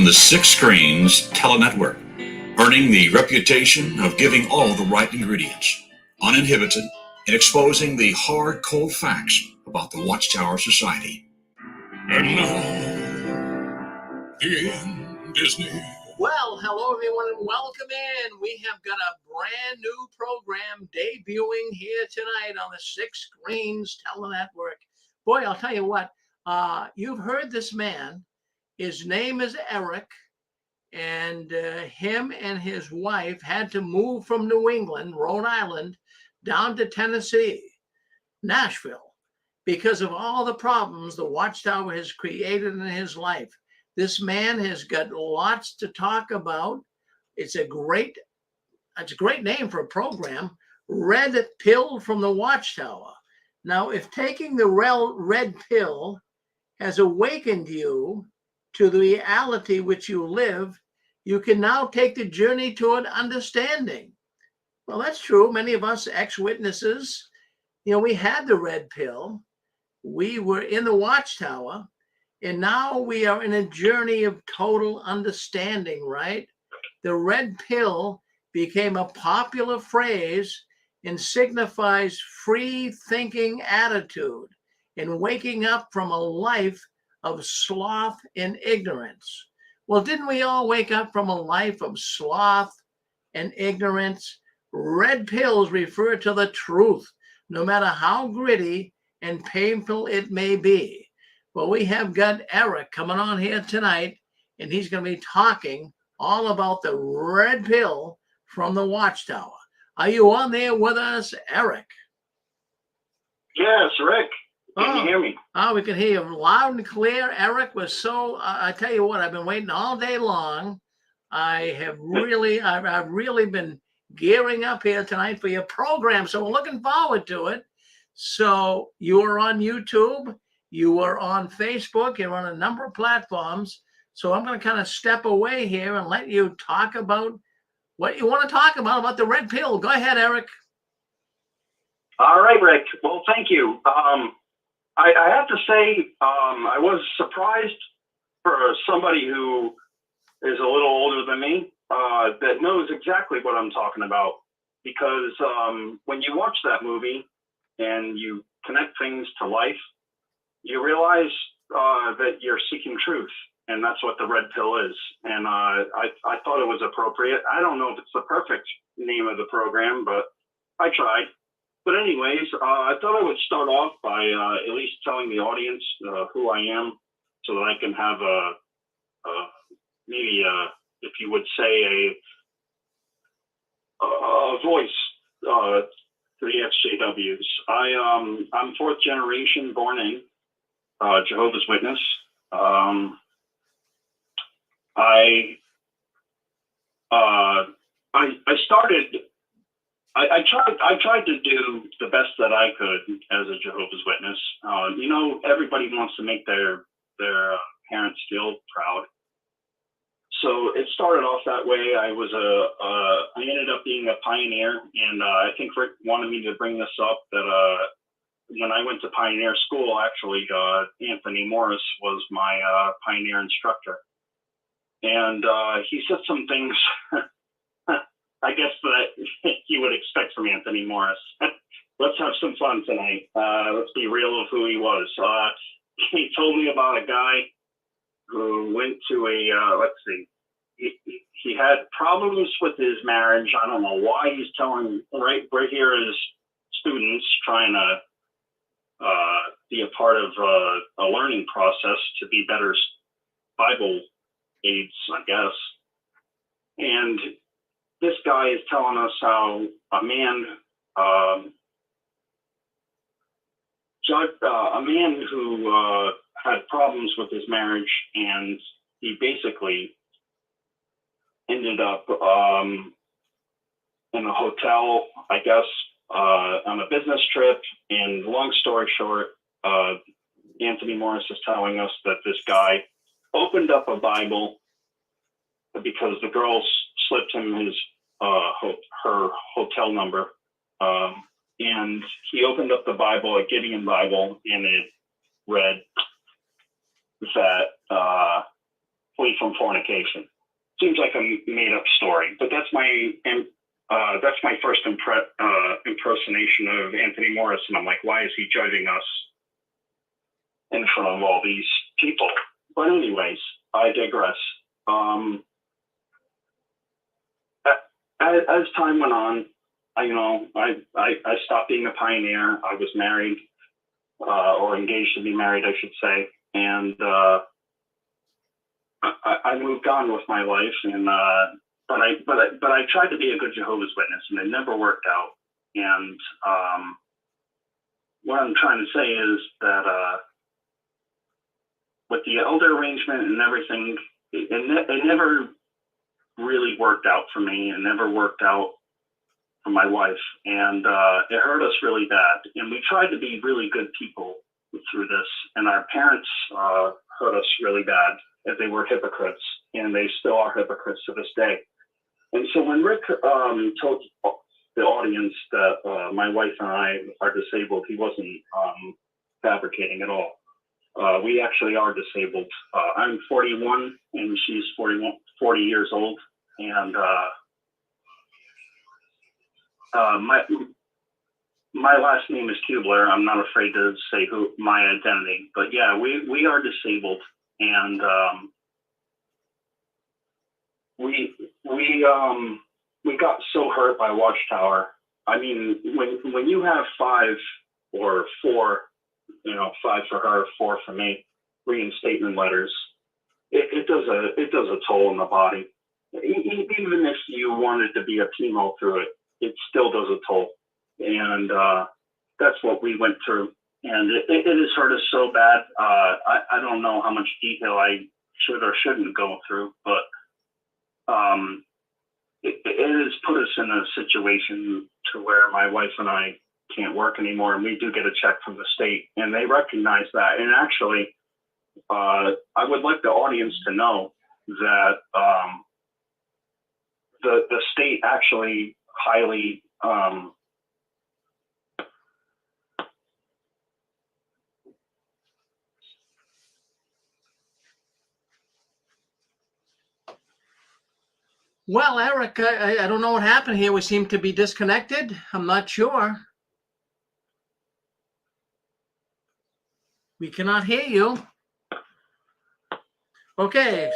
on the Six Screens Telenetwork, earning the reputation of giving all the right ingredients, uninhibited, and exposing the hard, cold facts about the Watchtower Society. And now, in Disney. Well, hello everyone and welcome in. We have got a brand new program debuting here tonight on the Six Screens Telenetwork. Boy, I'll tell you what, you've heard this man. His name is Eric, and him and his wife had to move from New England, Rhode Island, down to Tennessee, Nashville, because of all the problems the Watchtower has created in his life. This man has got lots to talk about. It's a great name for a program, Red Pill from the Watchtower. Now, if taking the red pill has awakened you to the reality which you live, you can now take the journey toward understanding. Well, that's true. Many of us ex-witnesses, we had the red pill. We were in the Watchtower, and now we are in a journey of total understanding, right? The red pill became a popular phrase and signifies free thinking attitude and waking up from a life of sloth and ignorance. Well, didn't we all wake up from a life of sloth and ignorance? Red pills refer to the truth, no matter how gritty and painful it may be. Well, we have got Eric coming on here tonight, and he's going to be talking all about the red pill from the Watchtower. Are you on there with us, Eric? Yes, Rick. Can you hear me? Oh, we can hear you loud and clear. Eric was so, I tell you what, I've been waiting all day long. I've really been gearing up here tonight for your program, so we're looking forward to it. So you are on YouTube, you are on Facebook, you're on a number of platforms. So I'm going to kind of step away here and let you talk about what you want to talk about the red pill. Go ahead, Eric. All right, Rick. Well, thank you. I have to say, I was surprised for somebody who is a little older than me that knows exactly what I'm talking about. Because when you watch that movie and you connect things to life, you realize that you're seeking truth. And that's what the red pill is. And I thought it was appropriate. I don't know if it's the perfect name of the program, but I tried. But anyways, I thought I would start off by at least telling the audience who I am, so that I can have maybe if you would say a voice to the SJWs. I'm fourth generation born in Jehovah's Witness. I tried to do the best that I could as a Jehovah's Witness. Everybody wants to make their parents feel proud. So it started off that way. I ended up being a pioneer, and I think Rick wanted me to bring this up that when I went to pioneer school, actually, Anthony Morris was my pioneer instructor. And he said some things, I guess, that you would expect from Anthony Morris. Let's have some fun tonight. Let's be real of who he was. He told me about a guy who went to he had problems with his marriage. I don't know why he's telling, right here as students trying to be a part of a learning process to be better Bible aids, I guess. And this guy is telling us how a man who had problems with his marriage, and he basically ended up in a hotel, I guess, on a business trip. And long story short, Anthony Morris is telling us that this guy opened up a Bible because the girl slipped him his her hotel number, and he opened up the Bible, a Gideon Bible, and it read that flee from fornication. Seems like a made-up story, but that's my first impersonation of Anthony Morris, and I'm like, why is he judging us in front of all these people? But anyways, I digress. As time went on, I stopped being a pioneer. I was married, or engaged to be married, I should say, and I moved on with my life. And but I tried to be a good Jehovah's Witness, and it never worked out. And what I'm trying to say is that with the elder arrangement and everything, it never really worked out for me, and never worked out for my wife, and it hurt us really bad. And we tried to be really good people through this, and our parents hurt us really bad, as they were hypocrites, and they still are hypocrites to this day. And so when Rick told the audience that my wife and I are disabled, he wasn't fabricating at all. We actually are disabled. I'm 41 and she's 40 years old. And my last name is Kubler. I'm not afraid to say my identity, but yeah, we are disabled. And we got so hurt by Watchtower. I mean, when you have 5 or 4, 5 for her, 4 for me, reinstatement letters, it does a toll on the body. Even if you wanted to be a chemo through it, it still does a toll. And that's what we went through. And it has hurt us so bad. I don't know how much detail I should or shouldn't go through, but it has put us in a situation to where my wife and I can't work anymore, and we do get a check from the state, and they recognize that. And actually, I would like the audience to know that the state actually highly Well, Eric, I don't know what happened here. We seem to be disconnected. I'm not sure. We cannot hear you. Okay.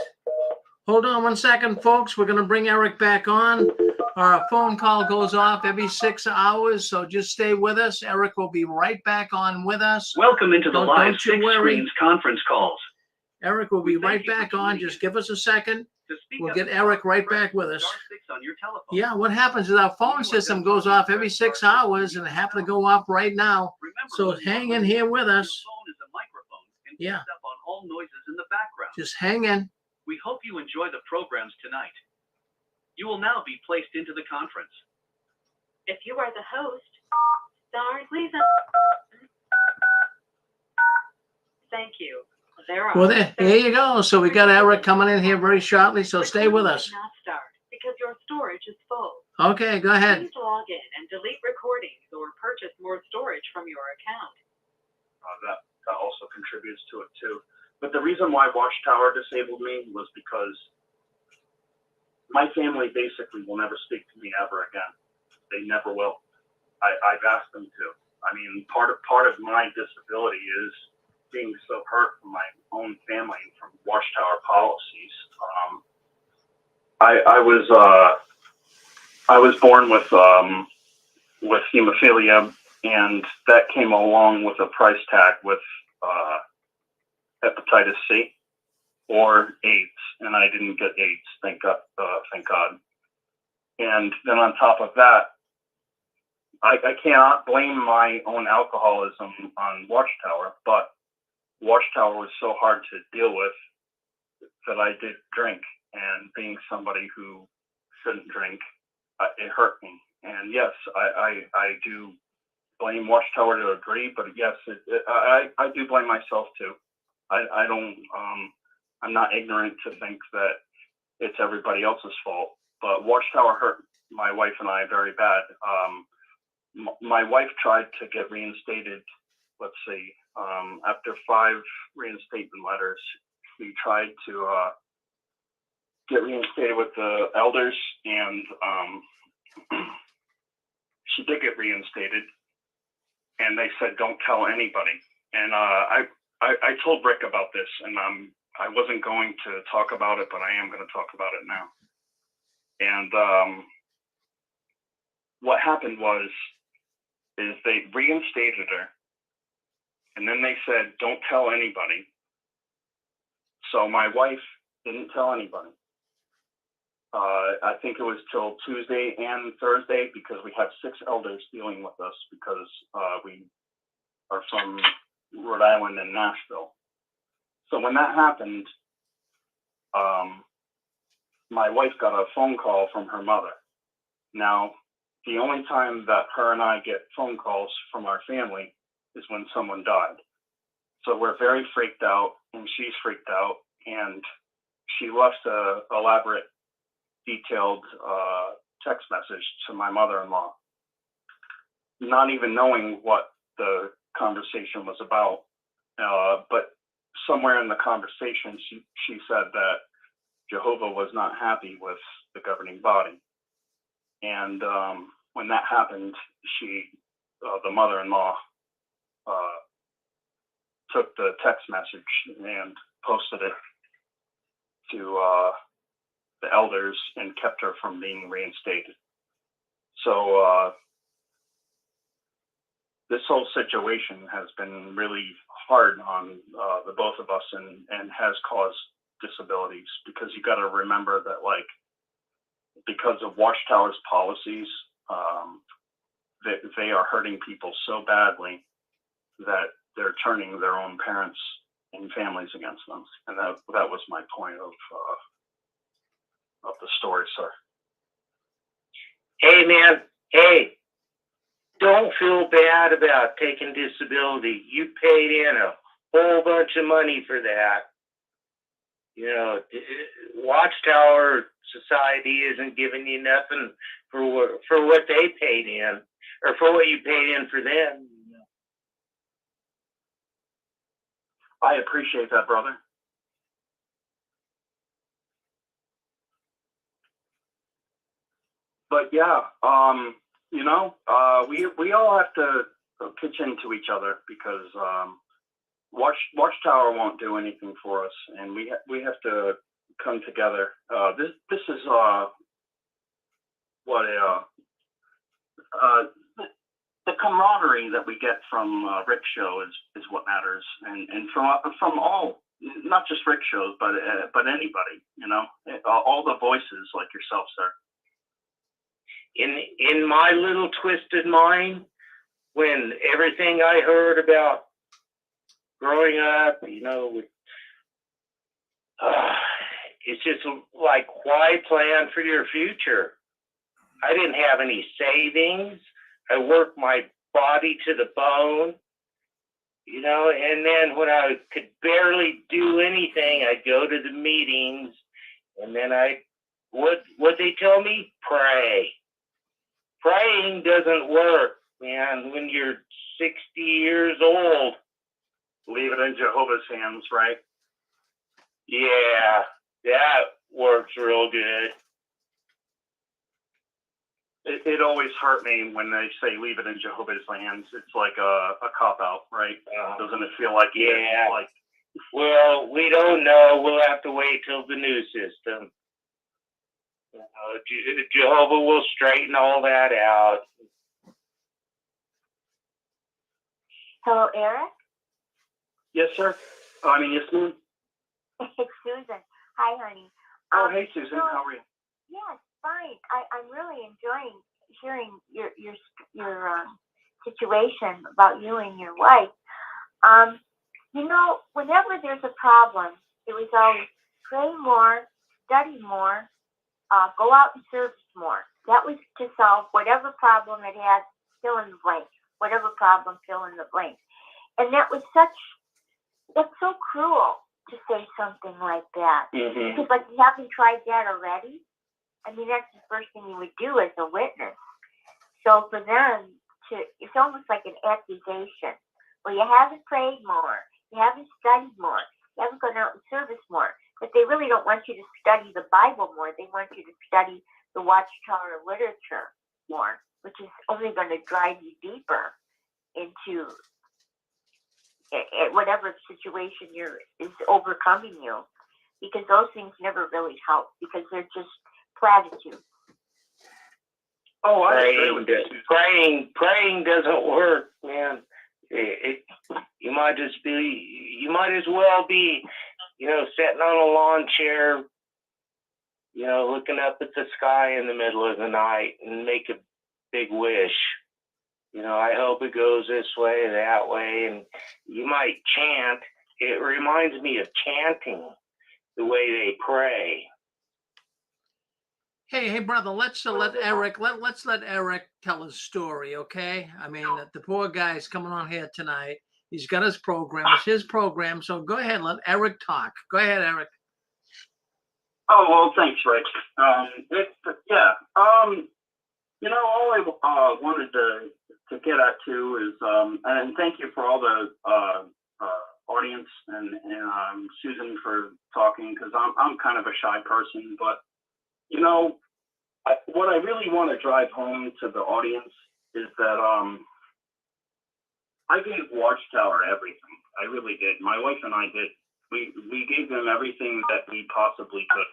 Hold on one second, folks. We're going to bring Eric back on. Our phone call goes off every 6 hours, so just stay with us. Eric will be right back on with us. Welcome into the live Six Screens conference calls. Eric will be right back on. Just give us a second. We'll get Eric right back with us. Yeah, what happens is our phone system goes off every 6 hours, and it happened to go off right now. So hang in here with us. Yeah. Just hang in. We hope you enjoy the programs tonight. You will now be placed into the conference. If you are the host, star please. Thank you. Well, there you go. So we got Eric coming in here very shortly, so stay with us. Not start because your storage is full. Okay, go ahead. Please log in and delete recordings or purchase more storage from your account. That also contributes to it too. But the reason why Watchtower disabled me was because my family basically will never speak to me ever again. They never will. I've asked them to. I mean, part of my disability is being so hurt from my own family and from Watchtower policies. I was born with hemophilia, and that came along with a price tag with hepatitis C or AIDS, and I didn't get AIDS, thank God. And then on top of that, I cannot blame my own alcoholism on Watchtower, but Watchtower was so hard to deal with that I did drink, and being somebody who shouldn't drink, it hurt me. And yes, I do blame Watchtower to a degree, but yes, I do blame myself too. I don't, I'm not ignorant to think that it's everybody else's fault, but Watchtower hurt my wife and I very bad. My wife tried to get reinstated, let's see, after 5 reinstatement letters, she tried to get reinstated with the elders, and she did get reinstated. And they said, don't tell anybody. And I told Rick about this, and I wasn't going to talk about it, but I am going to talk about it now. And what happened is they reinstated her, and then they said, don't tell anybody. So my wife didn't tell anybody. I think it was till Tuesday and Thursday, because we have 6 elders dealing with us, because we are from Rhode Island and Nashville. So when that happened, my wife got a phone call from her mother. Now, the only time that her and I get phone calls from our family is when someone died. So we're very freaked out, and she's freaked out, and she left a elaborate, detailed text message to my mother-in-law, not even knowing what the conversation was about. But somewhere in the conversation, she said that Jehovah was not happy with the governing body. And when that happened, the mother-in-law, took the text message and posted it to the elders and kept her from being reinstated. So this whole situation has been really hard on the both of us, and has caused disabilities, because you got to remember that, like, because of Watchtower's policies, they are hurting people so badly that they're turning their own parents and families against them. And that was my point of the story, sir. Hey, man. Hey, don't feel bad about taking disability. You paid in a whole bunch of money for that. You know, Watchtower Society isn't giving you nothing for what they paid in, or for what you paid in for them. I appreciate that, brother. But yeah, you know, we all have to pitch into each other, because Watchtower won't do anything for us, and we have to come together. This is the camaraderie that we get from Rick's show is what matters, and from all, not just Rick shows, but anybody, you know, all the voices like yourself, sir. In my little twisted mind, when everything I heard about growing up, you know, it's just like, why plan for your future? I didn't have any savings. I worked my body to the bone, you know, and then when I could barely do anything, I'd go to the meetings, and then what they tell me? Pray. Praying doesn't work, man. When you're 60 years old, Leave it in Jehovah's hands, right? yeah, that works real good. It always hurt me when they say leave it in Jehovah's hands. It's like a cop-out, right? Doesn't it feel like it? Yeah. Like, Well, we don't know. We'll have to wait till the new system. Jehovah will straighten all that out. Hello, Eric? yes, sir. I mean, yes, ma'am. It's Susan. Hi, honey. Oh, hey, Susan. so- How are you? Yes, fine. I'm really enjoying hearing your situation about you and your wife. You know, whenever there's a problem, it was always pray more, study more, go out and service more. That was to solve whatever problem it had, fill in the blank. Whatever problem, fill in the blank. And that's so cruel to say something like that. Mm-hmm. Because, like, you haven't tried that already? I mean, that's the first thing you would do as a witness. So for them it's almost like an accusation. Well, you haven't prayed more. You haven't studied more. You haven't gone out and serviced more. But they really really don't want you to study the Bible more. They want you to study the Watchtower literature more, which is only going to drive you deeper into whatever situation is overcoming you, because those things never really help, because they're just platitudes. Oh, I agree with you. Praying doesn't work, man. You might as well be, sitting on a lawn chair, looking up at the sky in the middle of the night and make a big wish. I hope it goes this way, that way, and you might chant. It reminds me of chanting, the way they pray. Hey, brother, let's let Eric tell his story, okay? I mean, the poor guy's coming on here tonight. He's got his program. It's his program. So go ahead, let Eric talk. Go ahead, Eric. Oh, well, thanks, Rick. All I wanted to get at too is, and thank you for all the audience and Susan for talking, because I'm kind of a shy person, but what I really want to drive home to the audience is that I gave Watchtower everything. I really did. My wife and I did. We gave them everything that we possibly could.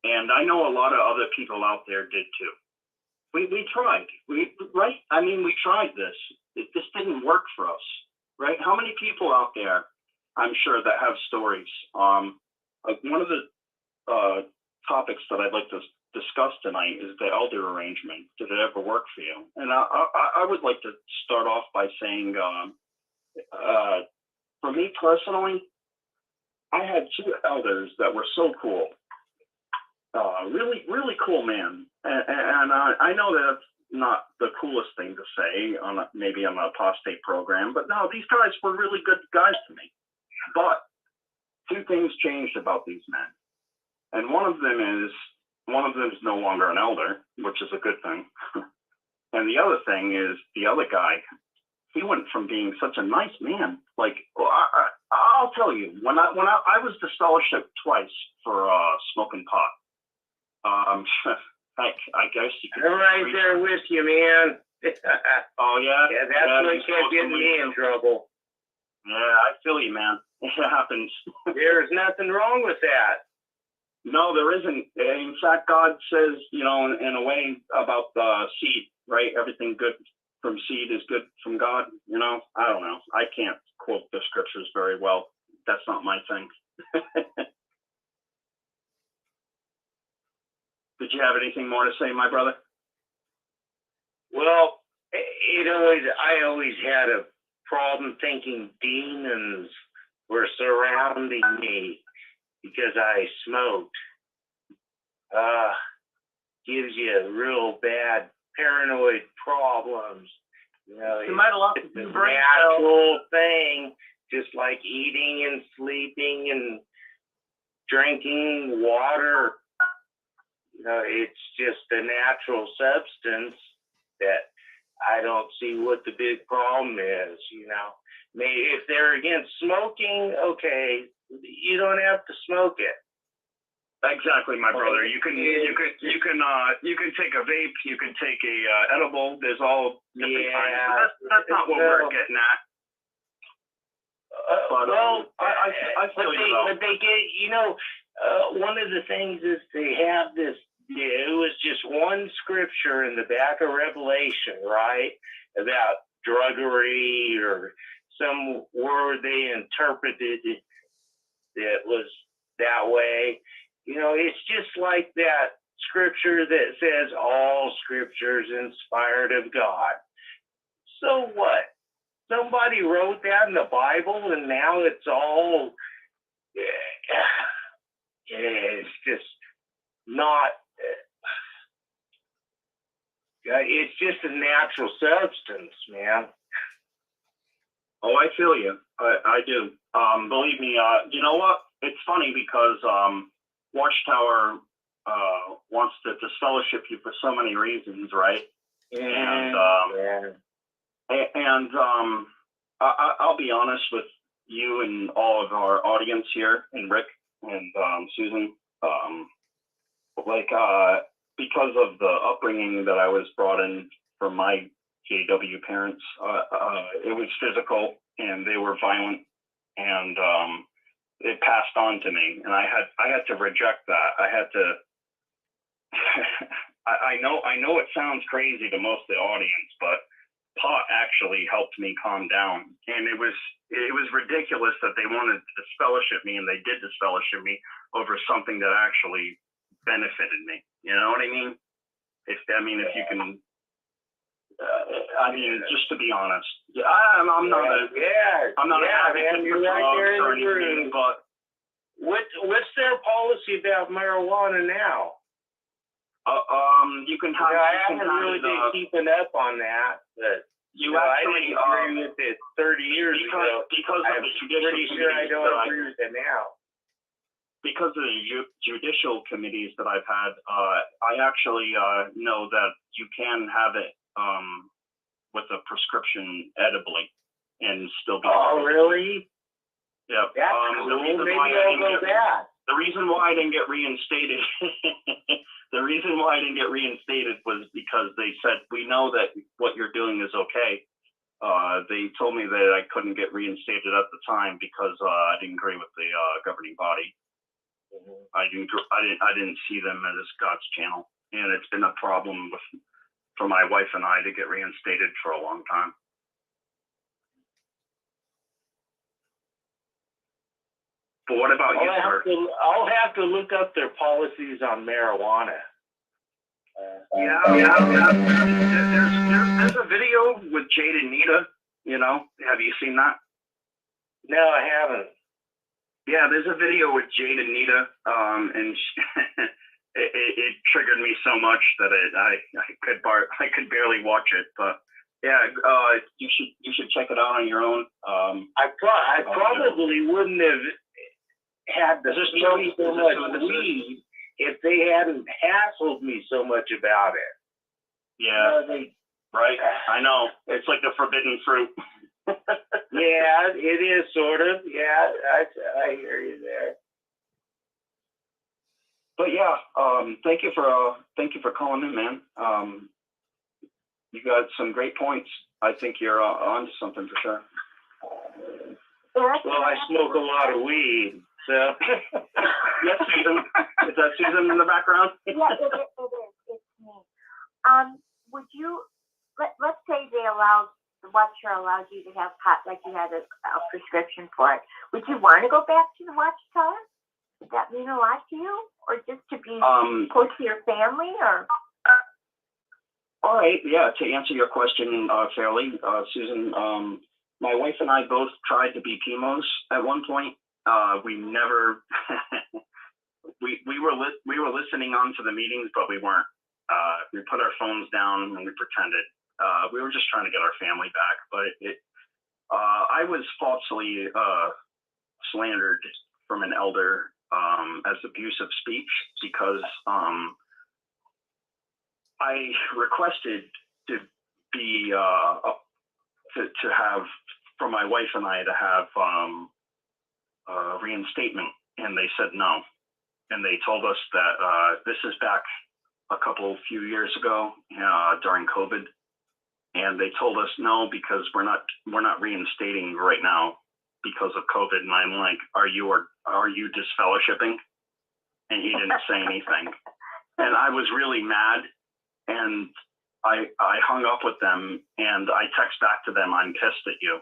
And I know a lot of other people out there did too. We tried. We tried this. This didn't work for us, right? How many people out there, I'm sure, that have stories? One of the topics that I'd like to discuss tonight is the elder arrangement. Did it ever work for you? And I would like to start off by saying, for me personally, I had two elders that were so cool. Really, really cool, man. And I know that's not the coolest thing to say maybe on an apostate program, but no, these guys were really good guys to me. But two things changed about these men. And one of them is no longer an elder, which is a good thing. And the other thing is the other guy, he went from being such a nice man. Like, I'll tell you, when I was disfellowshipped twice for smoking pot. I guess you could. I'm right there with you, man. Oh yeah. Yeah, that's what kept getting me in trouble. Yeah, I feel you, man. It happens. There's nothing wrong with that. No, there isn't. In fact, God says, in a way about the seed, right? Everything good from seed is good from God. I don't know. I can't quote the scriptures very well. That's not my thing. Did you have anything more to say, my brother? Well, I always had a problem thinking demons were surrounding me because I smoked. Gives you real bad paranoid problems. You might have lost it's a natural thing, just like eating and sleeping and drinking water. It's just a natural substance that I don't see what the big problem is. Maybe if they're against smoking, okay, you don't have to smoke it. Exactly, my brother. You can take a vape, you can take a edible. There's all different kinds. That's not what we're getting at. I feel you though. But they get, one of the things is they have this. It was just one scripture in the back of Revelation, right, about druggery or some word they interpreted that was that way. It's just like that scripture that says all scripture is inspired of God. So what? Somebody wrote that in the Bible and now it's all, it's just not, it's just a natural substance, man. Oh, I feel you. I do. Believe me, you know what? It's funny because Watchtower wants to disfellowship you for so many reasons, right? Yeah. And I'll be honest with you and all of our audience here, and Rick. and Susan, because of the upbringing that I was brought in from my JW parents, it was physical and they were violent, and it passed on to me, and I had to reject that. I had to. I know it sounds crazy to most of the audience, but pot actually helped me calm down, and it was ridiculous that they wanted to disfellowship me, and they did disfellowship me over something that actually benefited me. You know what I mean? If you can, just to be honest, I'm not an advocate for drugs or anything, but what's their policy about marijuana now? You can have. I haven't really been keeping up on that, but I didn't agree with it 30 years ago. Because of the judicial pretty sure I don't agree with it now. Because of the judicial committees that I've had, I actually know that you can have it with a prescription edibly and still be. Oh, really? Yeah. That's cool. Maybe I'll go back. The reason why I didn't get reinstated, was because they said, we know that what you're doing is okay. They told me that I couldn't get reinstated at the time because I didn't agree with the governing body. Mm-hmm. I didn't see them as God's channel, and it's been a problem for my wife and I to get reinstated for a long time. But what about you, sir? I'll have to look up their policies on marijuana. Yeah. There's a video with Jade and Nita. Have you seen that? No, I haven't. Yeah, there's a video with Jade and Nita, and it triggered me so much that I could barely watch it. But yeah, you should check it out on your own. I probably wouldn't have had to smoke so much weed if they hadn't hassled me so much about it. Yeah, right. I know. It's like the forbidden fruit. Yeah, it is sort of. Yeah, I hear you there. But yeah, thank you for calling in, man. You got some great points. I think you're on to something for sure. Well, I smoke a lot of weed, so. Yes, Susan. Is that Susan in the background? Yeah, it is. It's me. Would you, let's say the Watchtower allowed you to have pot, like you had a prescription for it. Would you want to go back to the Watchtower? Would that mean a lot to you? Or just to be close to your family, or? All right, yeah, to answer your question fairly, Susan, my wife and I both tried to be chemos at one point. We never, we were listening on to the meetings, but we weren't. We put our phones down and we pretended. We were just trying to get our family back, but I was falsely slandered from an elder as abusive speech because I requested to be to have, for my wife and I to have reinstatement, and they said no, and they told us that this is back a few years ago during COVID, and they told us no because we're not reinstating right now because of COVID. And I'm like, are you disfellowshipping? And he didn't say anything, and I was really mad. And I hung up with them, and I text back to them, I'm pissed at you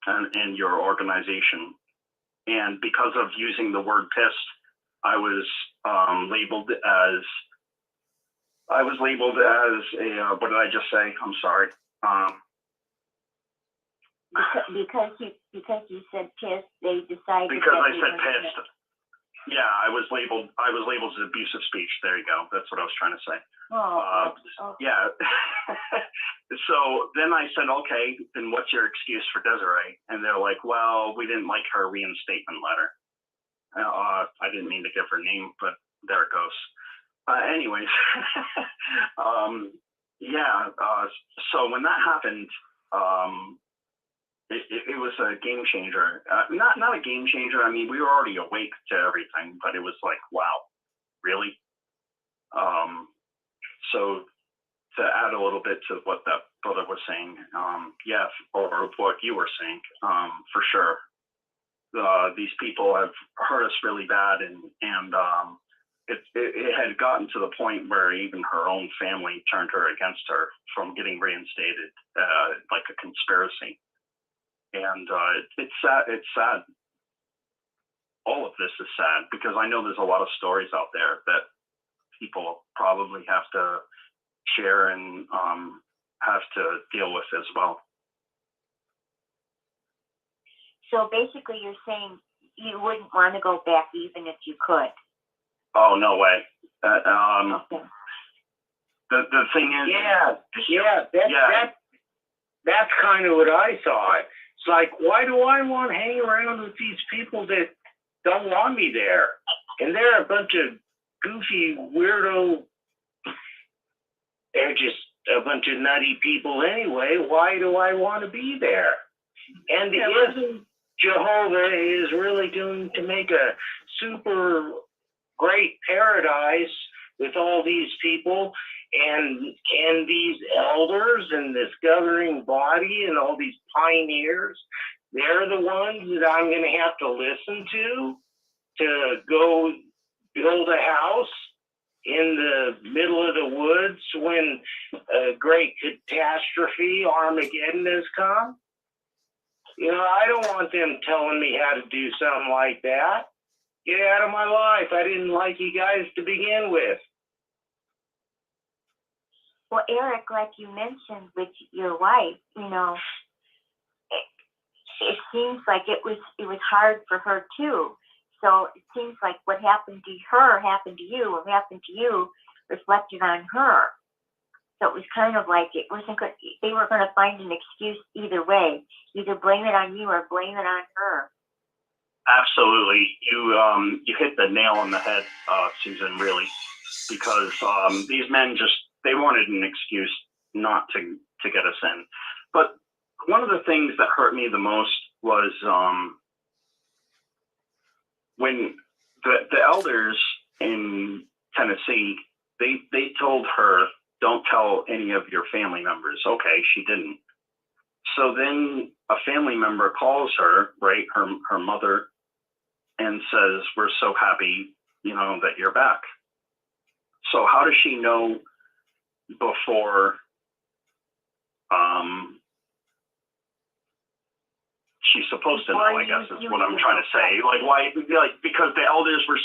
and your organization. And because of using the word pissed, I was labeled as a, what did I just say? I'm sorry. Because you said pissed, they decided. Because I said pissed. Yeah, I was labeled as abusive speech. There you go. That's what I was trying to say. Okay. Yeah. So then I said, okay, then what's your excuse for Desiree? And they're like, well, we didn't like her reinstatement letter. I didn't mean to give her name, but there it goes. Anyways, yeah. So when that happened, it was a game changer. Not a game changer. I mean, we were already awake to everything, but it was like, wow, really? So to add a little bit to what that brother was saying, yeah, or what you were saying, for sure. These people have hurt us really bad, and it had gotten to the point where even her own family turned her against her from getting reinstated, like a conspiracy. And it's sad. It's sad. All of this is sad because I know there's a lot of stories out there that people probably have to share and have to deal with as well. So basically, you're saying you wouldn't want to go back even if you could. Oh, no way. Okay. The thing is, That's kind of what I thought. It's like, why do I want to hang around with these people that don't want me there? And they're a bunch of goofy, weirdo, they're just a bunch of nutty people anyway. Why do I want to be there? And isn't Jehovah is really going to make a super great paradise with all these people and these elders and this governing body and all these pioneers? They're the ones that I'm going to have to listen to go build a house in the middle of the woods when a great catastrophe, Armageddon, has come. You know, I don't want them telling me how to do something like that. Get out of my life. I didn't like you guys to begin with. Well, Eric, like you mentioned with your wife, you know, it seems like it was hard for her too. So it seems like what happened to her happened to you, what happened to you reflected on her. So it was kind of like it wasn't good. They were going to find an excuse either way, either blame it on you or blame it on her. absolutely. You hit the nail on the head, Susan, really, because these men they wanted an excuse not to get us in. But one of the things that hurt me the most was when the elders in Tennessee, they told her, don't tell any of your family members. Okay, she didn't. So then a family member calls her, right, her mother, and says, we're so happy, that you're back. So how does she know before she's supposed to know, I guess is what I'm trying to say. Like, why? Like, because the elders were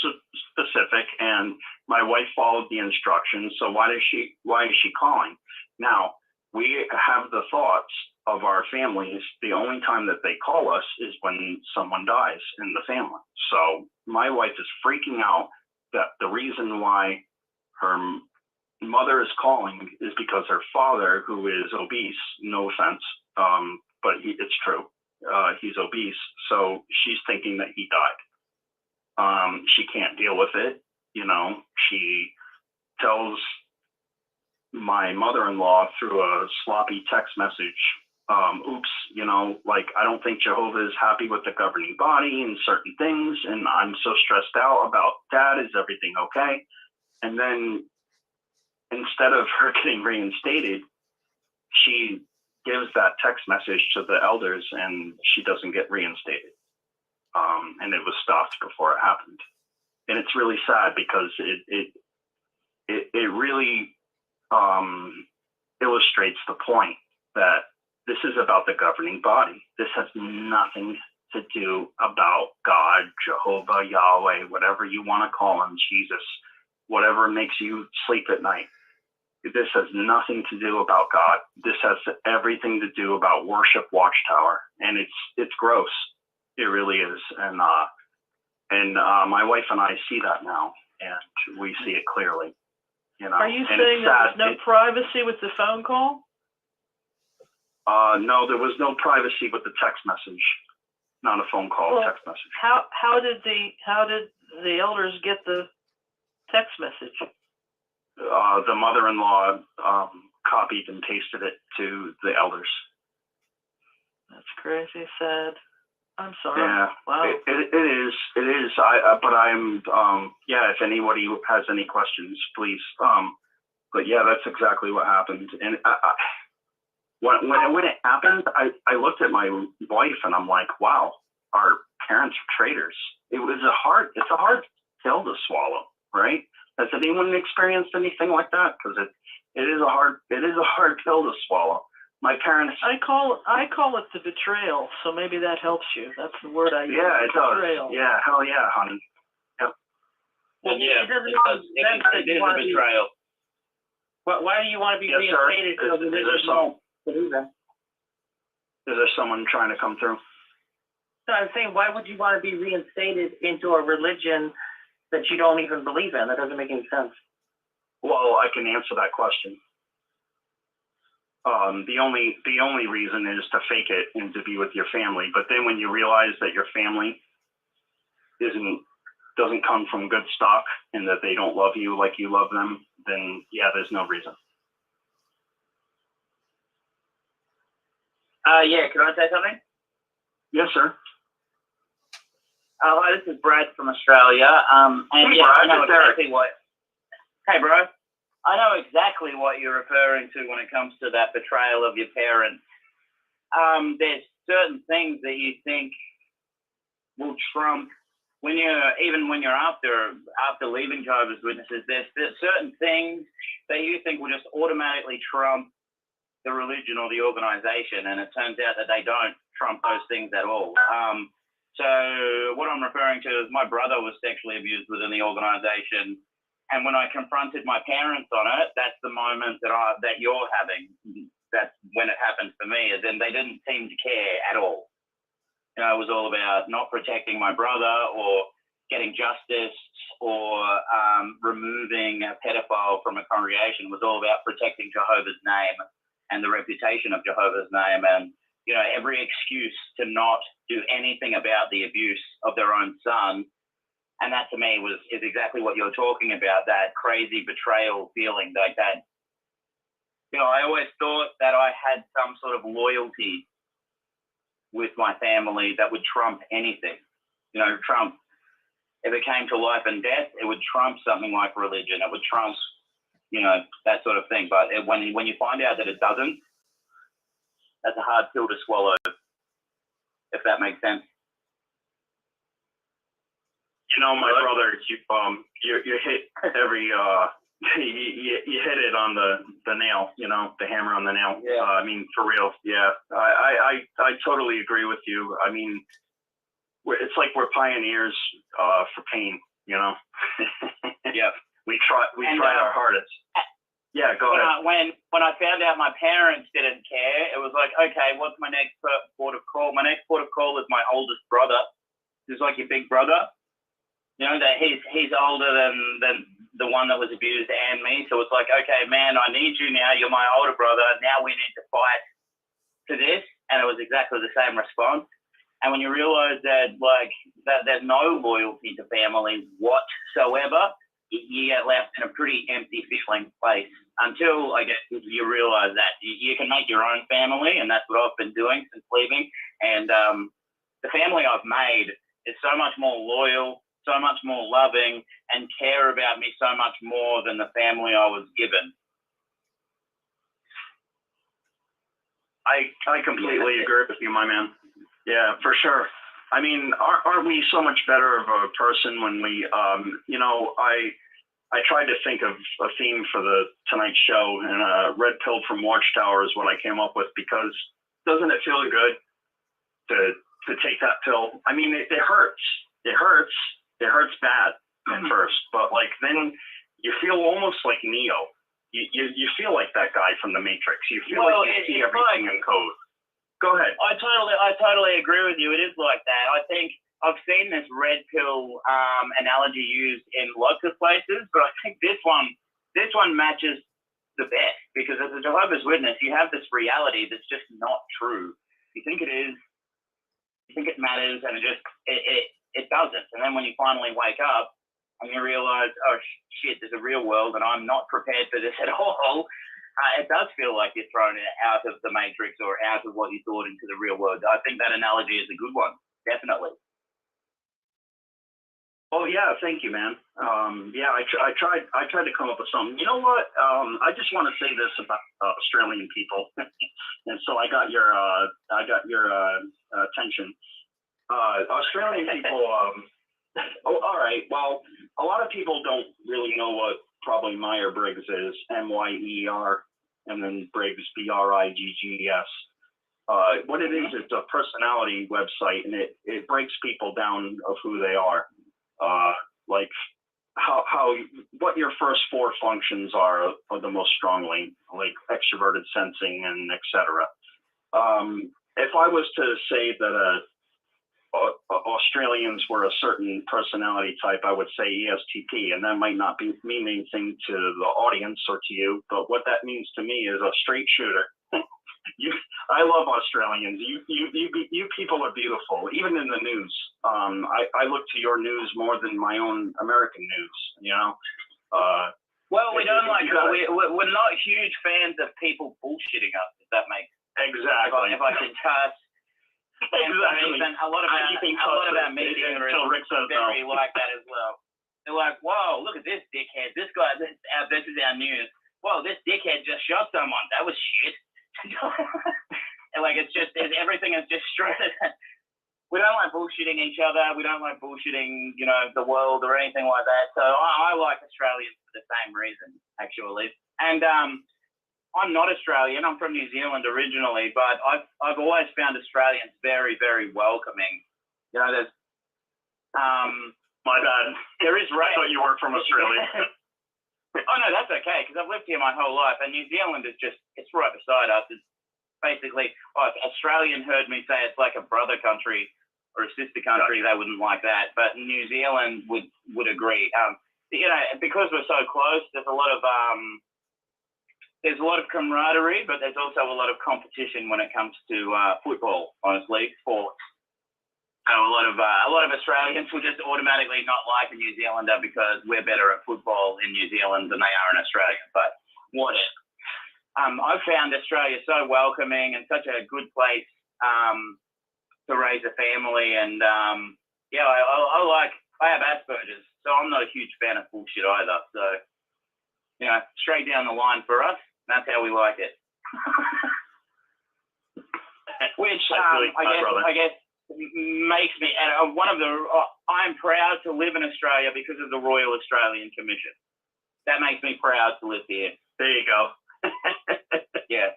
specific and my wife followed the instructions. So why is she calling? Now, we have the thoughts of our families. The only time that they call us is when someone dies in the family. So my wife is freaking out that the reason why her mother is calling is because her father, who is obese, no offense, but it's true. He's obese, so she's thinking that he died. She can't deal with it. She tells my mother-in-law through a sloppy text message, oops, I don't think Jehovah is happy with the governing body and certain things, and I'm so stressed out about that. Is everything okay? And then instead of her getting reinstated, she gives that text message to the elders and she doesn't get reinstated. And it was stopped before it happened. And it's really sad because it really illustrates the point that this is about the governing body. This has nothing to do about God, Jehovah, Yahweh, whatever you want to call him, Jesus, whatever makes you sleep at night. This has nothing to do about God. This has everything to do about worship Watchtower, and it's gross. It really is. And my wife and I see that now, and we see it clearly. Are you saying there was no privacy with the phone call? No, there was no privacy with the text message. Not a phone call, well, text message. How did the elders get the text message? The mother-in-law copied and pasted it to the elders. That's crazy sad. I'm sorry. Yeah, Wow. it is. But I'm, yeah, if anybody has any questions, please. But yeah, that's exactly what happened. And when it happened, I looked at my wife and I'm like, wow, our parents are traitors. It's a hard pill to swallow, right? Has anyone experienced anything like that? Because it is a hard pill to swallow. My parents. I call it the betrayal, so maybe that helps you. That's the word I use. Yeah, it betrayal. does. Yeah, hell yeah, honey. Yep. Well, yeah, it is a betrayal. Why do you want to be reinstated? Is there someone trying to come through? So I'm saying, why would you want to be reinstated into a religion that you don't even believe in? That doesn't make any sense. Well, I can answer that question. The only reason is to fake it and to be with your family. But then when you realize that your family doesn't come from good stock and that they don't love you like you love them, then yeah, there's no reason. Yeah, can I say something? Yes, sir. Hi, this is Brad from Australia. And hey, yeah, Brad, I know exactly Eric. what. Hey, bro. I know exactly what you're referring to when it comes to that betrayal of your parents. There's certain things that you think will trump when you're after leaving Jehovah's Witnesses. There's certain things that you think will just automatically trump the religion or the organization, and it turns out that they don't trump those things at all. So what I'm referring to is my brother was sexually abused within the organization. And when I confronted my parents on it, that's the moment that you're having. That's when it happened for me, is then they didn't seem to care at all. You know, it was all about not protecting my brother or getting justice or removing a pedophile from a congregation. It was all about protecting Jehovah's name and the reputation of Jehovah's name, and, you know, every excuse to not do anything about the abuse of their own son. And that to me is exactly what you're talking about, that crazy betrayal feeling like that. You know, I always thought that I had some sort of loyalty with my family that would trump anything. You know, trump, if it came to life and death, it would trump something like religion. It would trump, you know, that sort of thing. But when you find out that it doesn't, that's a hard pill to swallow, if that makes sense. You know, my brother, you hit every you hit it on the nail. You know, the hammer on the nail. Yeah. I mean, for real. Yeah, I totally agree with you. I mean, it's like we're pioneers for pain. You know. Yeah. We tried our hardest. Yeah, go ahead. When I found out my parents didn't care, it was like, okay, what's my next port of call? My next port of call is my oldest brother, who's like your big brother. You know, that he's older than the one that was abused and me. So it's like, okay, man, I need you now. You're my older brother. Now we need to fight to this. And it was exactly the same response. And when you realize that, like, that there's no loyalty to family whatsoever, you get left in a pretty empty feeling place until, I guess, you realize that you can make your own family. And that's what I've been doing since leaving. And the family I've made is so much more loyal, so much more loving, and care about me so much more than the family I was given. I completely agree with you, my man. Yeah, for sure. I mean, aren't we so much better of a person when we, you know, I tried to think of a theme for the Tonight Show, and red pill from Watchtower is what I came up with, because doesn't it feel good to take that pill? I mean, it hurts. It hurts. It hurts bad at first, but like then you feel almost like Neo. You feel like that guy from the Matrix. You feel like you see everything in code. Go ahead. I totally agree with you. It is like that. I think I've seen this red pill analogy used in lots of places, but I think this one matches the best, because as a Jehovah's Witness, you have this reality that's just not true. You think it is, you think it matters, and it doesn't. And then when you finally wake up and you realize, oh shit, there's a real world and I'm not prepared for this at all, it does feel like you're thrown out of the matrix or out of what you thought into the real world. I think that analogy is a good one, definitely. Oh yeah, thank you, man. Yeah, I tried to come up with something. You know what? I just want to say this about Australian people, and so I got your attention. Australian people. Oh, all right. Well, a lot of people don't really know what probably Myers-Briggs is. MYER, and then Briggs, BRIGGS. What it is, it's a personality website, and it breaks people down of who they are. Like what your first four functions are the most strongly, like extroverted sensing and etc. If I was to say that Australians were a certain personality type, I would say ESTP, and that might not be mean anything to the audience or to you, but what that means to me is a straight shooter. I love Australians. You people are beautiful, even in the news. I look to your news more than my own American news. You know. Well, we don't like. We're not huge fans of people bullshitting us. If that makes exactly. If I can cuss. Exactly. And a lot of our media is very like that as well. They're like, "Whoa, look at this dickhead! This guy, this is our news. Whoa, this dickhead just shot someone. That was shit." And like it's everything is just straight. We don't like bullshitting each other. We don't like bullshitting, the world or anything like that. So I like Australians for the same reason, actually. And I'm not Australian. I'm from New Zealand originally, but I've always found Australians very, very welcoming. There's my bad. There is I thought you were from Australia. Oh no, that's okay, because I've lived here my whole life, and New Zealand is it's right beside us. It's basically, if Australian heard me say it's like a brother country or a sister country, they wouldn't like that. But New Zealand would agree. Because we're so close, there's a lot of camaraderie, but there's also a lot of competition when it comes to football. Honestly, sports. So a lot of Australians will just automatically not like a New Zealander because we're better at football in New Zealand than they are in Australia. But whatever. I've found Australia so welcoming and such a good place to raise a family. And I have Asperger's, so I'm not a huge fan of bullshit either. So straight down the line for us. That's how we like it. Which I guess. Makes me, and I'm proud to live in Australia because of the Royal Australian Commission. That makes me proud to live here. There you go. Yeah.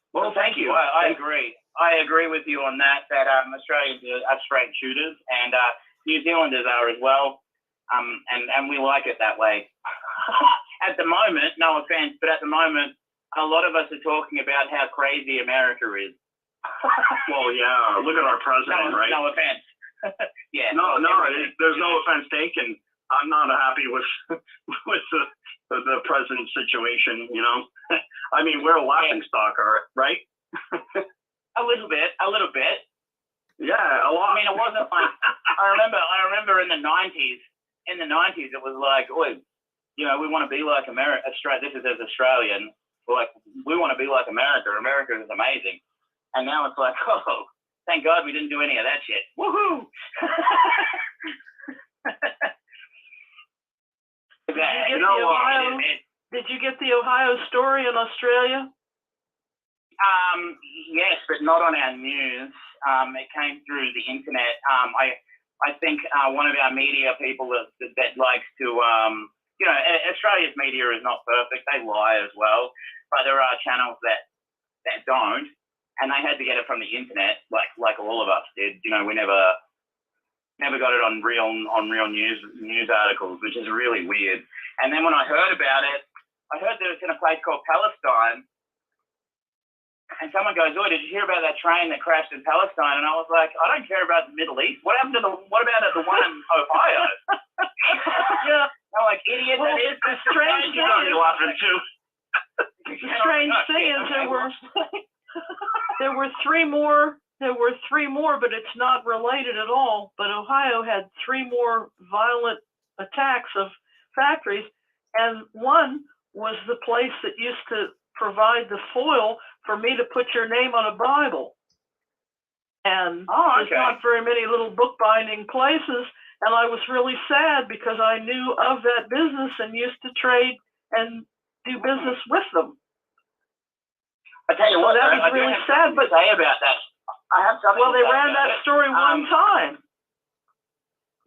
Well, thank you. I agree. I agree with you on that Australians are straight shooters, and New Zealanders are as well. And we like it that way. At the moment, no offense, but at the moment, a lot of us are talking about how crazy America is. Well, yeah. Look at our president, right? No offense. Yeah. No. There's no offense taken. I'm not happy with the president's situation. I mean, we're a laughing stock, right? A little bit. Yeah, a lot. I mean, it wasn't like I remember in the 90s. In the 90s, it was like, we want to be like America. This is as Australian. We're like, we want to be like America. America is amazing. And now it's like, oh, thank God we didn't do any of that shit. Woohoo! Did you get the Ohio story in Australia? Yes, but not on our news. It came through the internet. I think one of our media people that likes to, Australia's media is not perfect. They lie as well. But there are channels that don't. And they had to get it from the internet, like all of us did. We never got it on real news articles, which is really weird. And then when I heard about it, I heard that it's in a place called Palestine. And someone goes, "Oh, did you hear about that train that crashed in Palestine?" And I was like, "I don't care about the Middle East. What about the one in Ohio?" Yeah. I'm like, idiot. Well, that is the strange thing is, there were three more, but it's not related at all. But Ohio had 3 more violent attacks of factories, and one was the place that used to provide the foil for me to put your name on a Bible. And there's not very many little bookbinding places. And I was really sad because I knew of that business and used to trade and do business with them. I tell you what, that was really sad. But say about that, I have something. Well, they ran that story one time.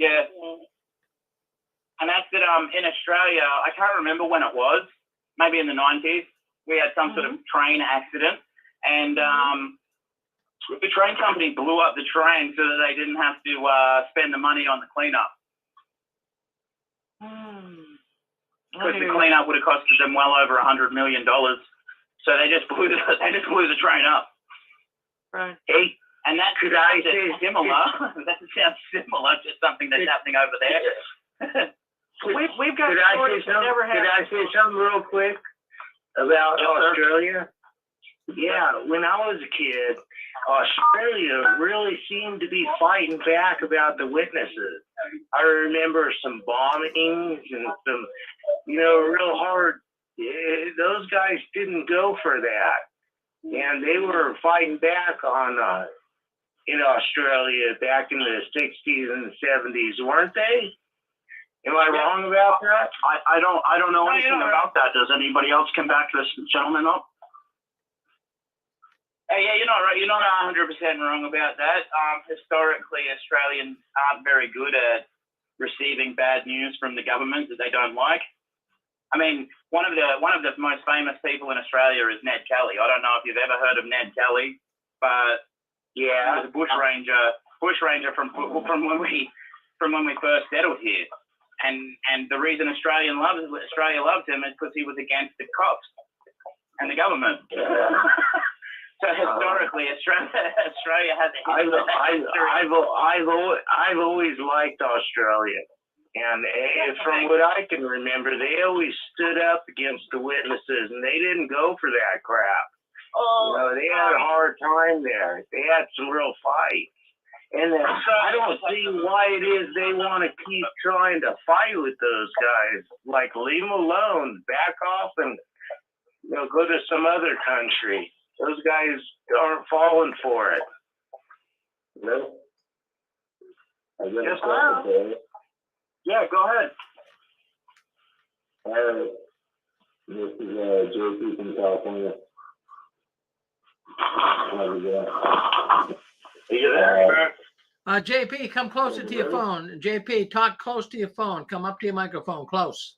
Yeah. And that's that. In Australia, I can't remember when it was. Maybe in the 90s, we had some sort of train accident, and the train company blew up the train so that they didn't have to spend the money on the cleanup. Because the cleanup would have costed them well over $100 million. So they just blew the train up. Right. Hey, and that could I say similar? That sounds similar to something that's happening over there. We've got Could I stories say that never happened. Could I say something real quick about Australia? Yeah, when I was a kid, Australia really seemed to be fighting back about the witnesses. I remember some bombings and some, real hard. Those guys didn't go for that, and they were fighting back on in Australia back in the 60s and 70s, weren't they? Am I wrong about that? I don't know anything about that. Does anybody else come back to this gentleman up? Yeah, you're not right. You're not 100% wrong about that. Historically, Australians aren't very good at receiving bad news from the government that they don't like. I mean, one of the most famous people in Australia is Ned Kelly. I don't know if you've ever heard of Ned Kelly, but yeah, he was a bush ranger from when we first settled here. And the reason Australia loved him is because he was against the cops and the government. So historically, Australia has a history. I've always liked Australia, and from what I can remember, they always stood up against the witnesses, and they didn't go for that crap. They had a hard time there. They had some real fight. And I don't see why it is they want to keep trying to fight with those guys. Like, leave them alone, back off, and go to some other country. Those guys aren't falling for it. Yes, yeah, go ahead. This is JP from California. How's it going? Are you there? JP, come closer to your phone. JP, talk close to your phone. Come up to your microphone, close.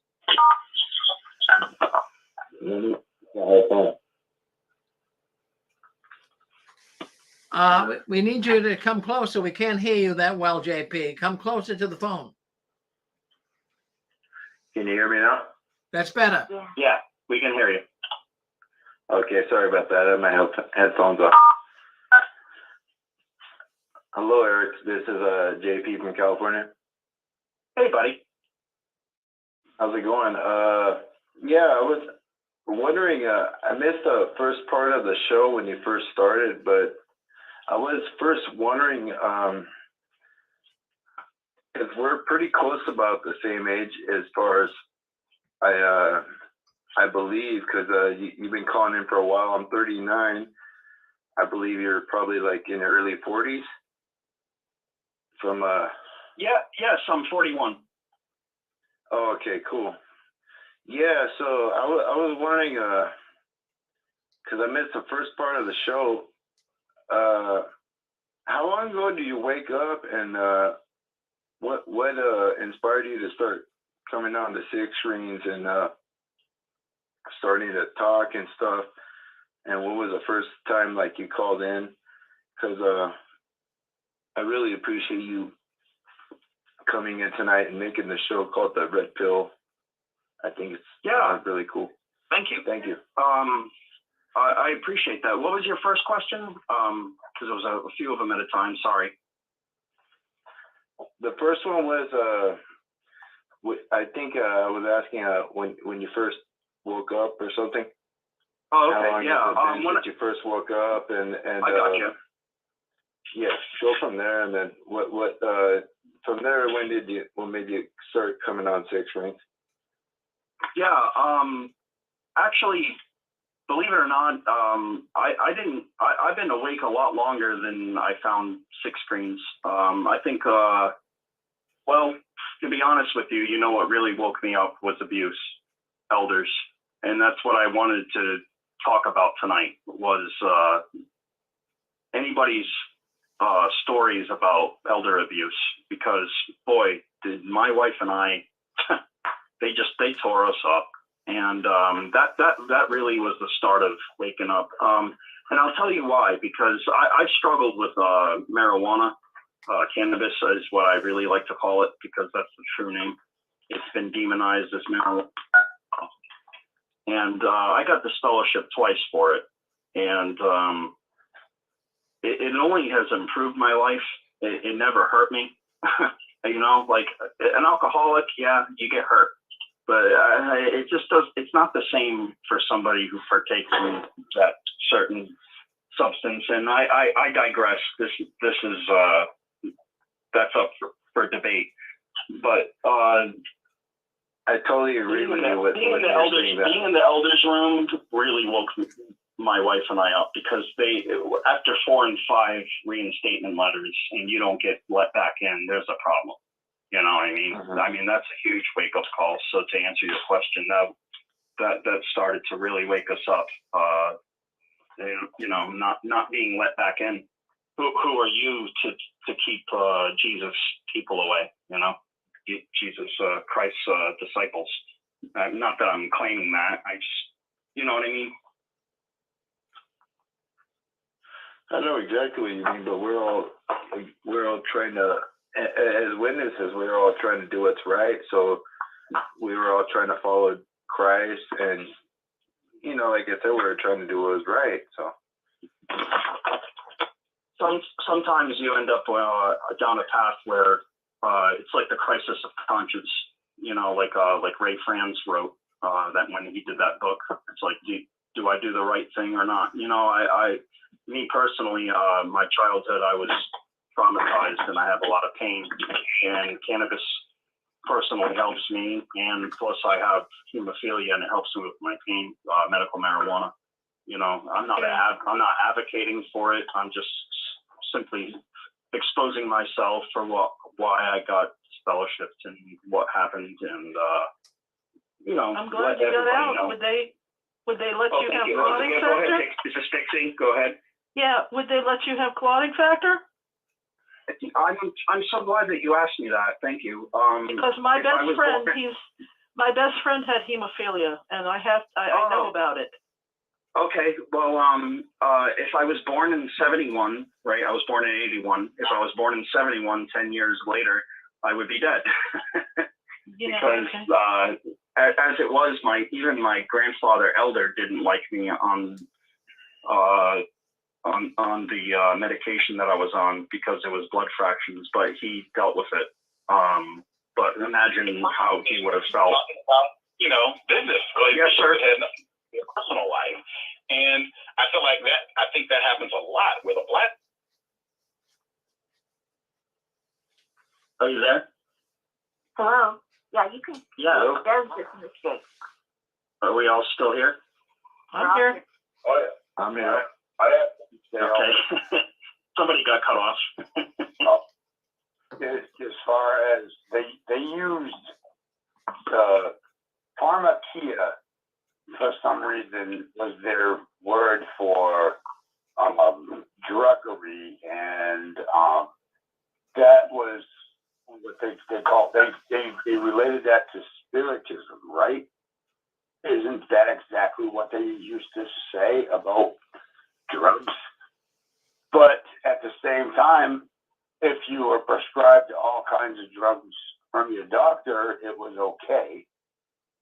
We need you to come closer. We can't hear you that well, JP. Come closer to the phone. Can you hear me now? That's better. Yeah, we can hear you. Okay, sorry about that. I have my headphones on. Hello, Eric. This is JP from California. Hey, buddy. How's it going? Yeah, I was wondering, I missed the first part of the show when you first started, but I was first wondering, because we're pretty close about the same age as far as I believe, because you've been calling in for a while. I'm 39. I believe you're probably like in your early 40s. From yes, I'm 41. Oh, okay, cool. Yeah, so I was wondering, because I missed the first part of the show. How long ago did you wake up, and what inspired you to start coming on the six screens and starting to talk and stuff? And what was the first time like you called in? Because I really appreciate you coming in tonight and making the show called The Red Pill. I think it's really cool. Thank you. Thank you. I appreciate that. What was your first question? Because there was a few of them at a time. Sorry. The first one was, I think I was asking when you first woke up or something. Oh, okay. How long when did you first woke up and I got you. Yeah, go from there, and then what from there, what made you start coming on six rings? Yeah, actually, believe it or not, I've been awake a lot longer than I found six screens. I think, well, to be honest with you, you know what really woke me up was abuse, elders. And that's what I wanted to talk about tonight was anybody's stories about elder abuse, because boy, did my wife and I, they tore us up. And that really was the start of waking up. And I'll tell you why, because I struggled with marijuana. Cannabis is what I really like to call it, because that's the true name. It's been demonized as marijuana. And I got disfellowship twice for it. And it only has improved my life. It never hurt me. You know, like an alcoholic, yeah, you get hurt. But it just does. It's not the same for somebody who partakes in that certain substance. And I digress. This is that's up for debate. But I totally agree with you. Being in the elders' room really woke my wife and I up, because they, after 4 and 5 reinstatement letters, and you don't get let back in, there's a problem. You know what I mean? Mm-hmm. I mean, that's a huge wake-up call. So to answer your question, that started to really wake us up. You know, not being let back in. Who are you to keep Jesus people away? You know, Jesus Christ's disciples. Not that I'm claiming that. I just, you know what I mean? I know exactly what you mean, but we're all trying to, as witnesses, we're all trying to do what's right. So we were all trying to follow Christ, and you know, like I said, we were trying to do what was right. So sometimes you end up down a path where it's like the crisis of conscience. You know, like Ray Franz wrote that when he did that book. It's like, do I do the right thing or not? You know, me personally, my childhood, I was traumatized and I have a lot of pain, and cannabis personally helps me. And plus I have hemophilia and it helps me with my pain, medical marijuana. You know, I'm not advocating for it. I'm just simply exposing myself for why I got fellowshipped and what happened. And, you know, I'm glad you got out. Know. Would they let you have you. clotting Go factor? ahead. This is Dixie. Go ahead. Yeah, would they let you have clotting factor? I'm so glad that you asked me that. Thank you. Because my best friend had hemophilia, and I know about it. Okay, well, if I was born in 71, right? I was born in 81. If I was born in 71, 10 years later, I would be dead. Because as it was, even my grandfather elder didn't like me on the medication that I was on, because it was blood fractions, but he dealt with it. But imagine how he would have felt. Talking about, you know, business Yes, sir. Your personal life. And I feel like I think that happens a lot with a black. Are you there? Hello? Yeah, you can. Yeah. There's this mistake. Are we all still here? I'm here. Oh, yeah. I'm here. Okay. Somebody got cut off. As far as they used pharmakia for some reason was their word for druggery, and that was what they called. They related that to spiritism, right? Isn't that exactly what they used to say about drugs? But at the same time, if you were prescribed all kinds of drugs from your doctor, it was okay.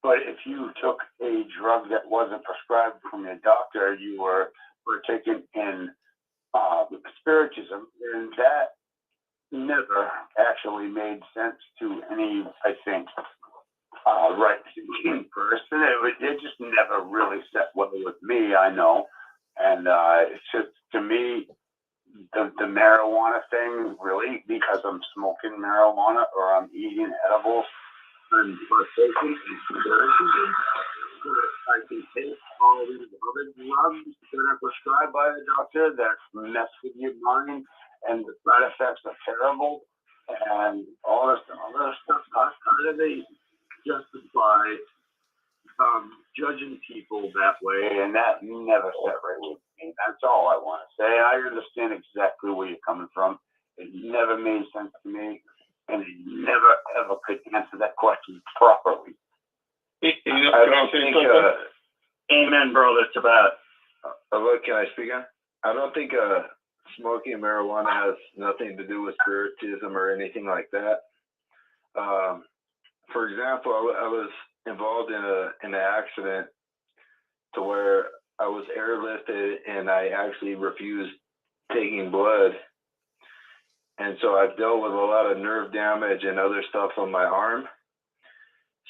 But if you took a drug that wasn't prescribed from your doctor, you were taken in spiritism, and that never actually made sense to any, I think, right-thinking person. It just never really set well with me, I know. And it's just, to me, the marijuana thing, really, because I'm smoking marijuana or I'm eating edibles and partaking in I can take all these other drugs that are prescribed by the doctor that mess with your mind, and the side effects are terrible, and all this stuff. How do they justify judging people that way? And that never sat right with me. That's all I want to say. I understand exactly where you're coming from. It never made sense to me, and it never ever could answer that question properly. I don't think. Amen, bro. That's about. Look, can I speak on? I don't think smoking marijuana has nothing to do with spiritism or anything like that. For example, I was involved in an accident to where I was airlifted and I actually refused taking blood. And so I've dealt with a lot of nerve damage and other stuff on my arm.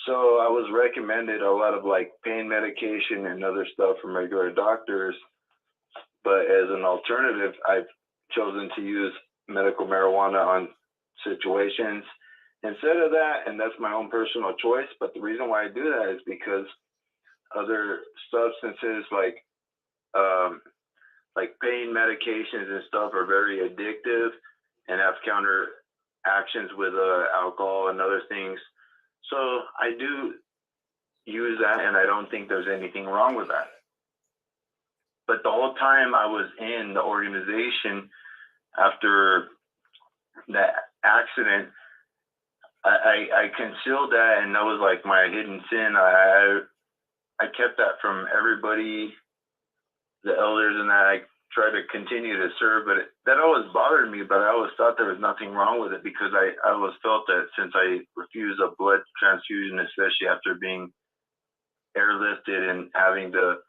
So I was recommended a lot of like pain medication and other stuff from regular doctors. But as an alternative, I've chosen to use medical marijuana on situations instead of that. And that's my own personal choice. But the reason why I do that is because other substances like pain medications and stuff are very addictive and have counter actions with alcohol and other things. So I do use that, and I don't think there's anything wrong with that. But the whole time I was in the organization after that accident, I concealed that, and that was like my hidden sin. I kept that from everybody, the elders, and that I tried to continue to serve, but that always bothered me. But I always thought there was nothing wrong with it because I always felt that since I refused a blood transfusion, especially after being airlifted and having to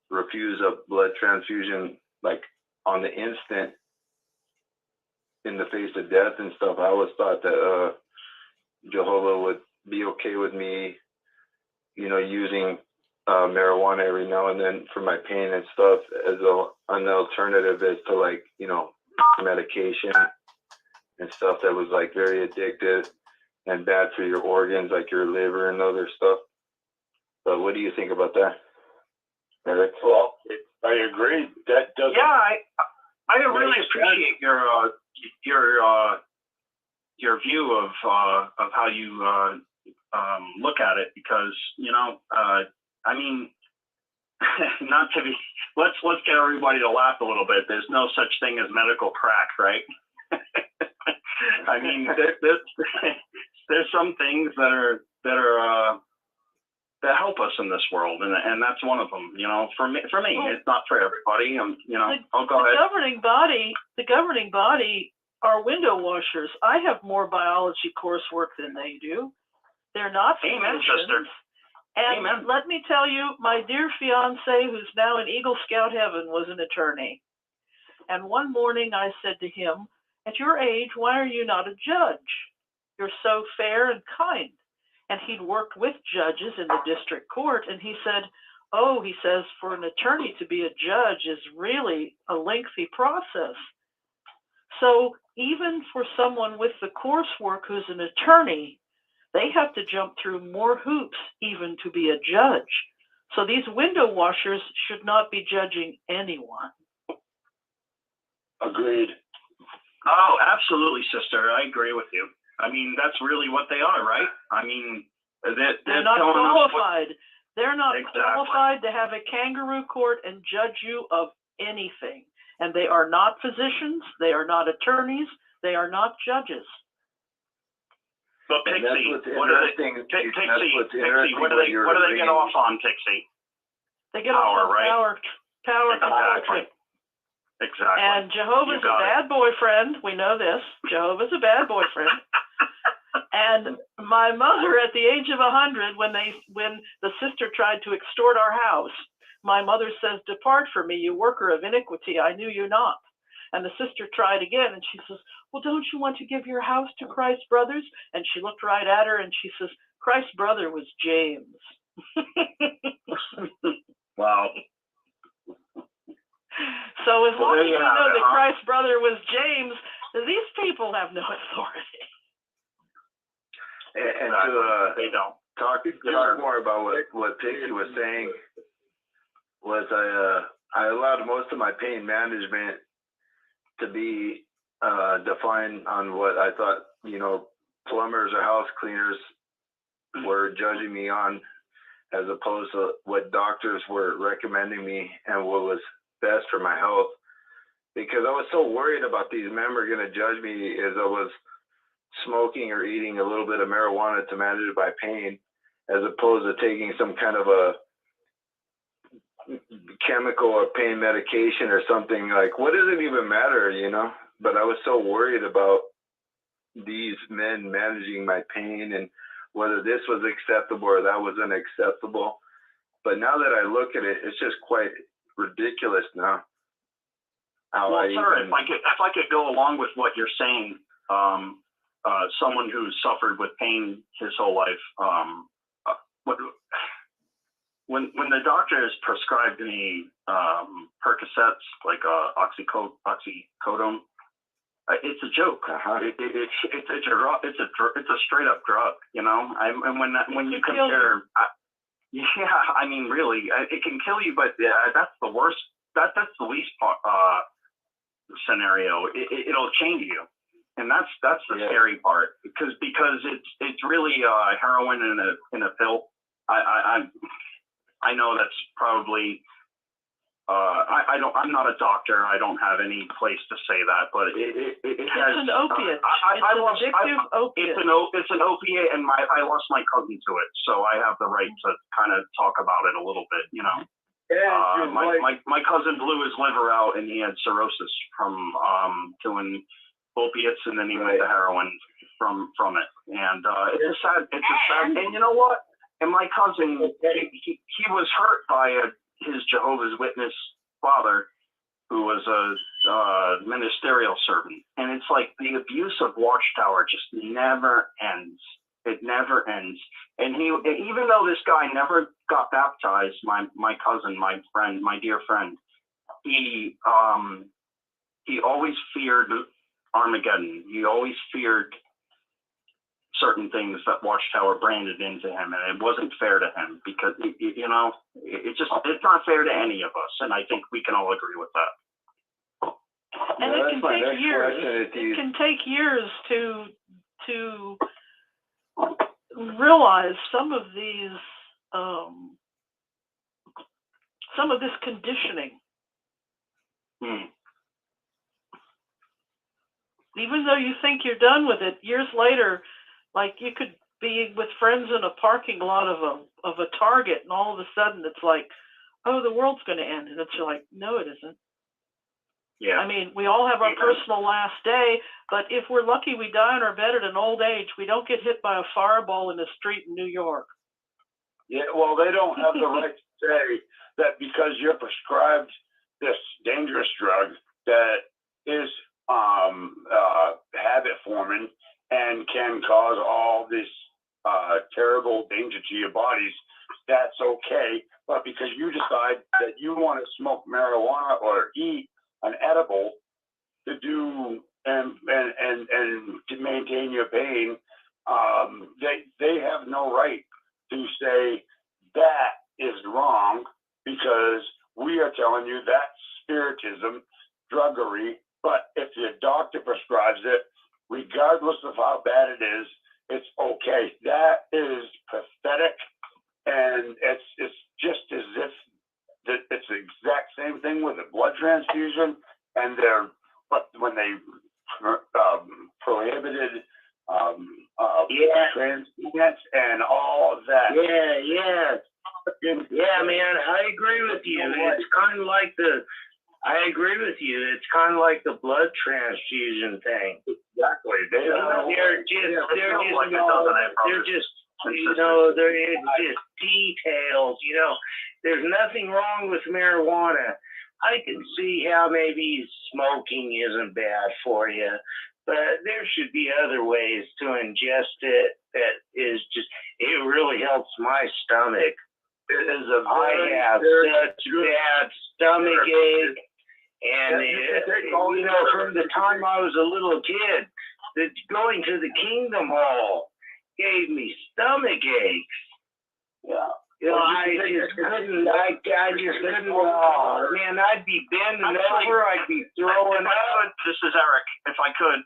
refuse a blood transfusion like on the instant in the face of death and stuff, I always thought that Jehovah would be okay with me, using marijuana every now and then for my pain and stuff as an alternative as to medication and stuff that was like very addictive and bad for your organs, like your liver and other stuff. But what do you think about that, Eric? Well, I agree. That doesn't. Yeah, I really appreciate your view of how you look at it, because I mean, not to be. Let's get everybody to laugh a little bit. There's no such thing as medical crack, right? I mean, there's some things that help us in this world, and that's one of them. For me, it's not for everybody. I'll go ahead. The governing body are window washers. I have more biology coursework than they do. They're not physicians. Amen, sister. And Amen. let me tell you, my dear fiance, who's now in Eagle Scout heaven, was an attorney. And one morning I said to him, "At your age, why are you not a judge? You're so fair and kind." And he'd worked with judges in the district court. And he said, "Oh," he says, "for an attorney to be a judge is really a lengthy process." So even for someone with the coursework who's an attorney, they have to jump through more hoops even to be a judge. So these window washers should not be judging anyone. Agreed. Oh, absolutely, sister. I agree with you. I mean, that's really what they are, right? I mean, they're not qualified. They're not Exactly. qualified to have a kangaroo court and judge you of anything. And they are not physicians. They are not attorneys. They are not judges. But Pixie, what do they get off on, Pixie? They get off on right? Power. Exactly. Exactly. And Jehovah's a bad boyfriend. We know this. Jehovah's a bad boyfriend. And my mother, at the age of 100, when the sister tried to extort our house, my mother says, "Depart from me, you worker of iniquity. I knew you not." And the sister tried again, and she says, "Well, don't you want to give your house to Christ's brothers?" And she looked right at her, and she says, "Christ's brother was James." Wow. So as long as we know that Christ's brother was James, these people have no authority. And they don't. talk more about what Pixie was saying. Was I allowed most of my pain management to be defined on what I thought, plumbers or house cleaners were judging me on, as opposed to what doctors were recommending me and what was best for my health. Because I was so worried about these men were going to judge me as I was smoking or eating a little bit of marijuana to manage my pain, as opposed to taking some kind of a chemical or pain medication or something. Like, what does it even matter, But I was so worried about these men managing my pain and whether this was acceptable or that was unacceptable. But now that I look at it, it's just quite ridiculous now. Sir, if I could go along with what you're saying, someone who's suffered with pain his whole life, when the doctor has prescribed me Percocets, like oxycodone, it's a joke. It's a straight up drug, And when you compare, I mean, really, it can kill you, but that's the worst. That's the least scenario. It'll change you, and that's the scary part, because it's really heroin in a pill. I know that's probably. I'm not a doctor. I don't have any place to say that, but it has. It's an opiate. It's an addictive opiate. It's an opiate, and I lost my cousin to it, so I have the right to kind of talk about it a little bit, My cousin blew his liver out, and he had cirrhosis from doing opiates, and then he went to heroin from it, and it's a sad. And you know what? And my cousin, he was hurt by his Jehovah's Witness father, who was a ministerial servant. And it's like the abuse of Watchtower just never ends. It never ends. And even though this guy never got baptized, my cousin, my friend, my dear friend, he always feared Armageddon. He always feared certain things that Watchtower branded into him, and it wasn't fair to him, because it's not fair to any of us, and I think we can all agree with that. And it can take years. It can take years to realize some of this conditioning. Even though you think you're done with it, years later, like you could be with friends in a parking lot of a Target, and all of a sudden it's like, oh, the world's going to end, and it's like, no, it isn't. Yeah. I mean, we all have our personal last day, but if we're lucky, we die in our bed at an old age. We don't get hit by a fireball in the street in New York. Yeah, well, they don't have the right to say that because you're prescribed this dangerous drug that is habit forming and can cause all this terrible danger to your bodies, that's okay. But because you decide that you want to smoke marijuana or eat an edible to do and to maintain your pain, they have no right to say that is wrong, because we are telling you that's spiritism, druggery. But if your doctor prescribes it, regardless of how bad it is, it's okay. That is pathetic, and it's just as if it's the exact same thing with a blood transfusion, and when they prohibited transplants and all of that. Yeah, man, I agree with you. It's kind of like I agree with you. It's kind of like the blood transfusion thing. Exactly. They're just details. There's nothing wrong with marijuana. I can see how maybe smoking isn't bad for you, but there should be other ways to ingest it that is just, it really helps my stomach. I have such bad stomach ache. And, from the time I was a little kid, going to the Kingdom Hall gave me stomach aches. Yeah. You know, I just couldn't, oh, man, I'd be bending over, I'd be throwing up. This is Eric. If I could,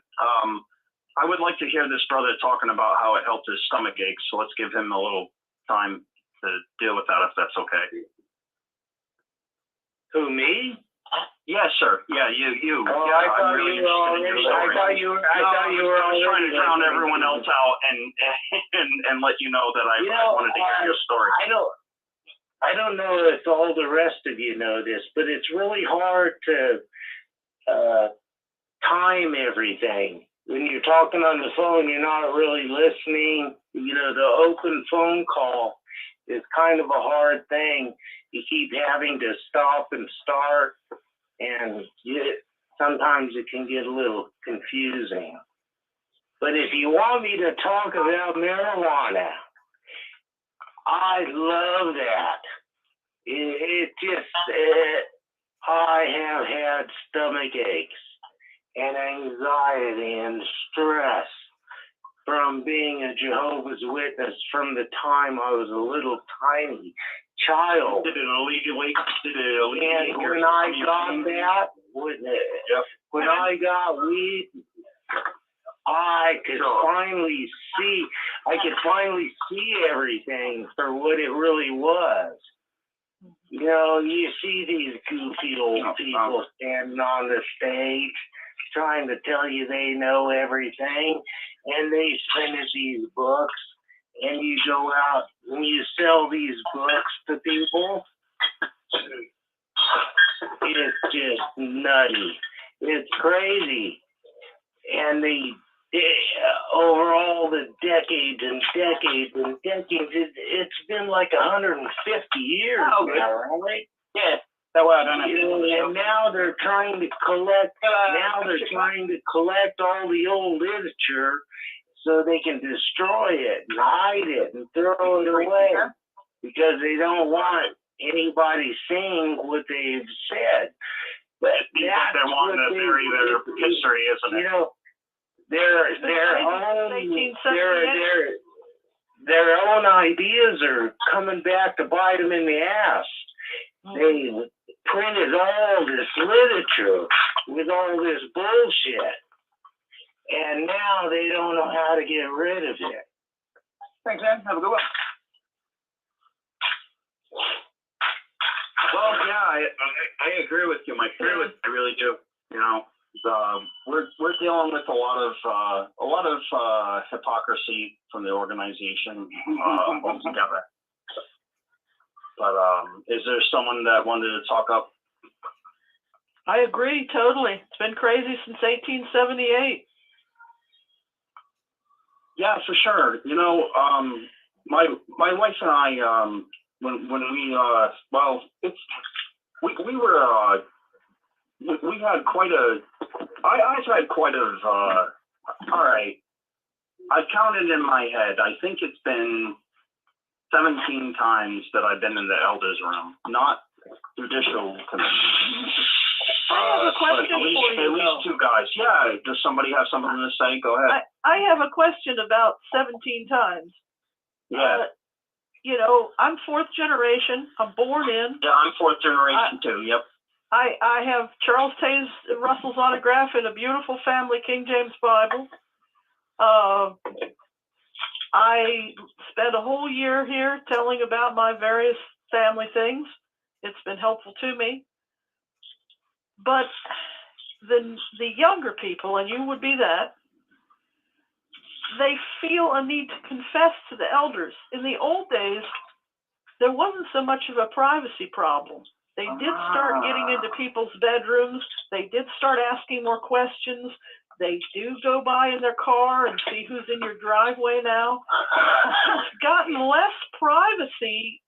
I would like to hear this brother talking about how it helped his stomach aches. So let's give him a little time to deal with that, if that's okay. Who, me? Yes, sir. Yeah, you. Oh, yeah, I thought I'm really you were interested in your already, story. I thought you were I was trying to already drown everyone else out and let you know that I wanted to hear your story. I don't know if all the rest of you know this, but it's really hard to time everything. When you're talking on the phone, you're not really listening. You know, the open phone call is kind of a hard thing. You keep having to stop and start, and sometimes it can get a little confusing. But if you want me to talk about marijuana, I love that. I have had stomach aches and anxiety and stress from being a Jehovah's Witness from the time I was a little tiny child. Did it alleviate? And when I got that, when I got weed, I could finally see everything for what it really was. You know, you see these goofy old people standing on the stage trying to tell you they know everything, and they finish these books, and you go out and you sell these books to people. It's just nutty. It's crazy. And over all the decades and decades and decades, it's been like 150 years now, right? Yeah. So well done. And now they're trying to collect. Now they're trying to collect all the old literature so they can destroy it and hide it and throw it away because they don't want anybody saying what they've said. But they're wanting to bury their history, isn't it? You know, their own ideas are coming back to bite them in the ass. They printed all this literature with all this bullshit, and now they don't know how to get rid of it. Thanks, man. Have a good one. Well, yeah, I agree with you, Mike. I really do. You know, we're dealing with a lot of hypocrisy from the organization altogether. But is there someone that wanted to talk up? I agree totally. It's been crazy since 1878. Yeah, for sure. You know, my wife and I, when we we had quite a. I've had quite a. All right, I counted in my head. I think it's been 17 times that I've been in the elders' room, not judicial committee. I have a question for you. At least two guys. Yeah. Does somebody have something to say? Go ahead. I have a question about 17 times. Yeah. You know, I'm fourth generation. I'm born in. Yeah, I'm fourth generation too. Yep. I have Charles Taze Russell's autograph in a beautiful family King James Bible. I spent a whole year here telling about my various family things. It's been helpful to me. But the younger people, and you would be that, they feel a need to confess to the elders. In the old days, there wasn't so much of a privacy problem. They did start getting into people's bedrooms. They did start asking more questions. They do go by in their car and see who's in your driveway now. It's gotten less privacy.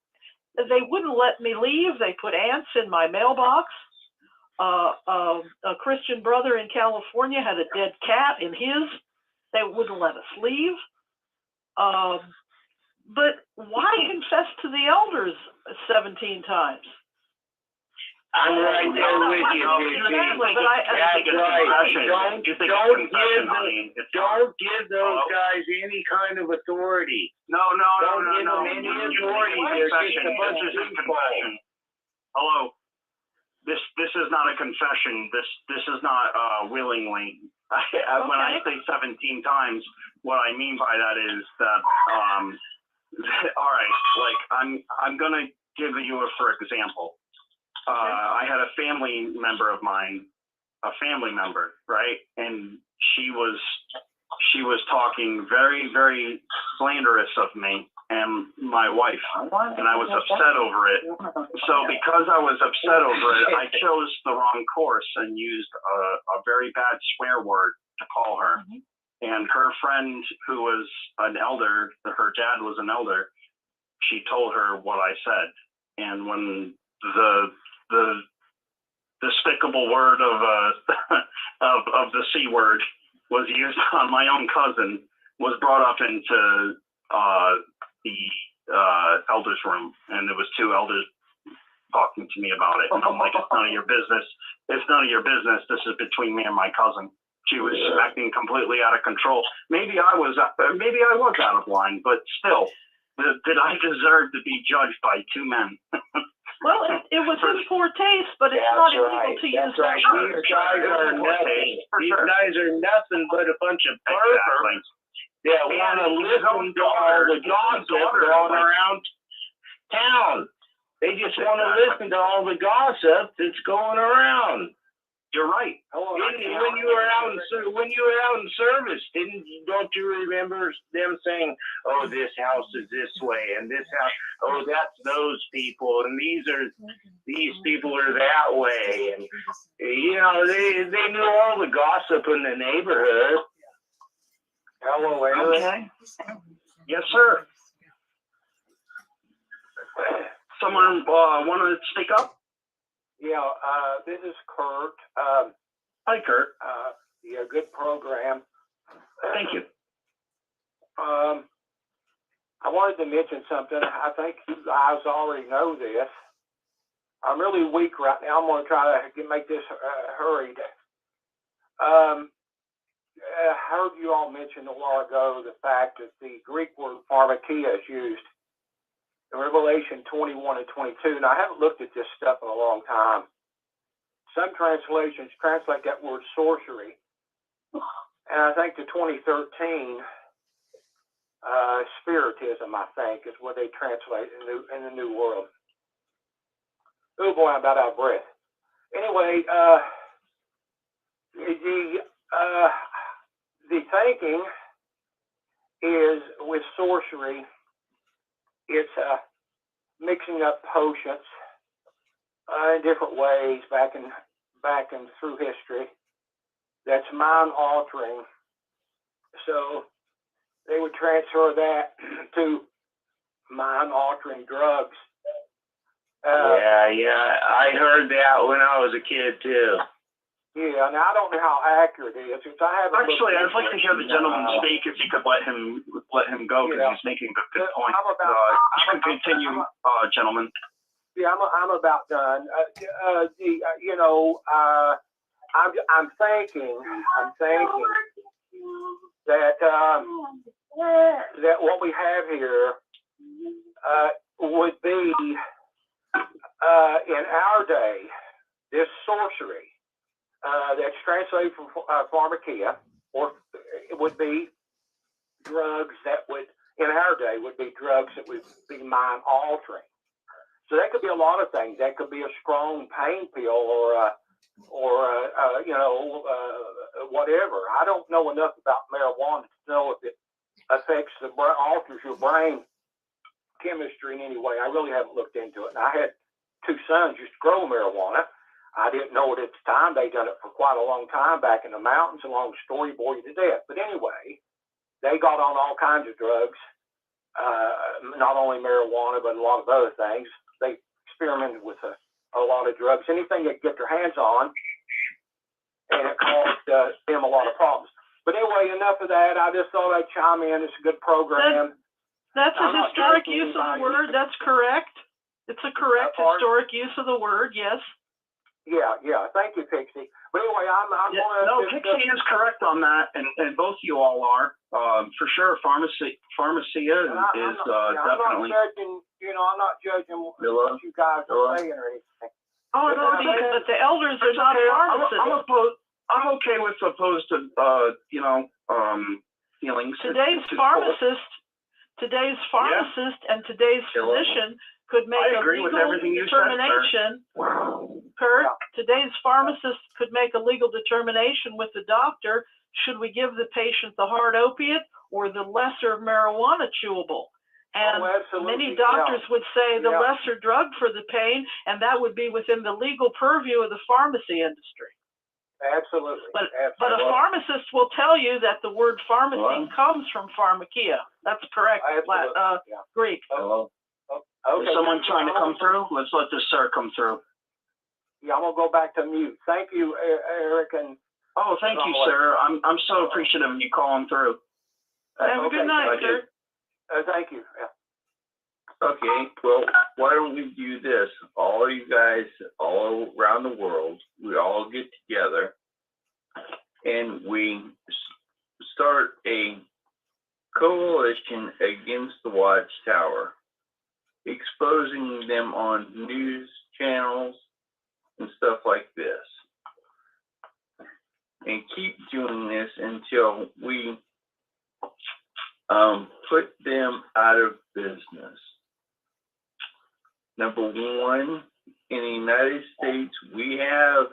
They wouldn't let me leave. They put ants in my mailbox. A Christian brother in California had a dead cat in his. They wouldn't let us leave. But why confess to the elders 17 times? I'm right there with you, Exactly, but That's right. Don't give those guys any kind of authority. No. Don't give them any authority. They're just a bunch of people. Hello. This is not a confession. This is not willingly. When I say 17 times, what I mean by that is that all right, like I'm gonna give you for example. I had a family member of mine, right? And she was talking very, very slanderous of me and my wife, and I was upset over it. So because I was upset over it, I chose the wrong course and used a very bad swear word to call her. And her friend, who was an elder, her dad was an elder, she told her what I said. And when the despicable word of the C word was used on my own cousin, was brought up into the elders room, and there was two elders talking to me about it, and I'm like, it's none of your business. It's none of your business. This is between me and my cousin. She was acting completely out of control. Maybe I was out of line, but still, did I deserve to be judged by two men? Well, it was in poor taste, but it's not illegal to use that word. These guys are nothing but a bunch of perverts that want to listen to all the gossip going around town. They just want to listen to all the gossip that's going around. You're right. When you were out in service, don't you remember them saying, "Oh, this house is this way, and this house, oh, that's those people, and these people are that way," and they knew all the gossip in the neighborhood. Hello, Eric. Yes, sir. Someone want to speak up? Yeah, this is Kurt. Hi, Kurt. Yeah, good program. Thank you. I wanted to mention something. I think you guys already know this. I'm really weak right now. I'm going to try to make this hurried. I heard you all mention a while ago the fact that the Greek word pharmakia is used in Revelation 21 and 22. Now, I haven't looked at this stuff in a long time. Some translations translate that word sorcery. And I think the 2013 spiritism, I think, is what they translate in the New World. Oh boy, I'm about out of breath. Anyway, the thinking is with sorcery, it's mixing up potions in different ways back and through history. That's mind altering. So they would transfer that to mind altering drugs. Yeah, I heard that when I was a kid too. Yeah, now I don't know how accurate it is. I'd like to hear the gentleman speak if you could let him go, because he's making a good point. You can continue, gentlemen. Yeah, I'm about done. I'm thinking that what we have here would be in our day, this sorcery that's translated from pharmakia, or it would be drugs that would, in our day, would be drugs that would be mind altering. So that could be a lot of things. That could be a strong pain pill, or whatever. I don't know enough about marijuana to know if it affects alters your brain chemistry in any way. I really haven't looked into it. And I had two sons used to grow marijuana. I didn't know it at the time. They done it for quite a long time back in the mountains. A long story, bore you to death. But anyway, they got on all kinds of drugs, not only marijuana, but a lot of other things. They experimented with a lot of drugs, anything they could get their hands on, and it caused them a lot of problems. But anyway, enough of that. I just thought I'd chime in. It's a good program. That's a historic use of the word. That's correct. It's a correct historic use of the word, yes. Yeah. Thank you, Pixie. But anyway, I'm going to. No, Pixie is correct on that, and both you all are. For sure, Pharmacia is definitely. I'm not judging what you guys are saying or anything. Oh, no, it's okay. But the elders are not pharmacists. I'm okay with opposed to feelings. Today's pharmacist and today's physician could make a legal determination. Kurt, today's pharmacist could make a legal determination with the doctor. Should we give the patient the hard opiate or the lesser marijuana chewable? And many doctors would say the lesser drug for the pain, and that would be within the legal purview of the pharmacy industry. Absolutely. But a pharmacist will tell you that the word pharmacy comes from pharmakia. That's correct. Greek. Okay. Is someone trying to come through? Let's let this sir come through. Yeah, I'm gonna go back to mute. Thank you, Eric. And thank you, sir. I'm so appreciative of you calling through. Have a good night, sir. Thank you. Yeah. Okay, well, why don't we do this? All you guys all around the world, we all get together and we start a coalition against the Watchtower, exposing them on news channels and stuff like this. And keep doing this until we put them out of business. Number one, in the United States, we have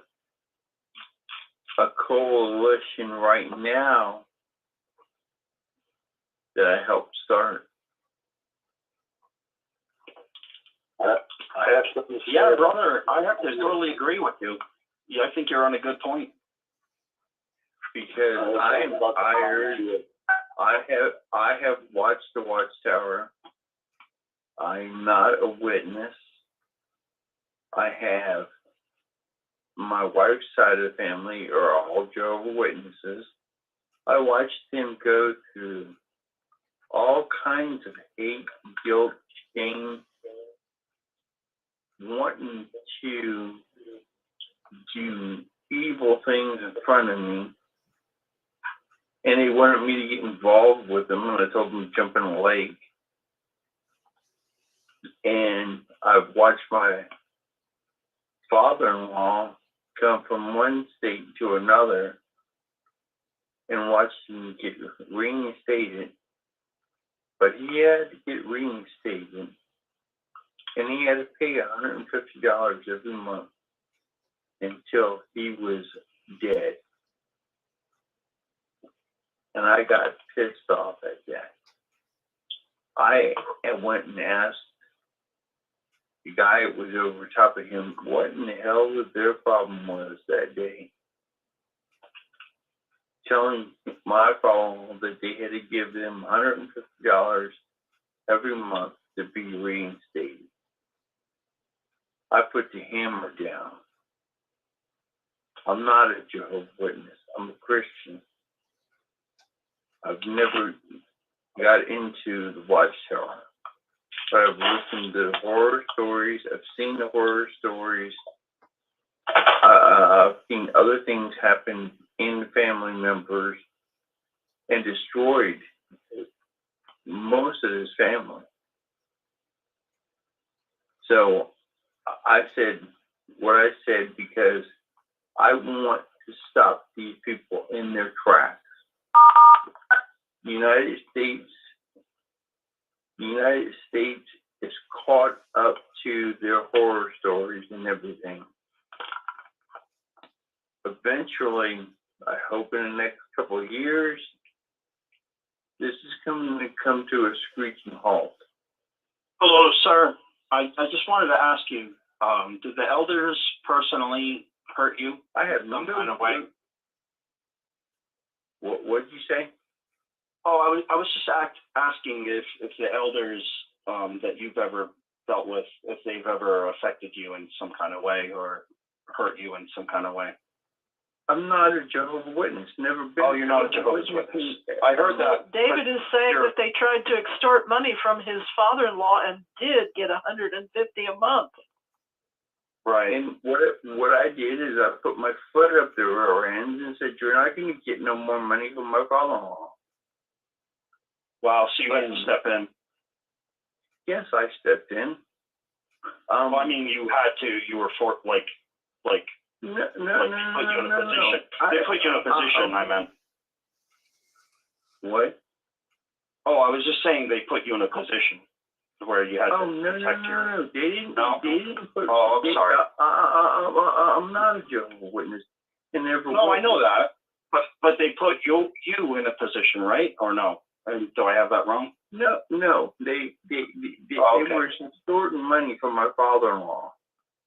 a coalition right now that I helped start. I have something to say. Yeah, brother, I have to totally agree with you. Yeah, I think you're on a good point. Because I am tired. I have watched the Watchtower. I'm not a witness. I have my wife's side of the family are all Jehovah's Witnesses. I watched them go through all kinds of hate, guilt, shame, wanting to do evil things in front of me. And they wanted me to get involved with them, and I told them to jump in a lake. And I've watched my father-in-law come from one state to another and watched him get reinstated. But he had to get reinstated, and he had to pay $150 every month until he was dead. And I got pissed off at that. I went and asked the guy that was over top of him what in the hell their problem was that day. Telling my father that they had to give them $150 every month to be reinstated. I put the hammer down. I'm not a Jehovah's Witness. I'm a Christian. I've never got into the Watchtower, but I've listened to the horror stories. I've seen the horror stories. I've seen other things happen in family members and destroyed most of his family. So I said what I said because I want to stop these people in their tracks. The United States is caught up to their horror stories and everything. Eventually, I hope in the next couple of years, this is going to come to a screeching halt. Hello, sir. I just wanted to ask you, did the elders personally hurt you? I have some kind of way. What did you say? Oh, I was just asking if the elders that you've ever dealt with, if they've ever affected you in some kind of way or hurt you in some kind of way. I'm not a Jehovah's Witness. Never been. Oh, you're not a Jehovah's Witness. I heard that. David is saying that they tried to extort money from his father-in-law and did get $150 a month. Right. And what I did is I put my foot up the rear end and said, "You're not going to get no more money from my father-in-law." Wow. So you had to step in. Yes, I stepped in. Well, I mean, you had to. You were for like. No. They put you in a position. They put you in a position. I meant. What? Oh, I was just saying they put you in a position where you had to protect your. No. They didn't. No? They didn't put. Oh, I'm sorry. I'm not a Jehovah's Witness. And never. No, was. I know that. But they put you in a position, right? Or no? Do I have that wrong? No. They were extorting money from my father-in-law.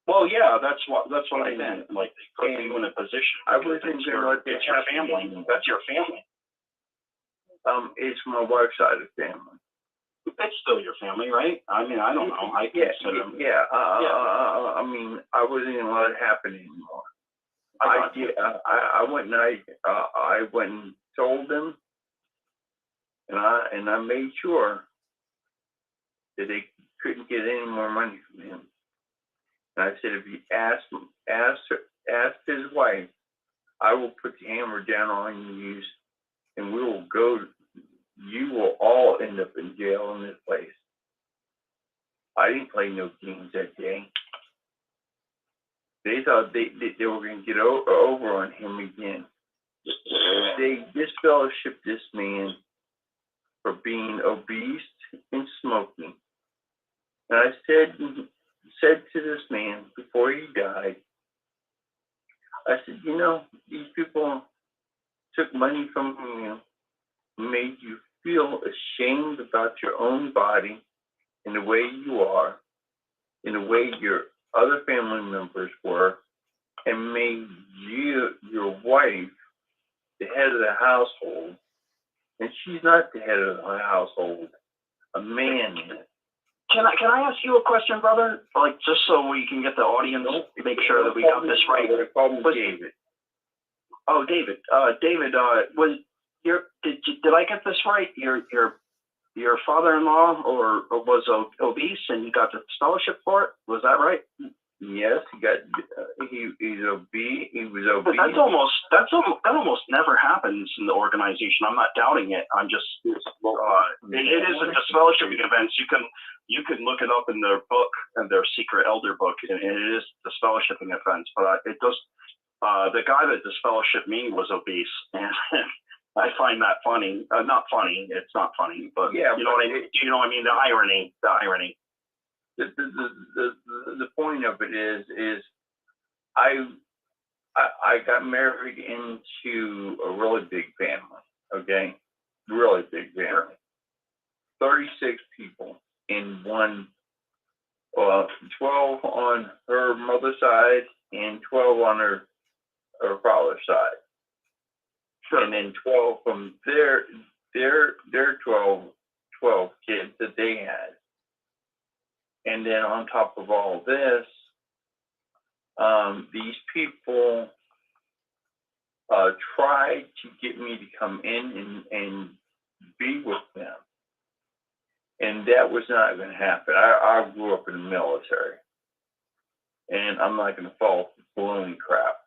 Well, yeah, that's what I meant. Like they put you in a position. I wasn't going to let that it's your family. That's your family. It's my wife's side of the family. It's still your family, right? I mean, I don't know. I consider. Yeah. I mean, I wasn't going to let it happen anymore. I went and I went and told them, and I made sure that they couldn't get any more money from him. And I said, if he asked his wife, I will put the hammer down on you, and we will go. You will all end up in jail in this place. I didn't play no games that day. They thought they were going to get over on him again. They disfellowshipped this man for being obese and smoking. And I said to this man before he died, I said, you know, these people took money from you, made you feel ashamed about your own body and the way you are, and the way your other family members were, and made you, your wife, the head of the household. And she's not the head of the household. A man is. Can I ask you a question, brother? Like, just so we can get the audience, make sure that we got this right. David. Oh, David. David, was did I get this right? Your father-in-law or was obese and you got the scholarship for it? Was that right? Yes, he got. He's obese. He was obese. But that almost never happens in the organization. I'm not doubting it. I'm just. It is a disfellowshipping event. You can look it up in their book and their secret elder book, and it is disfellowshipping offense. But it does. The guy that disfellowshipped me was obese, and I find that funny. Not funny. It's not funny, but yeah, you know what I mean. You know what I mean? The irony. The point of it is I got married into a really big family. Okay, really big family. 36 people in one. 12 on her mother's side and 12 on her father's side. Sure. And then 12 from their 12 kids that they had. And then on top of all this, these people tried to get me to come in and be with them. And that was not going to happen. I grew up in the military. And I'm not going to fall for baloney crap.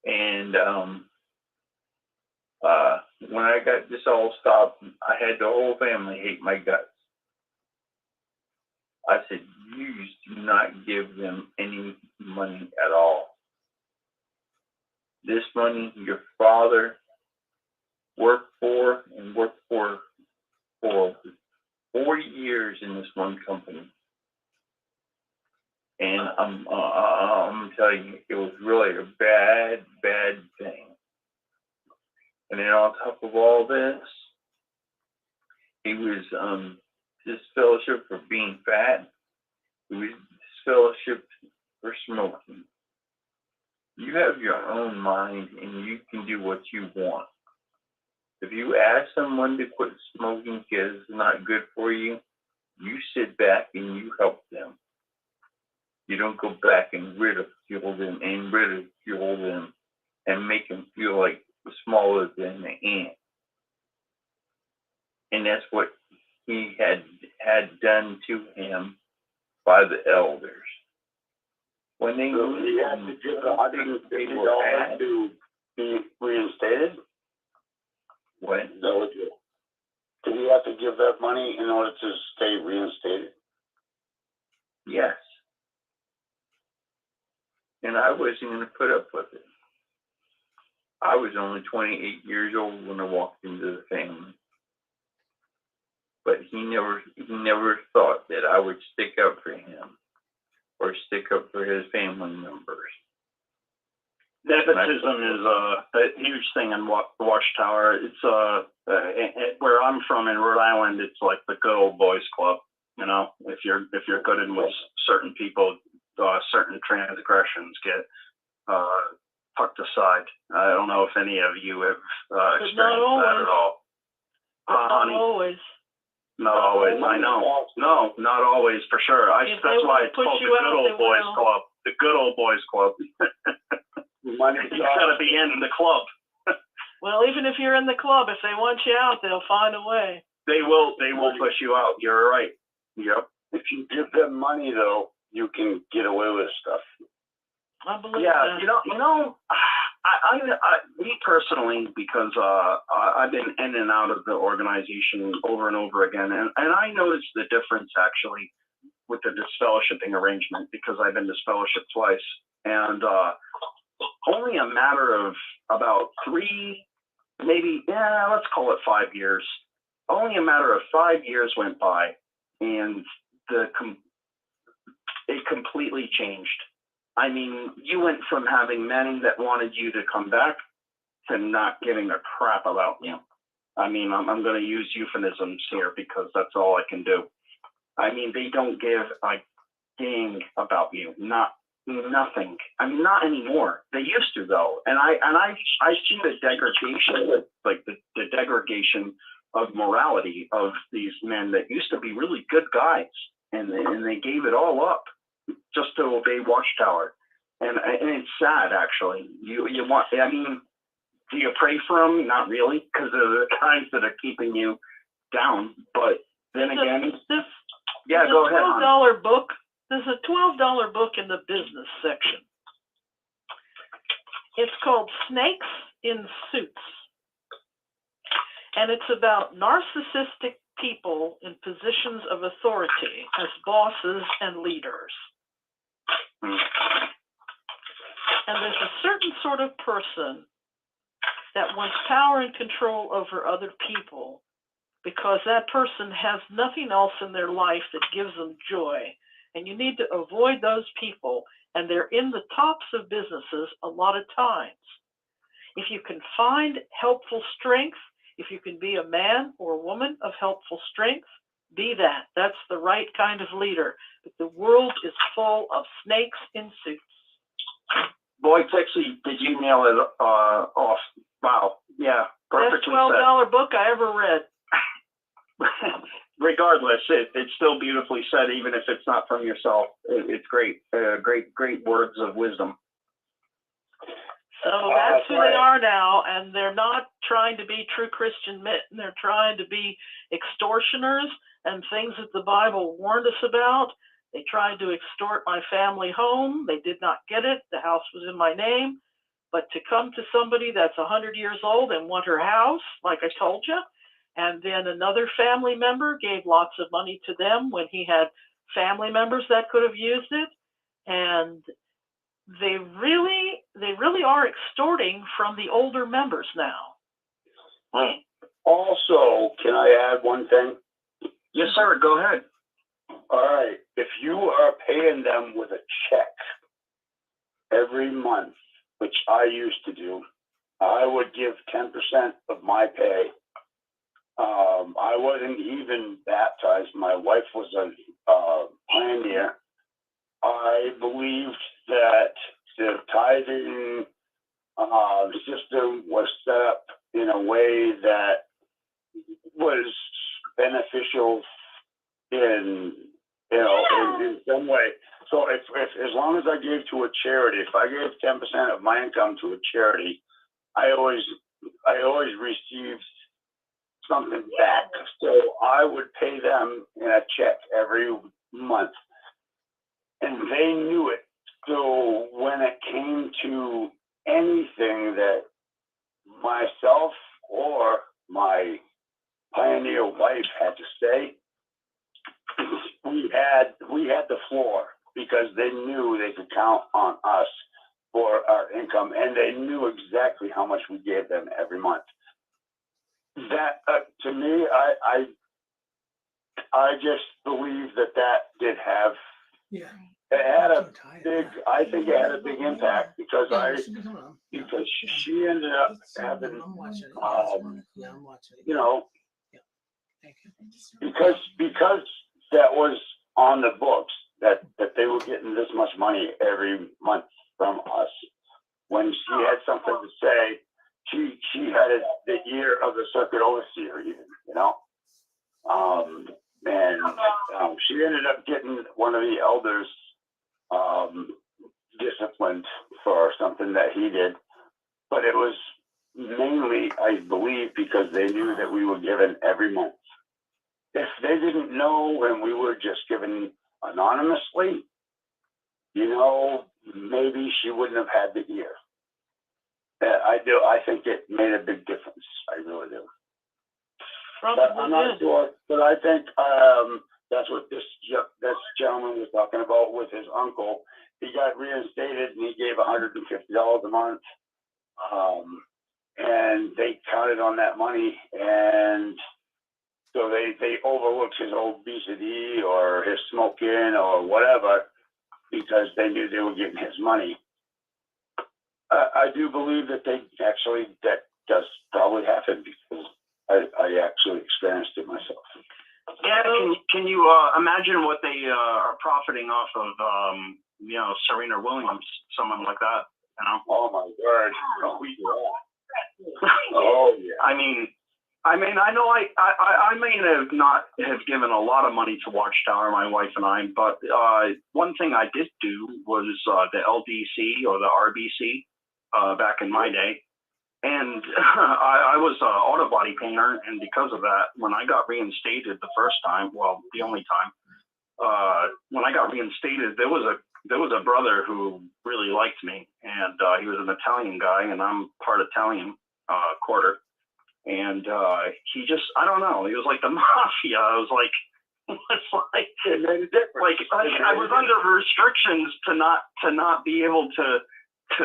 And when I got this all stopped, I had the whole family hate my guts. I said, you do not give them any money at all. This money your father worked for 40 years in this one company. And I'm telling you, it was really a bad thing. And then on top of all this, he was disfellowshipped for being fat. He was disfellowshipped for smoking. You have your own mind and you can do what you want. If you ask someone to quit smoking because it's not good for you, you sit back and you help them. You don't go back and ridicule them and make them feel like smaller than an ant. And that's what he had done to him by the elders. When they So you have to give $150 to be reinstated? What? No, do you have to give that money in order to stay reinstated? Yes. And I wasn't going to put up with it. I was only 28 years old when I walked into the family. But he never thought that I would stick up for him or stick up for his family members. Nepotism is a huge thing in Watchtower. It's where I'm from in Rhode Island. It's like the good old boys club. You know, if you're good in with certain people, certain transgressions get tucked aside. I don't know if any of you have experienced that at all. Not always. Not always. I know. No, not always for sure. That's why it's called the good old boys club. The good old boys club. You gotta be in the club. Well, even if you're in the club, if they want you out, they'll find a way. They will push you out. You're right. Yep. If you give them money, though, you can get away with stuff. I believe yeah, that. Me personally, because I've been in and out of the organization over and over again, and I noticed the difference actually with the disfellowshipping arrangement because I've been disfellowshipped twice, and only a matter of about 3, maybe, let's call it 5 years. Only a matter of 5 years went by, and it completely changed. I mean, you went from having men that wanted you to come back to not giving a crap about you. I mean, I'm going to use euphemisms here because that's all I can do. I mean, they don't give a dang about you. Nothing. I mean, not anymore. They used to though, and I see the degradation, like the degradation of morality of these men that used to be really good guys, and they gave it all up just to obey Watchtower, and it's sad actually. You want? I mean, do you pray for them? Not really, because they're the kinds that are keeping you down. But then again, yeah, go ahead. $12 book. There's a $12 book in the business section. It's called Snakes in Suits. And it's about narcissistic people in positions of authority as bosses and leaders. And there's a certain sort of person that wants power and control over other people because that person has nothing else in their life that gives them joy. And you need to avoid those people, and they're in the tops of businesses a lot of times. If you can find helpful strength, if you can be a man or a woman of helpful strength, be that. That's the right kind of leader. But the world is full of snakes in suits. Boy, Pixie, did you nail it off? Wow. Yeah, perfectly Best $12 book I ever read. Regardless, it's still beautifully said, even if it's not from yourself. It's great. Great words of wisdom. So that's who they are now, and they're not trying to be true Christian men. They're trying to be extortioners and things that the Bible warned us about. They tried to extort my family home. They did not get it. The house was in my name. But to come to somebody that's 100 years old and want her house, like I told you, and then another family member gave lots of money to them when he had family members that could have used it. And they really are extorting from the older members now. Also, can I add one thing? Yes, sir. Go ahead. All right. If you are paying them with a check every month, which I used to do, I would give 10% of my pay. I wasn't even baptized. My wife was a pioneer. I believed that the tithing system was set up in a way that was beneficial in some way. So if as long as I gave to a charity, if I gave 10% of my income to a charity, I always received something back. So I would pay them in a check every month, and they knew it. So when it came to anything that myself or my pioneer wife had to say, we had the floor, because they knew they could count on us for our income, and they knew exactly how much we gave them every month. That to me, I just believe that did have. Yeah. It had a big. I think it had a big impact because because she ended up having. I'm watching it. Yeah, I'm watching it. You know. Thank you. Because that was on the books that they were getting this much money every month from us. When she had something to say, she had it the ear of the circuit overseer, even, you know. She ended up getting one of the elders disciplined for something that he did, but it was mainly, I believe, because they knew that we were given every month. If they didn't know and we were just given anonymously, you know, maybe she wouldn't have had the ear. I think it made a big difference. I really do. But I'm not sure. But I think that's what this gentleman was talking about with his uncle. He got reinstated and he gave $150 a month. And they counted on that money, and so they overlooked his obesity or his smoking or whatever because they knew they were getting his money. I do believe that that does probably happen because I actually experienced it myself. Yeah, can you imagine what they are profiting off of, Serena Williams, someone like that, you know? Oh my word! Oh yeah. I mean, I know I may not have given a lot of money to Watchtower, my wife and I, but one thing I did do was the LDC or the RBC back in my day. And I was an auto body painter, and because of that, when I got reinstated the first time, well, the only time, when I got reinstated, there was a brother who really liked me, and he was an Italian guy, and I'm part Italian, quarter. And he just, I don't know, he was like the mafia. I was like, it made a difference. I was under restrictions to not be able to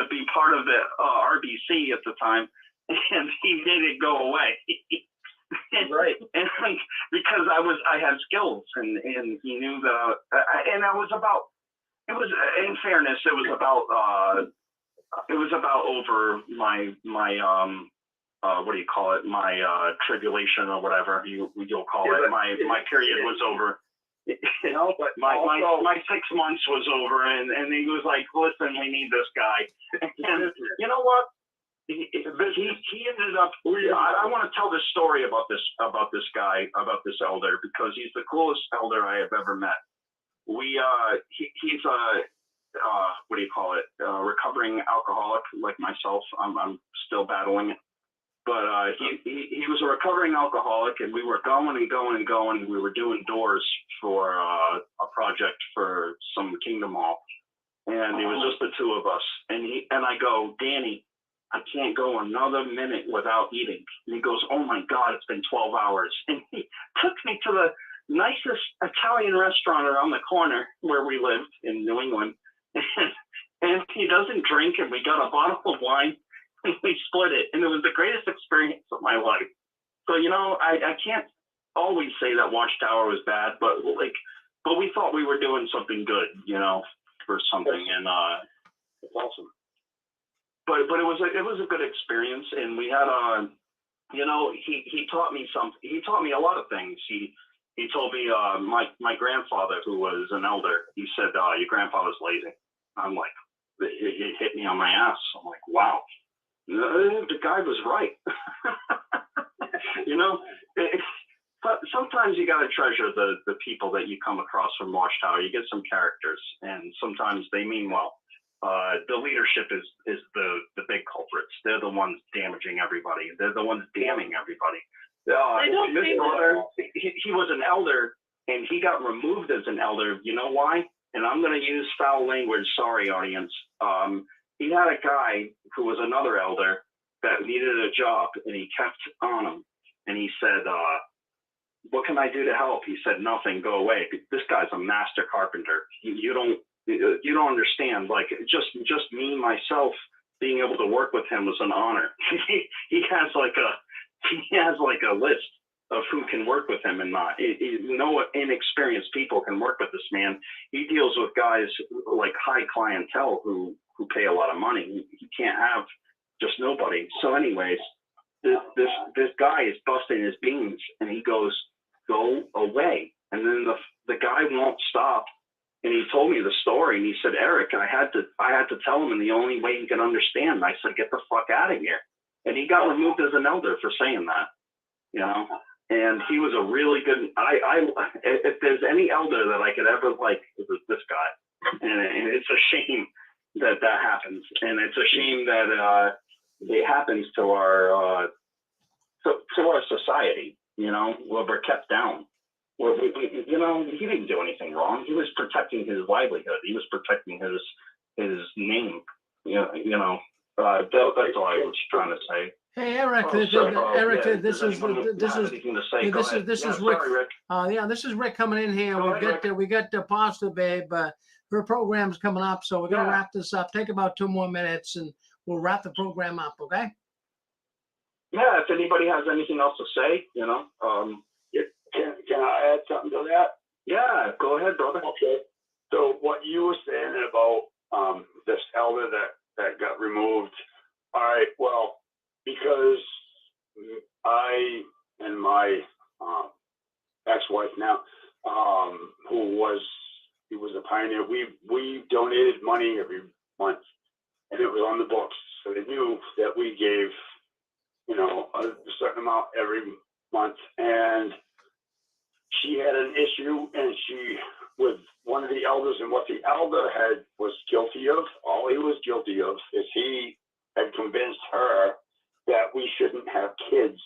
be part of the RBC at the time, and he made it go away. Right. And because I had skills, and he knew that, and in fairness, it was about over my what do you call it? My tribulation or whatever you'll call it. My period was over. No, but my 6 months was over, and he was like, "Listen, we need this guy." And you know what? He ended up. I want to tell this story about this guy, about this elder, because he's the coolest elder I have ever met. He's a what do you call it? Recovering alcoholic like myself. I'm still battling it. But he was a recovering alcoholic, and we were going and going and going. We were doing doors for a project for some Kingdom Hall, and it was just the two of us. And I go, "Danny, I can't go another minute without eating." And he goes, "Oh my God, it's been 12 hours." And he took me to the nicest Italian restaurant around the corner where we lived in New England. And he doesn't drink, and we got a bottle of wine. We split it, and it was the greatest experience of my life. So, you know, I can't always say that Watchtower was bad, but we thought we were doing something good, you know, for something, and it's awesome. But it was a good experience, and we had you know, he taught me something. He taught me a lot of things. He told me my grandfather, who was an elder, he said your grandfather's lazy. I'm like, it hit me on my ass. I'm like, wow. The guy was right. You know, sometimes you got to treasure the people that you come across from Watchtower. You get some characters, and sometimes they mean well. The leadership is the big culprits. They're the ones damaging everybody. They're the ones damning everybody. He was an elder, and he got removed as an elder. You know why? and I'm going to use foul language. Sorry, audience. He had a guy who was another elder that needed a job, and he kept on him. And he said, what can I do to help? He said, nothing, go away. This guy's a master carpenter. You don't understand. Like, just me, myself, being able to work with him was an honor. he has like a list of who can work with him and not. No inexperienced people can work with this man. He deals with guys like high clientele who pay a lot of money. He can't have just nobody. So anyways, this guy is busting his beans, and he goes, go away. And then the guy won't stop. And he told me the story, and he said, Eric, I had to tell him in the only way he could understand. I said, get the fuck out of here. And he got removed as an elder for saying that, you know. And he was a really good. If there's any elder that I could ever like, it was this guy. And it's a shame that happens, and it's a shame that it happens to our society. You know, where we're kept down. You know, he didn't do anything wrong. He was protecting his livelihood. He was protecting his name. You know. That's all I was trying to say. Hey, Eric, this is Rick. Sorry, Rick. This is Rick coming in here. We got the Pasta Babe. Her program's coming up, so we're gonna wrap this up. Take about 2 more minutes, and we'll wrap the program up. Okay? Yeah. If anybody has anything else to say, you know, can I add something to that? Yeah, go ahead, brother. Okay. So what you were saying about this elder that got removed. All right. Well, because I and my ex-wife now, he was a pioneer. We donated money every month, and it was on the books, so they knew that we gave, you know, a certain amount every month. And she had an issue, and with one of the elders, and what the elder was guilty of, all he was guilty of is he had convinced her that we shouldn't have kids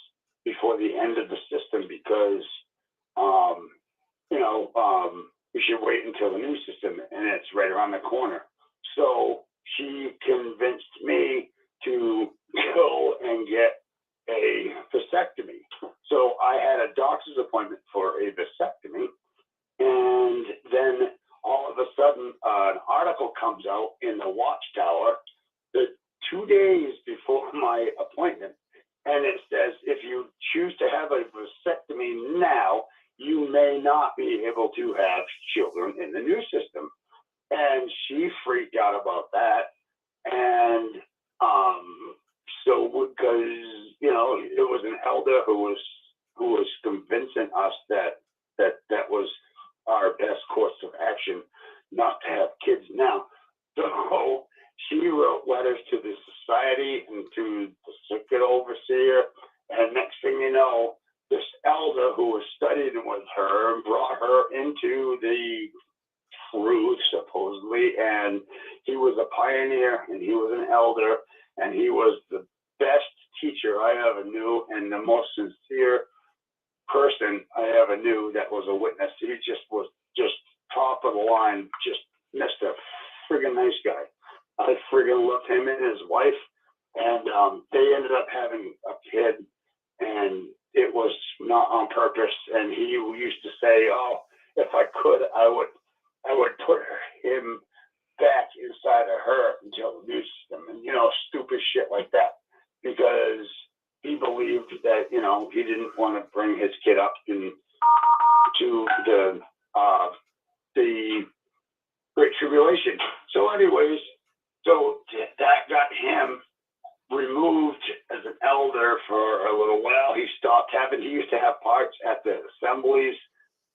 before the end of the system because, we should wait until the new system, and it's right around the corner. So she convinced me to go and get a vasectomy. So I had a doctor's appointment for a vasectomy, and then all of a sudden an article comes out in the Watchtower that 2 days before my appointment, and it says if you choose to have a vasectomy now, you may not be able to have children in the new system. And she freaked out about that. And so because, you know, it was an elder who was convincing us that was our best course of action, not to have kids now. So she wrote letters to the society and to the circuit overseer, and next thing you know, this elder who was studying with her and brought her into the truth, supposedly, and he was a pioneer, and he was an elder, and he was the best teacher I ever knew, and the most sincere person I ever knew that was a witness. He was just top of the line, just Mr. Friggin' nice guy. I friggin' loved him and his wife, and they ended up having a kid, and it was not on purpose. And he used to say, "Oh, if I could, I would put him back inside of her until the new system," and stupid shit like that, because he believed that he didn't want to bring his kid up to the Great Tribulation. So anyways, that got him removed as an elder for a little while. He stopped having, he used to have parts at the assemblies,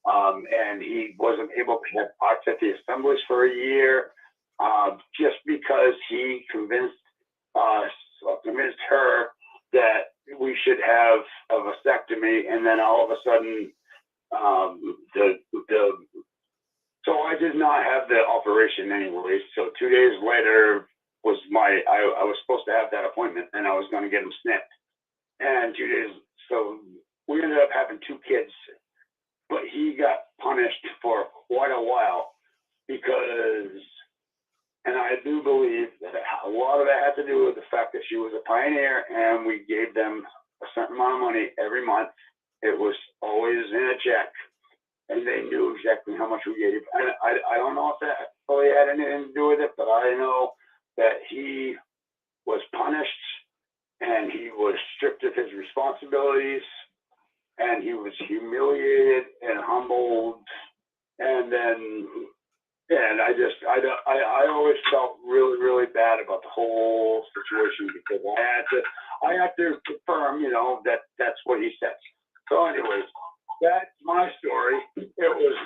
and he wasn't able to have parts at the assemblies for a year, just because he convinced her that we should have a vasectomy, and then all of a sudden, so I did not have the operation anyway. So 2 days later was I was supposed to have that appointment, and I was going to get him snipped. And 2 days, so we ended up having 2 kids, but he got punished for quite a while because, and I do believe that a lot of that had to do with the fact that she was a pioneer and we gave them a certain amount of money every month. It was always in a check and they knew exactly how much we gave. And I don't know if that really had anything to do with it, but I know that he was punished and he was stripped of his responsibilities and he was humiliated and humbled. And then, and I always felt really, really bad about the whole situation because I had to confirm, you know, that that's what he said. So anyways, that's my story. It was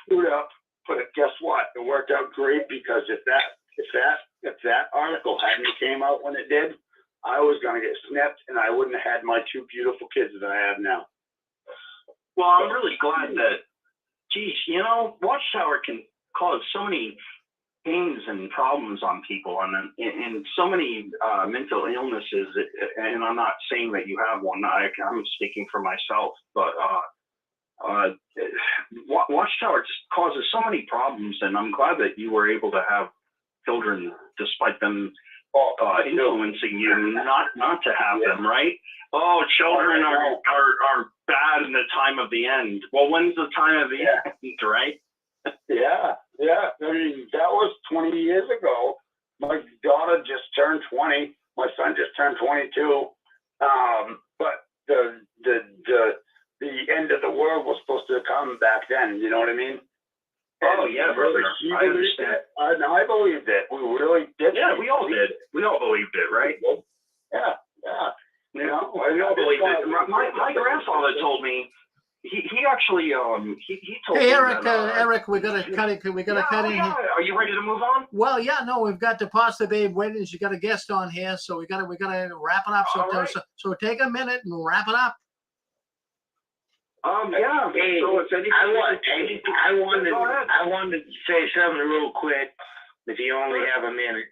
screwed up, but guess what? It worked out great because if that article hadn't came out when it did, I was going to get snipped and I wouldn't have had my two beautiful kids that I have now. Well, I'm really glad that, geez, you know, Watchtower can cause so many pains and problems on people and so many mental illnesses. And I'm not saying that you have one. I'm speaking for myself, but Watchtower just causes so many problems. And I'm glad that you were able to have children despite them influencing you not to have them, right? Oh, children are bad in the time of the end. Well, when's the time of the end, right? Yeah. I mean, that was 20 years ago. My daughter just turned 20. My son just turned 22. But the end of the world was supposed to come back then. You know what I mean? Oh, yeah, brother. I understand. And I believed it. We really did. Yeah, we all did. We all believed it, right? Yeah. You know, we all believed it. My grandfather told me. He actually he told Hey, me Eric, that, Eric, we gotta cut it. We gotta cut in here. Are you ready to move on? Well, yeah, no, we've got Deposit Babe waiting. You got a guest on here, so we gotta wrap it up. So take a minute and wrap it up. Yeah. Hey, so if I wanted to say something real quick. If you only have a minute,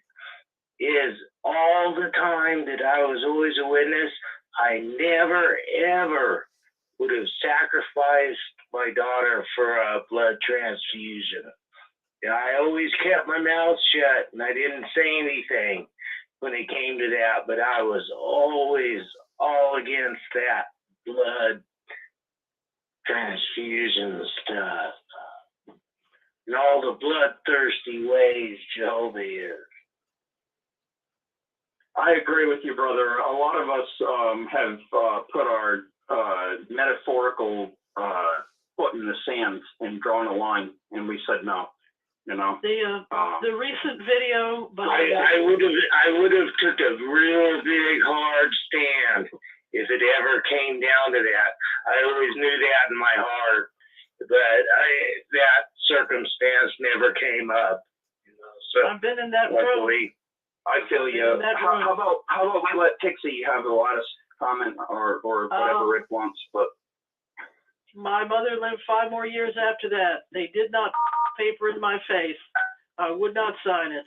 is all the time that I was always a witness, I never ever would have sacrificed my daughter for a blood transfusion. And I always kept my mouth shut and I didn't say anything when it came to that, but I was always all against that blood transfusion stuff and all the bloodthirsty ways Jehovah is. I agree with you, brother. A lot of us have put our metaphorical foot in the sand and drawn a line, and we said no. You know, the recent video. I would have took a real big hard stand if it ever came down to that. I always knew that in my heart, but that circumstance never came up. You know, so I've been in that room. I feel you. How about we let Pixie have the last comment or whatever Rick wants, but. My mother lived 5 more years after that. They did not paper in my face. I would not sign it.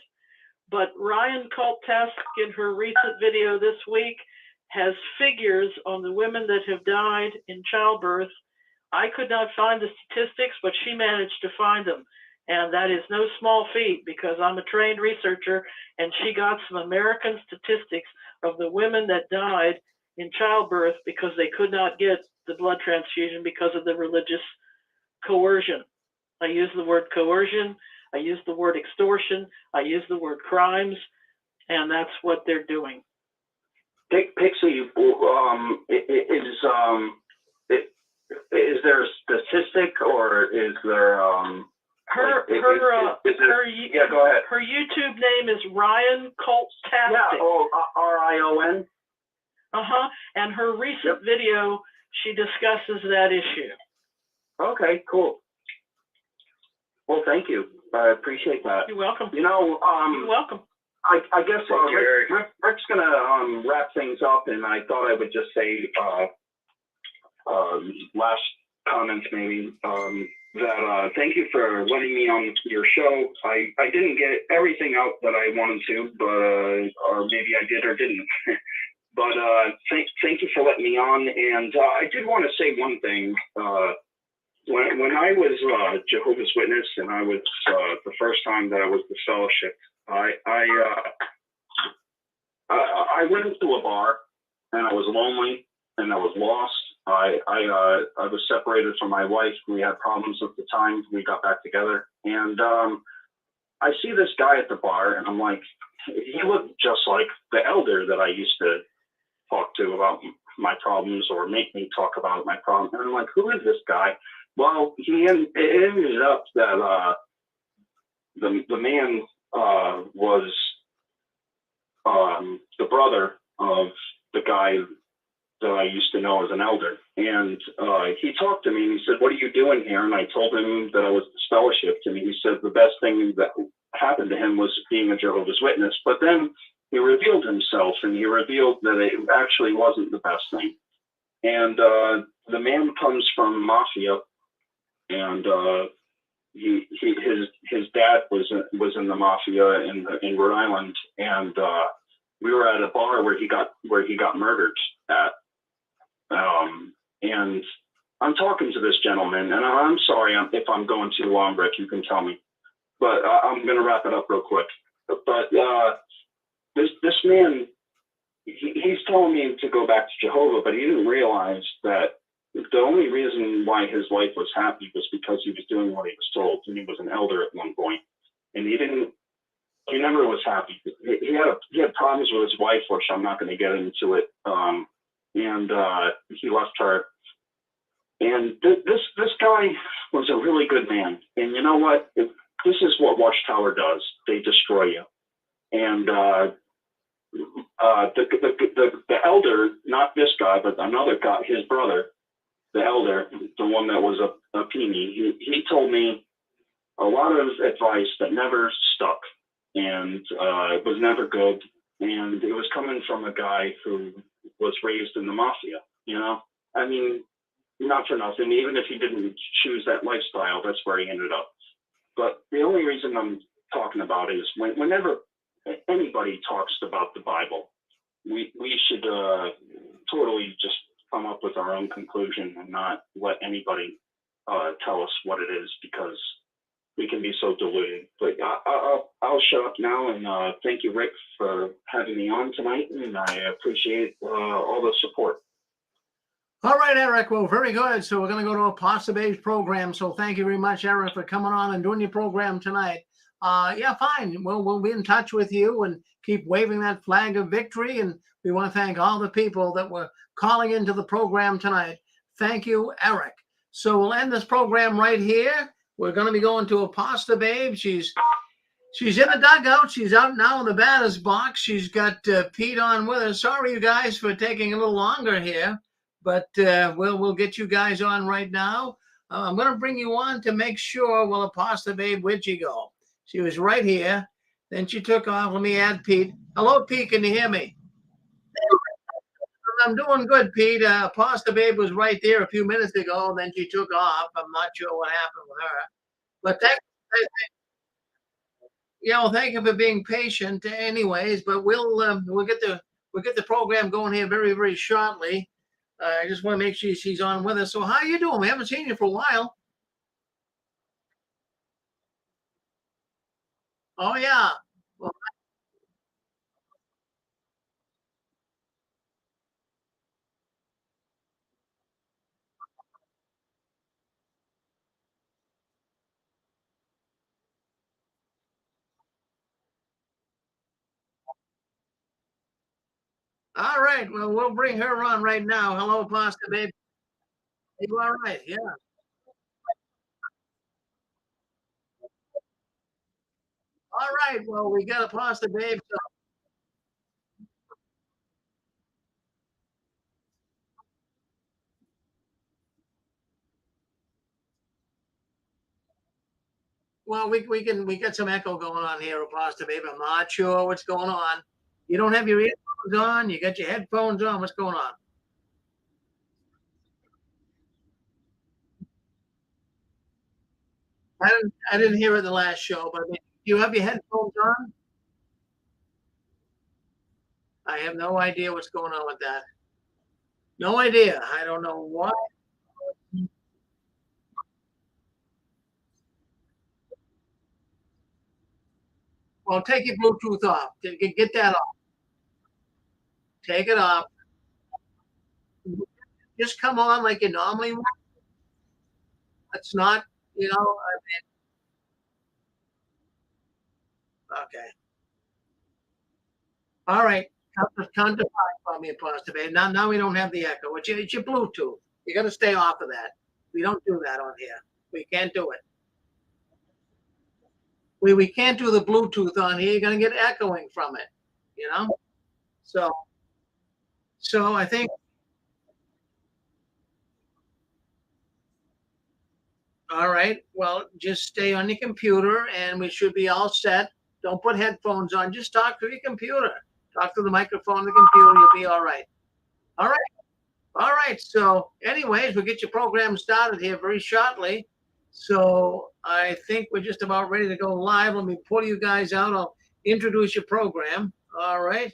But Ryan Kultesk in her recent video this week has figures on the women that have died in childbirth. I could not find the statistics, but she managed to find them. And that is no small feat because I'm a trained researcher, and she got some American statistics of the women that died in childbirth because they could not get the blood transfusion because of the religious coercion. I use the word coercion, I use the word extortion, I use the word crimes, and that's what they're doing. Pixie, is there a statistic or is there her go ahead. Her YouTube name is Ryan Kultesk. Yeah, RION. And her recent video, she discusses that issue. Okay, cool. Well, thank you. I appreciate that. You're welcome. You know, you're welcome. I guess Rick's gonna wrap things up, and I thought I would just say last comments maybe that thank you for letting me on your show. I didn't get everything out that I wanted to, but or maybe I did or didn't. But thank you for letting me on. And I did want to say one thing. when I was Jehovah's Witness, and I was the first time that I was disfellowshipped, I went into a bar, and I was lonely, and I was lost. I was separated from my wife. We had problems at the time. We got back together, and I see this guy at the bar, and I'm like, he looked just like the elder that I used to talk to about my problems or make me talk about my problems. And I'm like, who is this guy? Well, it ended up that the man was the brother of the guy that I used to know as an elder. And he talked to me and he said, what are you doing here? And I told him that I was disfellowshipped. And he said the best thing that happened to him was being a Jehovah's Witness. But then he revealed himself, and he revealed that it actually wasn't the best thing. And the man comes from mafia, and his dad was in the mafia in Rhode Island, and we were at a bar where he got murdered at. And I'm talking to this gentleman, and I'm sorry if I'm going too long, Rick. You can tell me, but I'm going to wrap it up real quick. But this man, he's telling me to go back to Jehovah, but he didn't realize that the only reason why his life was happy was because he was doing what he was told, and he was an elder at one point, and he never was happy. He had problems with his wife, which I'm not going to get into it. And he left her. And this guy was a really good man. And you know what? This is what Watchtower does. They destroy you. And the elder, not this guy, but another guy, his brother, the elder, the one that was a peenie, he told me a lot of advice that never stuck, and it was never good. And it was coming from a guy who was raised in the mafia, you know? I mean, not for nothing, even if he didn't choose that lifestyle, that's where he ended up. But the only reason I'm talking about is whenever anybody talks about the Bible, we should totally just come up with our own conclusion and not let anybody tell us what it is, because we can be so deluded. But I'll shut up now, and thank you, Rick, for having me on tonight, and I appreciate all the support. All right, Eric. Well, very good. So we're going to go to a Pasta-based program. So thank you very much, Eric, for coming on and doing your program tonight. Yeah, fine. We'll be in touch with you and keep waving that flag of victory. And we want to thank all the people that were calling into the program tonight. Thank you, Eric. So we'll end this program right here. We're going to be going to a Pasta Babe. She's in the dugout. She's out now in the batter's box. She's got Pete on with her. Sorry, you guys, for taking a little longer here, but we'll get you guys on right now. I'm going to bring you on to make sure. Well, a Pasta Babe, where'd she go? She was right here. Then she took off. Let me add Pete. Hello, Pete. Can you hear me? I'm doing good, Pete. Pasta Babe was right there a few minutes ago. Then she took off. I'm not sure what happened with her. But thank you for being patient, anyways. But we'll get the program going here very, very shortly. I just want to make sure she's on with us. So how you doing? We haven't seen you for a while. Oh yeah. Well, all right. Well, we'll bring her on right now. Hello, Pasta Babe. You all right? Yeah. All right. Well, we got a Pasta Babe. So well, we get some echo going on here, Pasta Babe. I'm not sure what's going on. You don't have your earphones on. You got your headphones on. What's going on? I didn't hear it the last show, but do you have your headphones on? I have no idea what's going on with that. No idea. I don't know why. Well, take your Bluetooth off. Get that off. Take it off. Just come on like you normally would. It's not, okay. All right. Count to five for me, Apostle. Now we don't have the echo. It's your Bluetooth. You got to stay off of that. We don't do that on here. We can't do it. We can't do the Bluetooth on here. You're going to get echoing from it, you know? So, I think, all right, well, just stay on your computer and we should be all set. Don't put headphones on. Just talk to your computer. Talk to the microphone of the computer. You'll be all right. All right. All right. So, anyways, we'll get your program started here very shortly. So, I think we're just about ready to go live. Let me pull you guys out. I'll introduce your program. All right.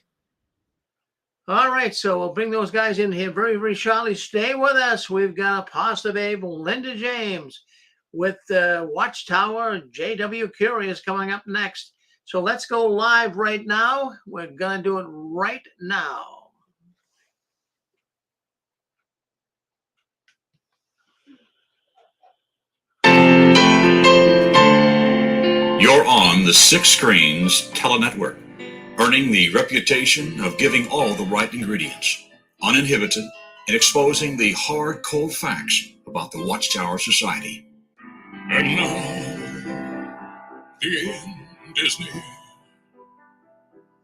All right. So, we'll bring those guys in here very, very shortly. Stay with us. We've got Apostle Babe, Linda James with Watchtower, J.W. Curious coming up next. So, let's go live right now. We're going to do it right now. You're on the Six Screens Telenetwork, earning the reputation of giving all the right ingredients, uninhibited, and exposing the hard, cold facts about the Watchtower Society. And now, the end is near.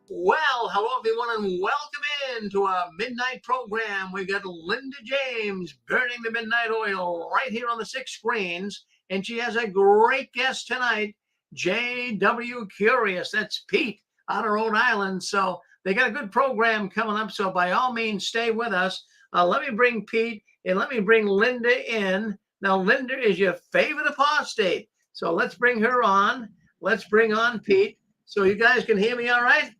Well, hello everyone, and welcome in to our midnight program. We got Linda James burning the midnight oil right here on the Six Screens, and she has a great guest tonight, J.W. Curious. That's Pete out of Rhode Island. So they got a good program coming up. So by all means, stay with us. Let me bring Pete and let me bring Linda in. Now, Linda is your favorite apostate. So let's bring her on. Let's bring on Pete. So you guys can hear me all right?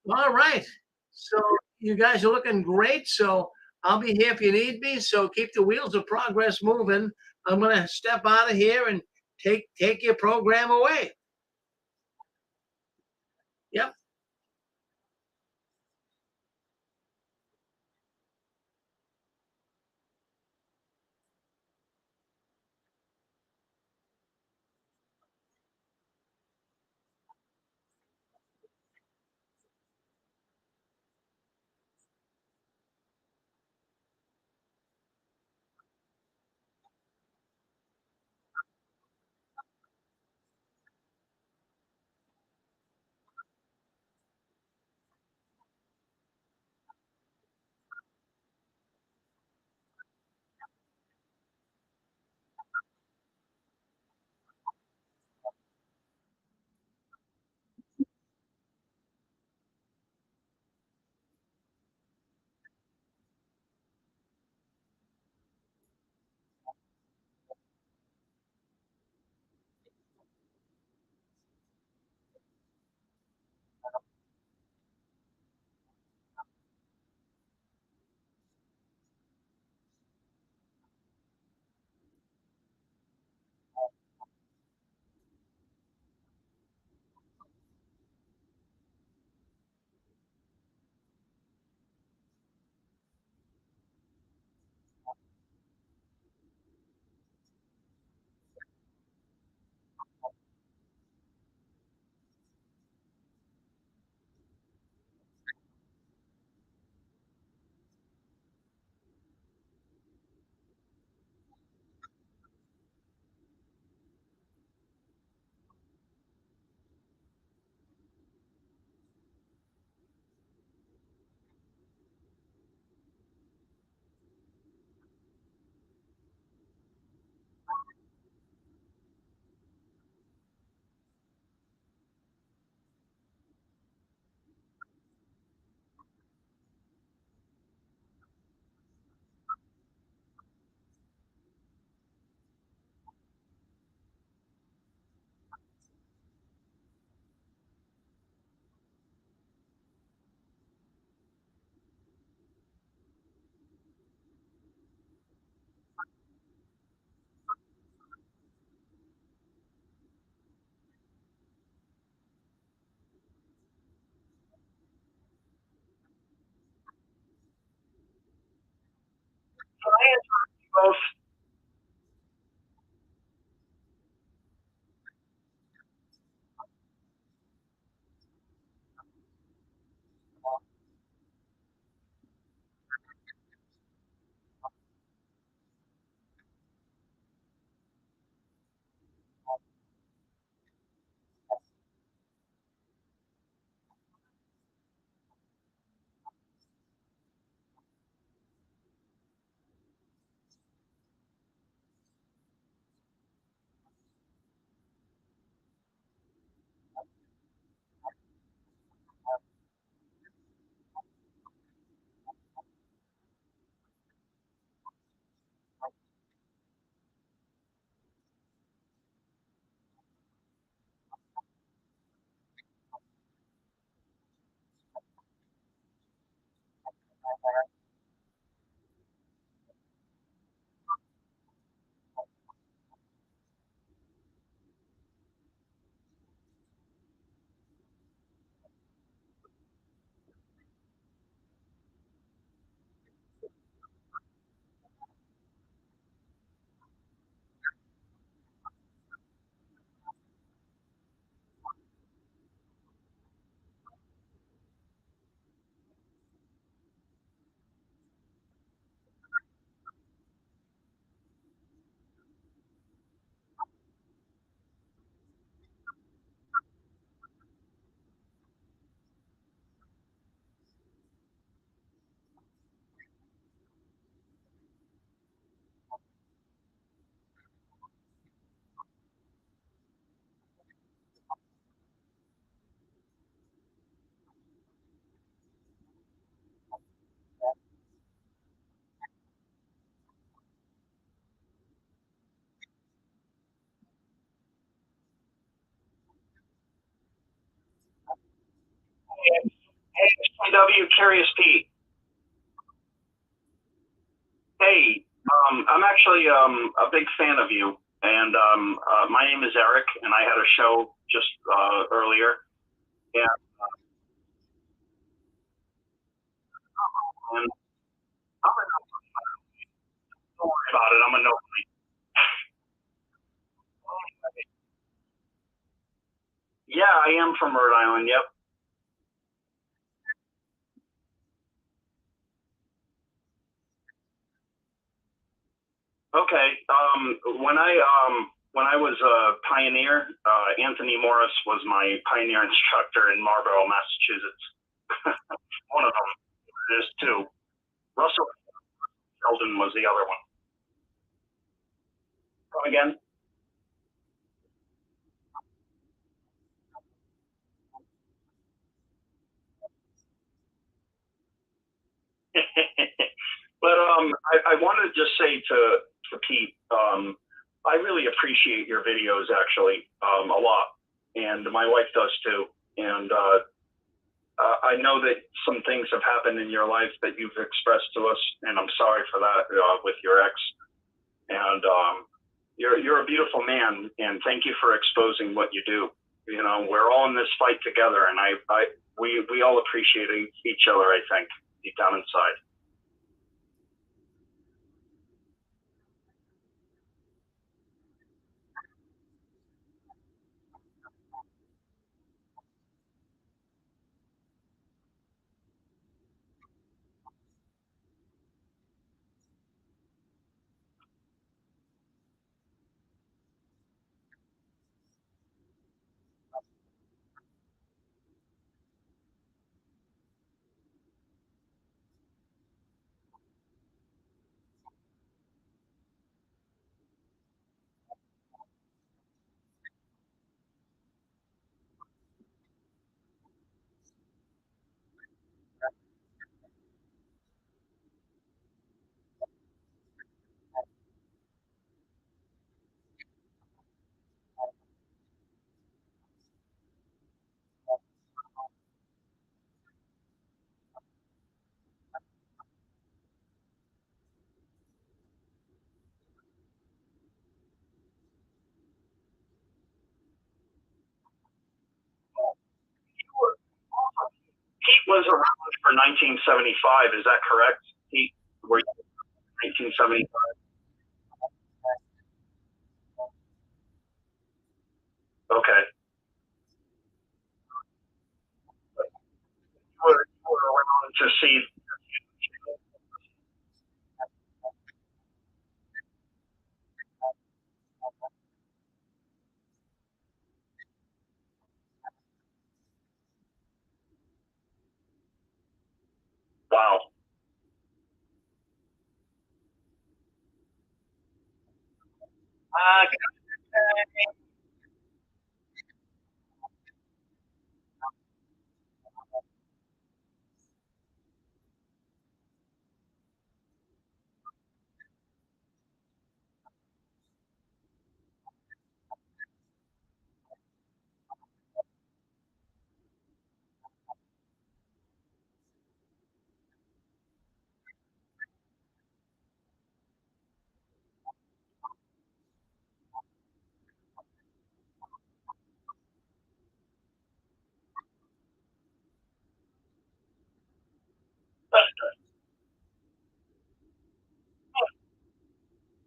All right. So you guys are looking great. So I'll be here if you need me. So keep the wheels of progress moving. I'm going to step out of here and take your program away. Yep. both. Hey, W, Curious Pete. Hey, I'm actually a big fan of you, and my name is Eric, and I had a show just earlier, and don't worry about it. I'm a nobody. Yeah, I am from Rhode Island. Yep. Okay. When I was a pioneer, Anthony Morris was my pioneer instructor in Marlborough, Massachusetts. One of them. There's two. Russell Sheldon was the other one. Come again? But I wanted to just say to Pete, I really appreciate your videos actually a lot, and my wife does too. And I know that some things have happened in your life that you've expressed to us, and I'm sorry for that with your ex. And you're a beautiful man, and thank you for exposing what you do. You know, we're all in this fight together, and we all appreciate each other. I think deep down inside. Pete was around for 1975. Is that correct? Pete, were you 1975? to see. Wow.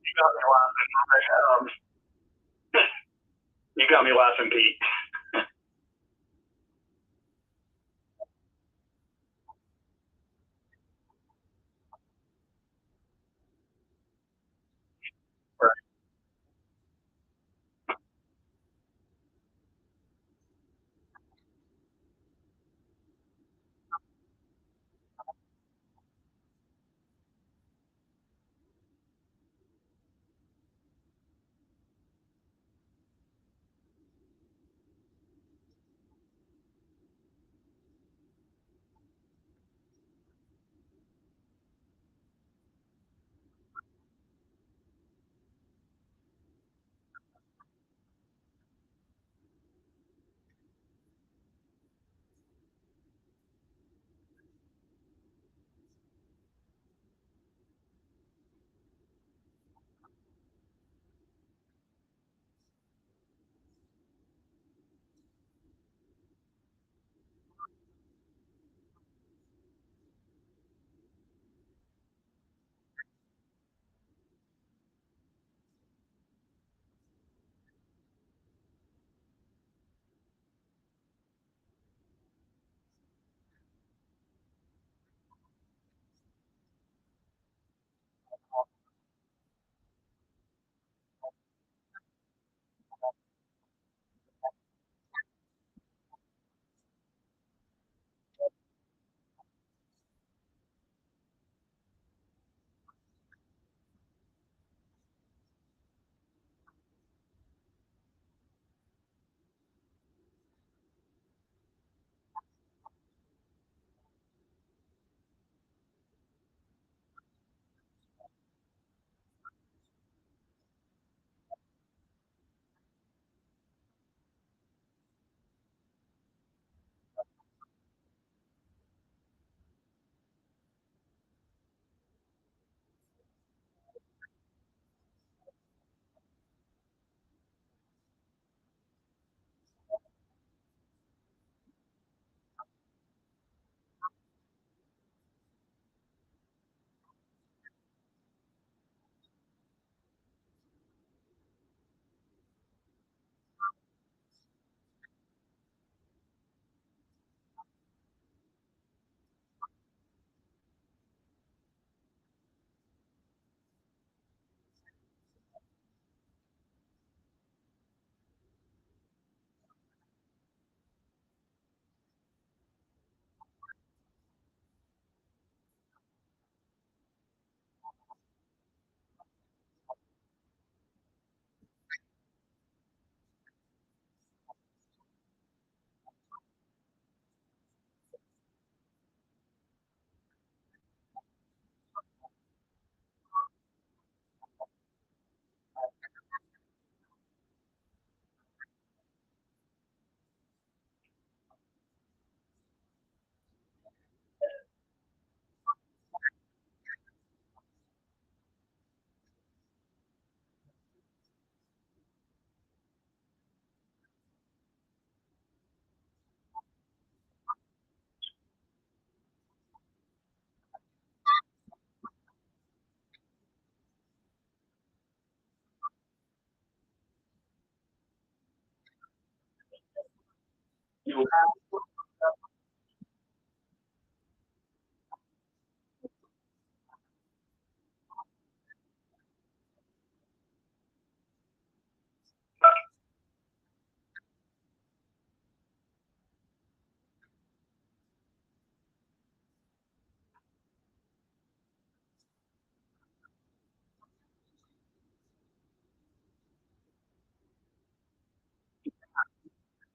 You got me laughing. You got me laughing, Pete.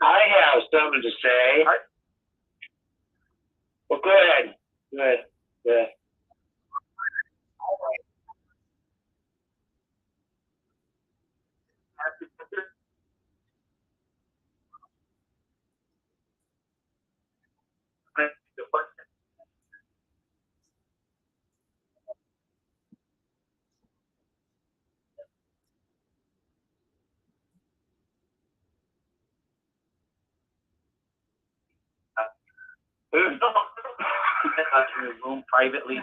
I have something to say. Well, go ahead. Go ahead. Go ahead. In the room privately,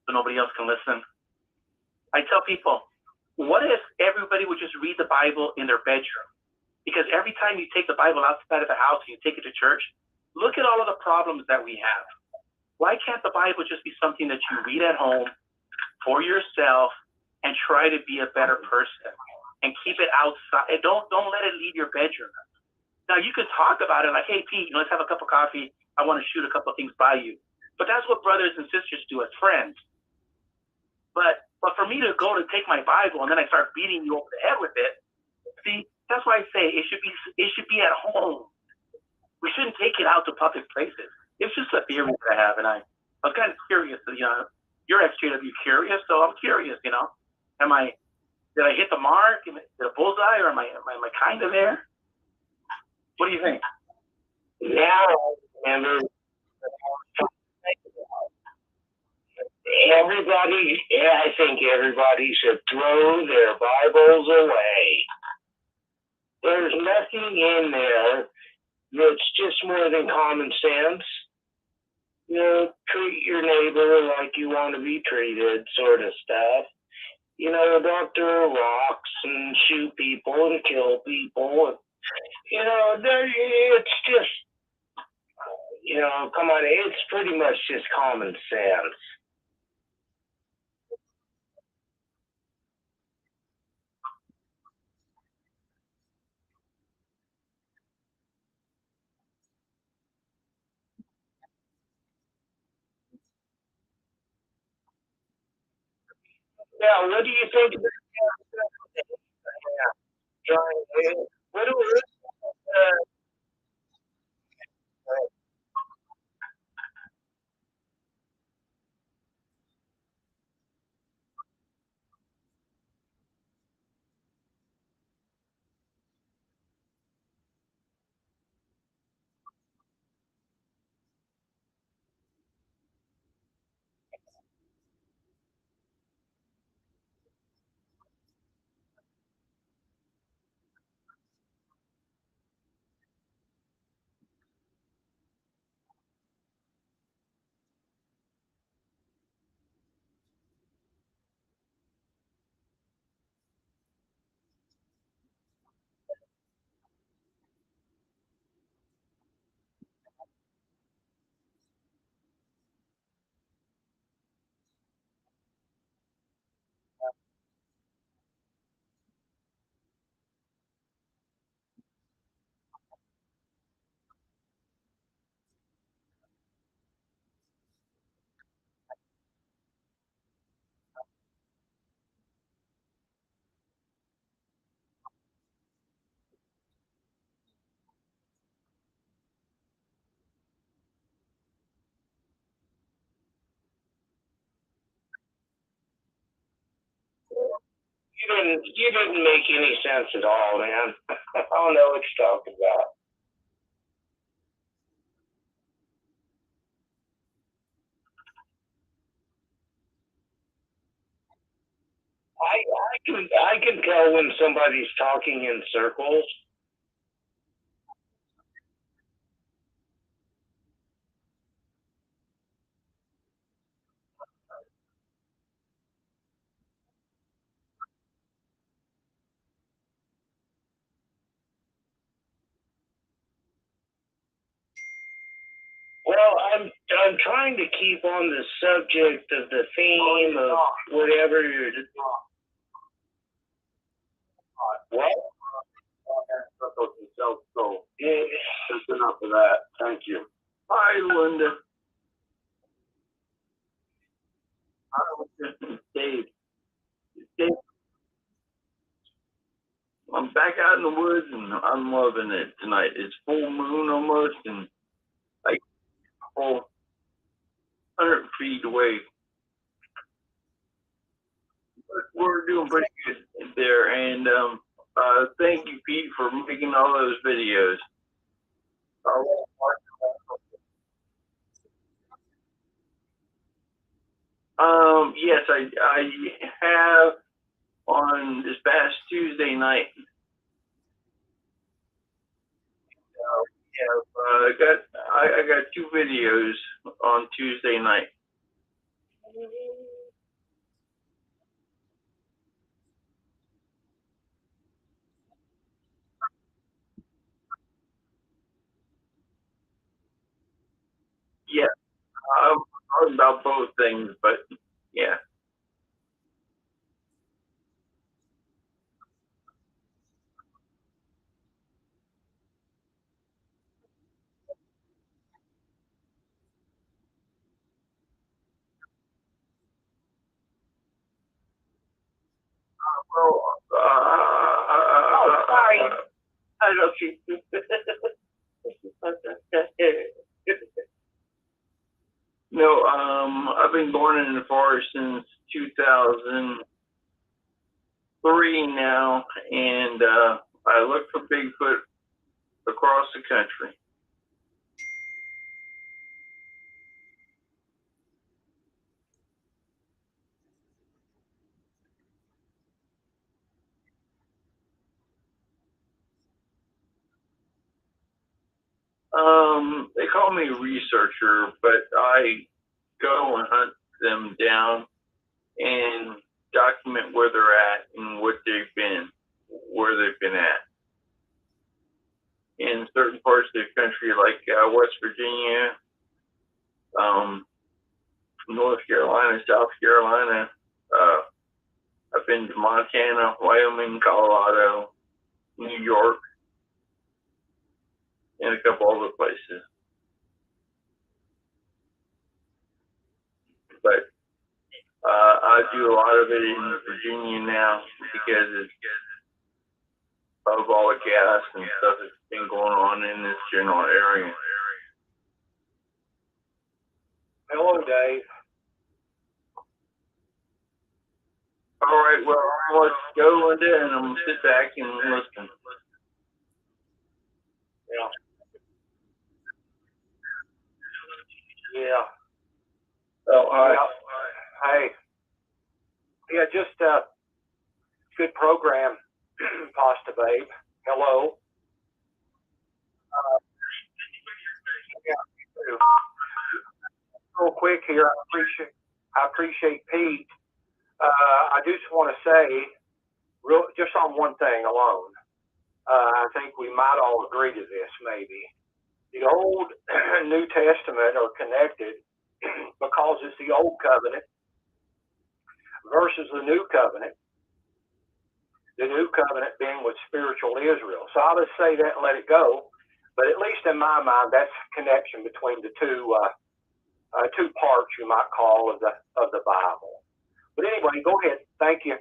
so nobody else can listen. I tell people, what if everybody would just read the Bible in their bedroom? Because every time you take the Bible outside of the house and you take it to church, look at all of the problems that we have. Why can't the Bible just be something that you read at home for yourself and try to be a better person and keep it outside? Don't let it leave your bedroom. Now you can talk about it like, hey Pete, let's have a cup of coffee. I want to shoot a couple of things by you. But that's what brothers and sisters do as friends. But for me to go to take my Bible and then I start beating you over the head with it, see, that's why I say it should be at home. We shouldn't take it out to public places. It's just a theory that I have, and I was kind of curious. You're XJW curious, so I'm curious. Did I hit the mark? Did a bullseye, or am I kind of there? What do you think? Now, remember, I think everybody should throw their Bibles away. There's nothing in there that's just more than common sense. Treat your neighbor like you want to be treated, sort of stuff. Don't throw rocks and shoot people and kill people. It's just, come on, it's pretty much just common sense. Yeah, what do you think? What do we? You didn't make any sense at all, man. I don't know what you're talking about. I can tell when somebody's talking in circles. Well, I'm trying to keep on the subject of the theme of whatever you're. What? So that's enough of that. Thank you. Hi, Linda. Dave, I'm back out in the woods, and I'm loving it tonight. It's full moon almost, and like a whole 100 feet away. But we're doing pretty good there, and thank you, Pete, for making all those videos. Yes, I have on this past Tuesday night. I got 2 videos on Tuesday night. Yeah, I'm talking about both things, but yeah. Well, Oh, sorry. I don't see. No, I've been born in the forest since 2003 now, and I look for Bigfoot across the country. They call me a researcher, but I go and hunt them down and document where they're at and what they've been, where they've been at. In certain parts of the country, like West Virginia, North Carolina, South Carolina. I've been to Montana, Wyoming, Colorado, New York, and a couple other places. But I do a lot of it in Virginia now because of all the gas and stuff that's been going on in this general area. Hello, Dave. All right, well, let's go into it, and I'm going to sit back and listen. Yeah. Yeah. Oh, all right. Hey. Yeah, just good program, Pasta Babe. Hello. Yeah. Real quick here, I appreciate Pete. I just want to say, just on one thing alone, I think we might all agree to this. Maybe the Old and New Testament are connected because it's the Old Covenant versus the New Covenant. The New Covenant being with spiritual Israel. So I'll just say that and let it go. But at least in my mind, that's a connection between the two parts, you might call, of the Bible. But anyway, go ahead. Thank you.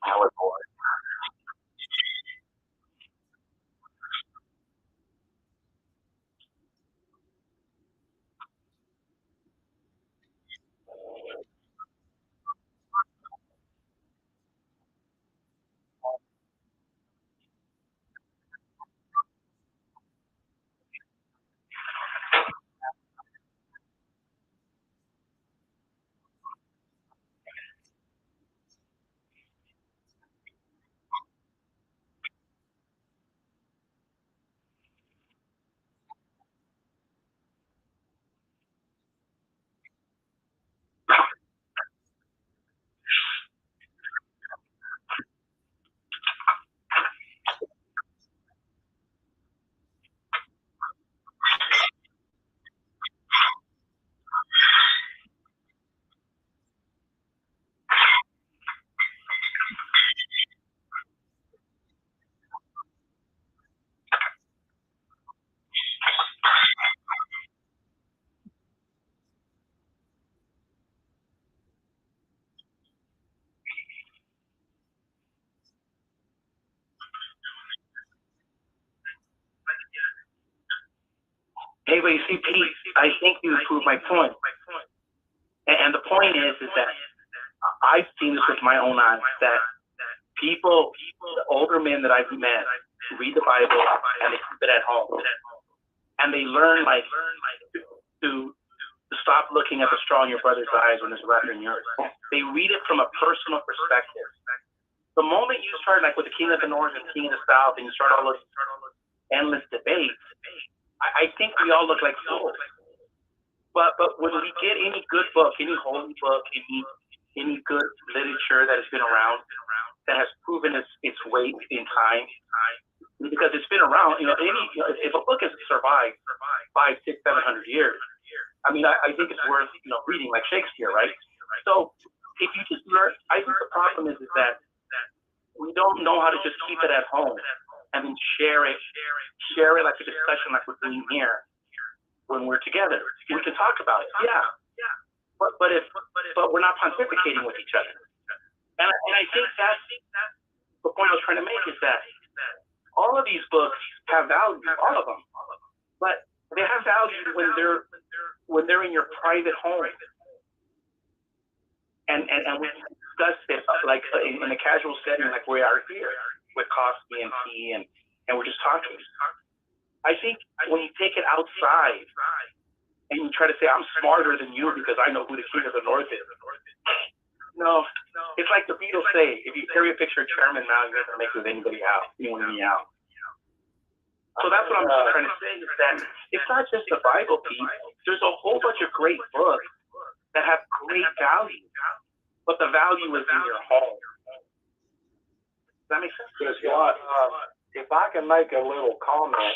I was bored. Hey, but you see, Pete, I think you proved my point. And the point is that I've seen this with my own eyes, that people, the older men that I've met, read the Bible and they keep it at home. And they learn, like, to stop looking at the straw in your brother's eyes when there's lead in yours. They read it from a personal perspective. The moment you start, like, with the King of the North and King of the South, and you start all those endless debates, I think we all look like fools. But when we get any good book, any holy book, any good literature that has been around, that has proven its weight in time, because it's been around, if a book has survived 500, 600, 700 years, I mean, I think it's worth, reading, like Shakespeare, right? So if you just learn, I think the problem is that we don't know how to just keep it at home and then share it like a discussion like we're doing here when we're together. We can talk about it, yeah. But we're not pontificating with each other. And I think that's the point I was trying to make, is that all of these books have value, all of them. But they have value when they're in your private home. And we discuss it like in a casual setting, like we are here with coffee and tea, and we're just talking. I think when you take it outside and you try to say, I'm smarter than you because I know who the king of the north is. No, it's like the Beatles say, if you carry a picture of Chairman Mao, you're going to make it with anybody out. You want me out. So that's what I'm trying to say is that it's not just the Bible piece. There's a whole bunch of great books that have great value, but the value is in your home. Does that make sense? If I can make a little comment,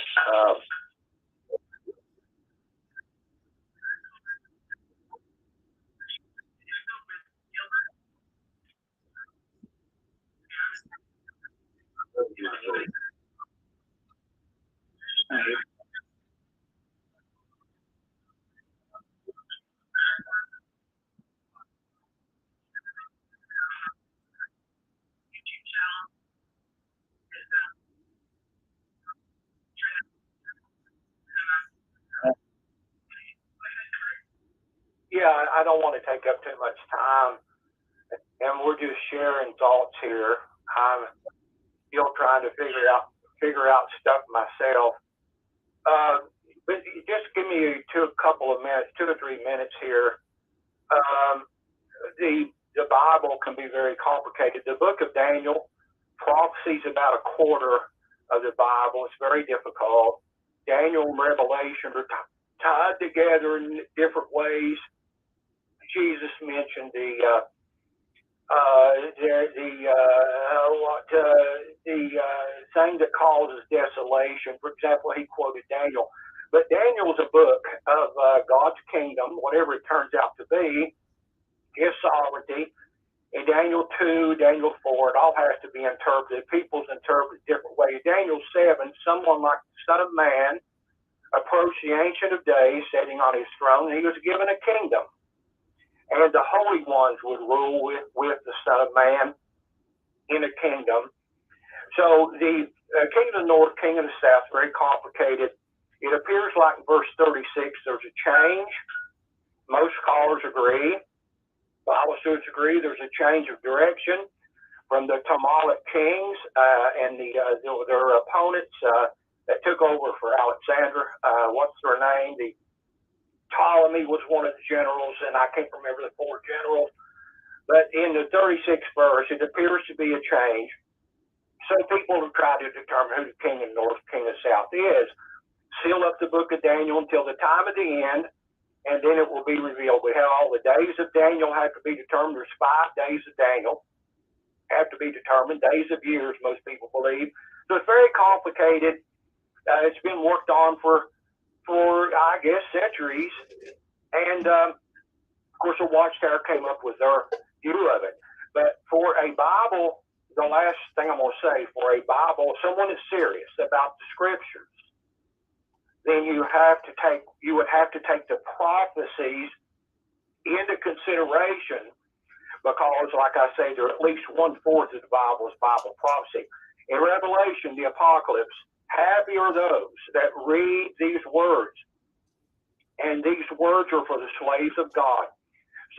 yeah, I don't want to take up too much time, and we're just sharing thoughts here. I'm still trying to figure out stuff myself. But just give me a couple of minutes, 2 to 3 minutes here. The Bible can be very complicated. The book of Daniel, prophecies about a quarter of the Bible. It's very difficult. Daniel and Revelation are tied together in different ways. Jesus mentioned the thing that causes desolation. For example, he quoted Daniel. But Daniel is a book of God's kingdom, whatever it turns out to be, his sovereignty. In Daniel 2, Daniel 4, it all has to be interpreted. People's interpret different ways. Daniel 7, someone like the Son of Man approached the Ancient of Days, sitting on his throne, and he was given a kingdom. And the holy ones would rule with the Son of Man in a kingdom. So the king of the north, king of the south, very complicated. It appears like in verse 36, there's a change. Most scholars agree. Bible students agree there's a change of direction from the Tamalic kings and their opponents that took over for Alexander. What's their name? The Ptolemy was one of the generals, and I can't remember the 4 generals. But in the 36th verse, it appears to be a change. So people will try to determine who the king of the north, king of the south is. Seal up the book of Daniel until the time of the end, and then it will be revealed. We have all the days of Daniel have to be determined. There's 5 days of Daniel have to be determined. Days of years, most people believe. So it's very complicated. It's been worked on for I guess centuries, and of course the Watchtower came up with their view of it. But for a Bible, the last thing I'm going to say, for a Bible, if someone is serious about the scriptures, then you would have to take the prophecies into consideration, because like I say, there are at least 1/4 of the Bible is Bible prophecy. In Revelation, the Apocalypse, happy are those that read these words. And these words are for the slaves of God.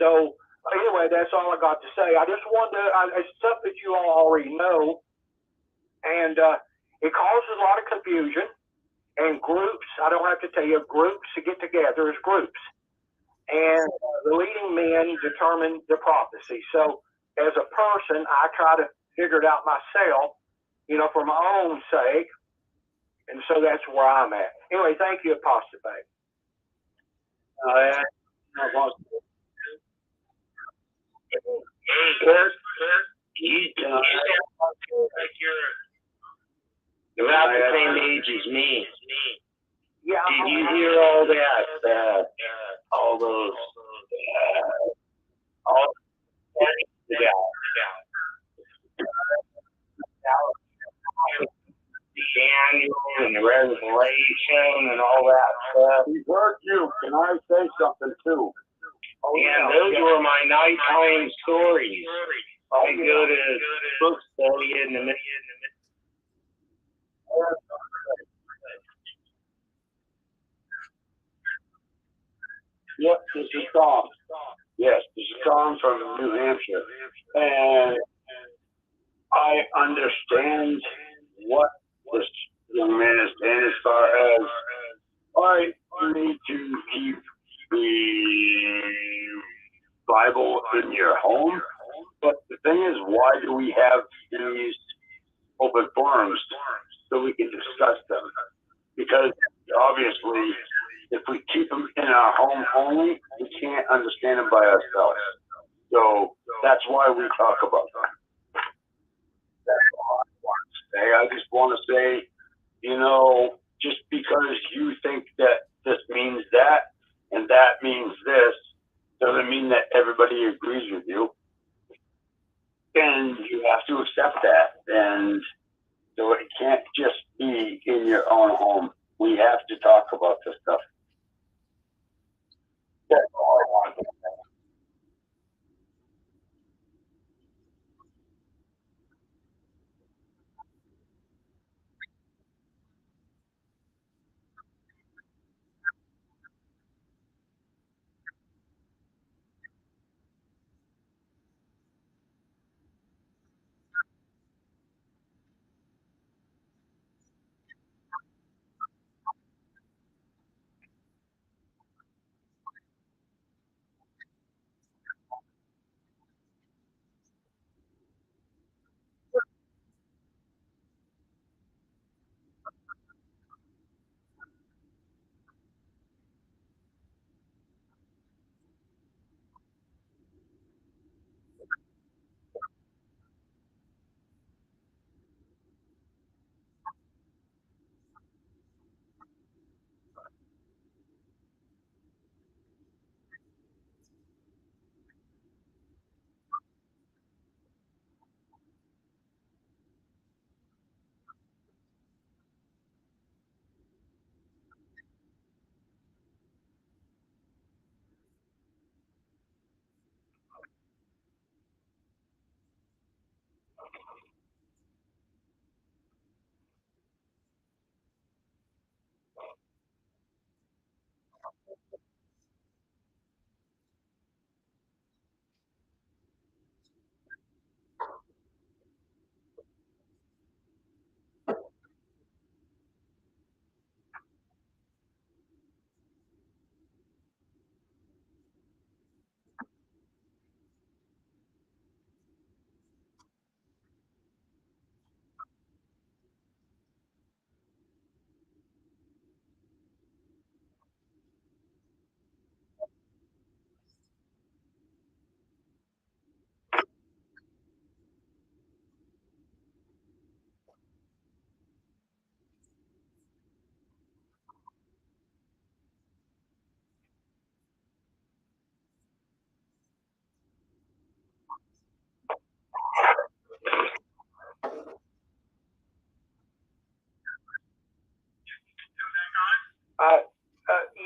So anyway, that's all I got to say. I just wanted to, it's stuff that you all already know. And it causes a lot of confusion. And groups, I don't have to tell you, groups to get together as groups. And the leading men determine the prophecy. So as a person, I try to figure it out myself, for my own sake. And so that's where I'm at. Anyway, thank you, Apostle Bay. You're about the same age as me. Yeah. Did you hear all that? All those. Daniel and the Revelation and all that stuff. Can I say something too? And those were my nighttime stories. I go to book study in the middle. Yep, this is Tom. Yes, this is Tom from New Hampshire, and I understand what this young man is saying as far as, all right, you need to keep the Bible in your home. But the thing is, why do we have these open forums so we can discuss them? Because obviously, if we keep them in our home only, we can't understand them by ourselves. So that's why we talk about them. That's all I want to say. I just want to say, you know, just because you think that this means that and that means this, doesn't mean that everybody agrees with you. And you have to accept that. And so it can't just be in your own home. We have to talk about this stuff. That's all I want to say.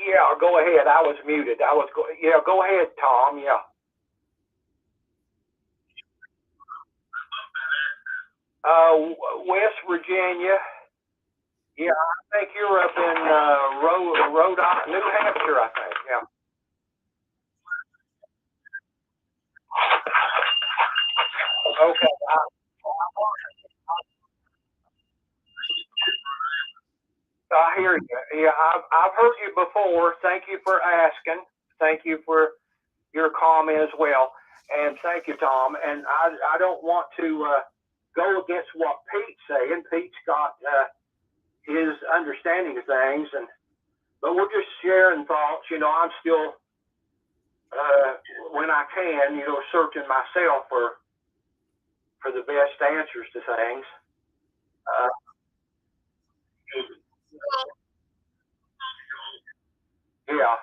Yeah, go ahead. I was muted. Yeah, go ahead, Tom. Yeah. West Virginia. Yeah, I think you're up in Rhode Island, New Hampshire, I think. Yeah. Okay. I hear you. Yeah, I've heard you before. Thank you for asking. Thank you for your comment as well. And thank you, Tom. And I don't want to go against what Pete's saying. Pete's got his understanding of things, but we're just sharing thoughts. You know, I'm still when I can, you know, searching myself for the best answers to things. Yeah.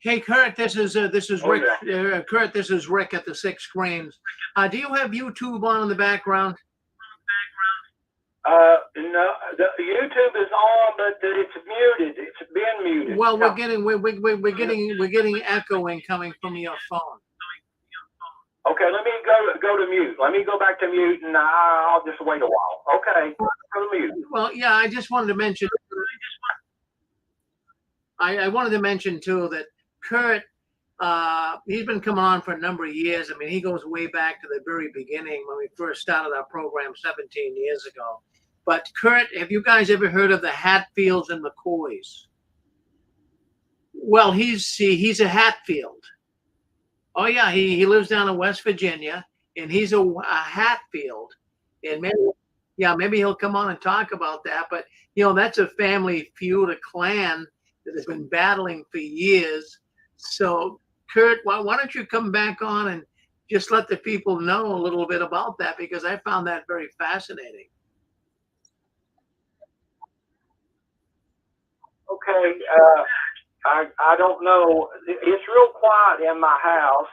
Hey, Kurt, this is Rick. Kurt, this is Rick at the Six Screens. Do you have YouTube on in the background? No, the YouTube is on, but it's muted. It's been muted. Well, we're getting echoing coming from your phone. Okay, let me go to mute. Let me go back to mute, and I'll just wait a while. Okay, go to mute. Well, yeah, I just wanted to mention. I wanted to mention too that Kurt, he's been coming on for a number of years. I mean, he goes way back to the very beginning when we first started our program 17 years ago. But Kurt, have you guys ever heard of the Hatfields and McCoys? Well, he's a Hatfield. Oh yeah, he lives down in West Virginia, and he's a Hatfield. And maybe he'll come on and talk about that. But that's a family feud, a clan that has been battling for years. So, Kurt, why don't you come back on and just let the people know a little bit about that, because I found that very fascinating. Okay, I don't know. It's real quiet in my house.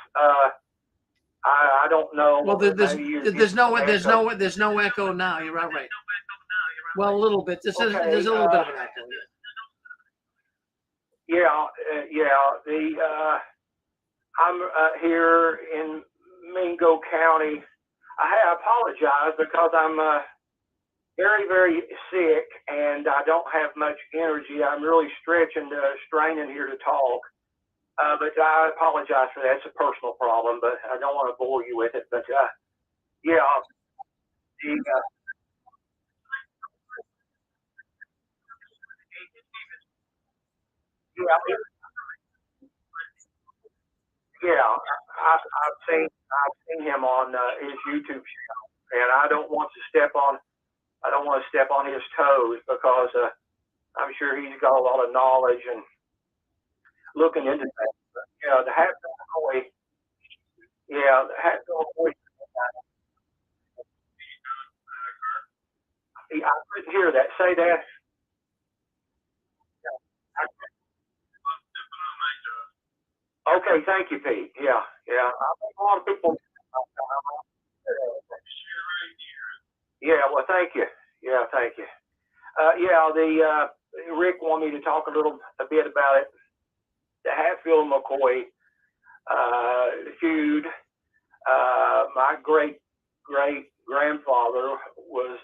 I don't know. Well, there's no echo now. You're right. Well, a little bit. There's a little bit of an echo. Yeah. I'm here in Mingo County. I apologize because I'm very, very sick and I don't have much energy. I'm really straining here to talk. But I apologize for that. It's a personal problem, but I don't want to bore you with it. But I've seen him on his YouTube channel, and I don't want to step on his toes because I'm sure he's got a lot of knowledge and looking into that. But, the Hatfield McCoy. Yeah, the Hatfield McCoy. I couldn't hear that. Say that. Okay, thank you, Pete. Yeah. I think a lot of people. Yeah, well, thank you. Yeah, thank you. Rick wanted me to talk a bit about it. The Hatfield McCoy feud. My great grandfather was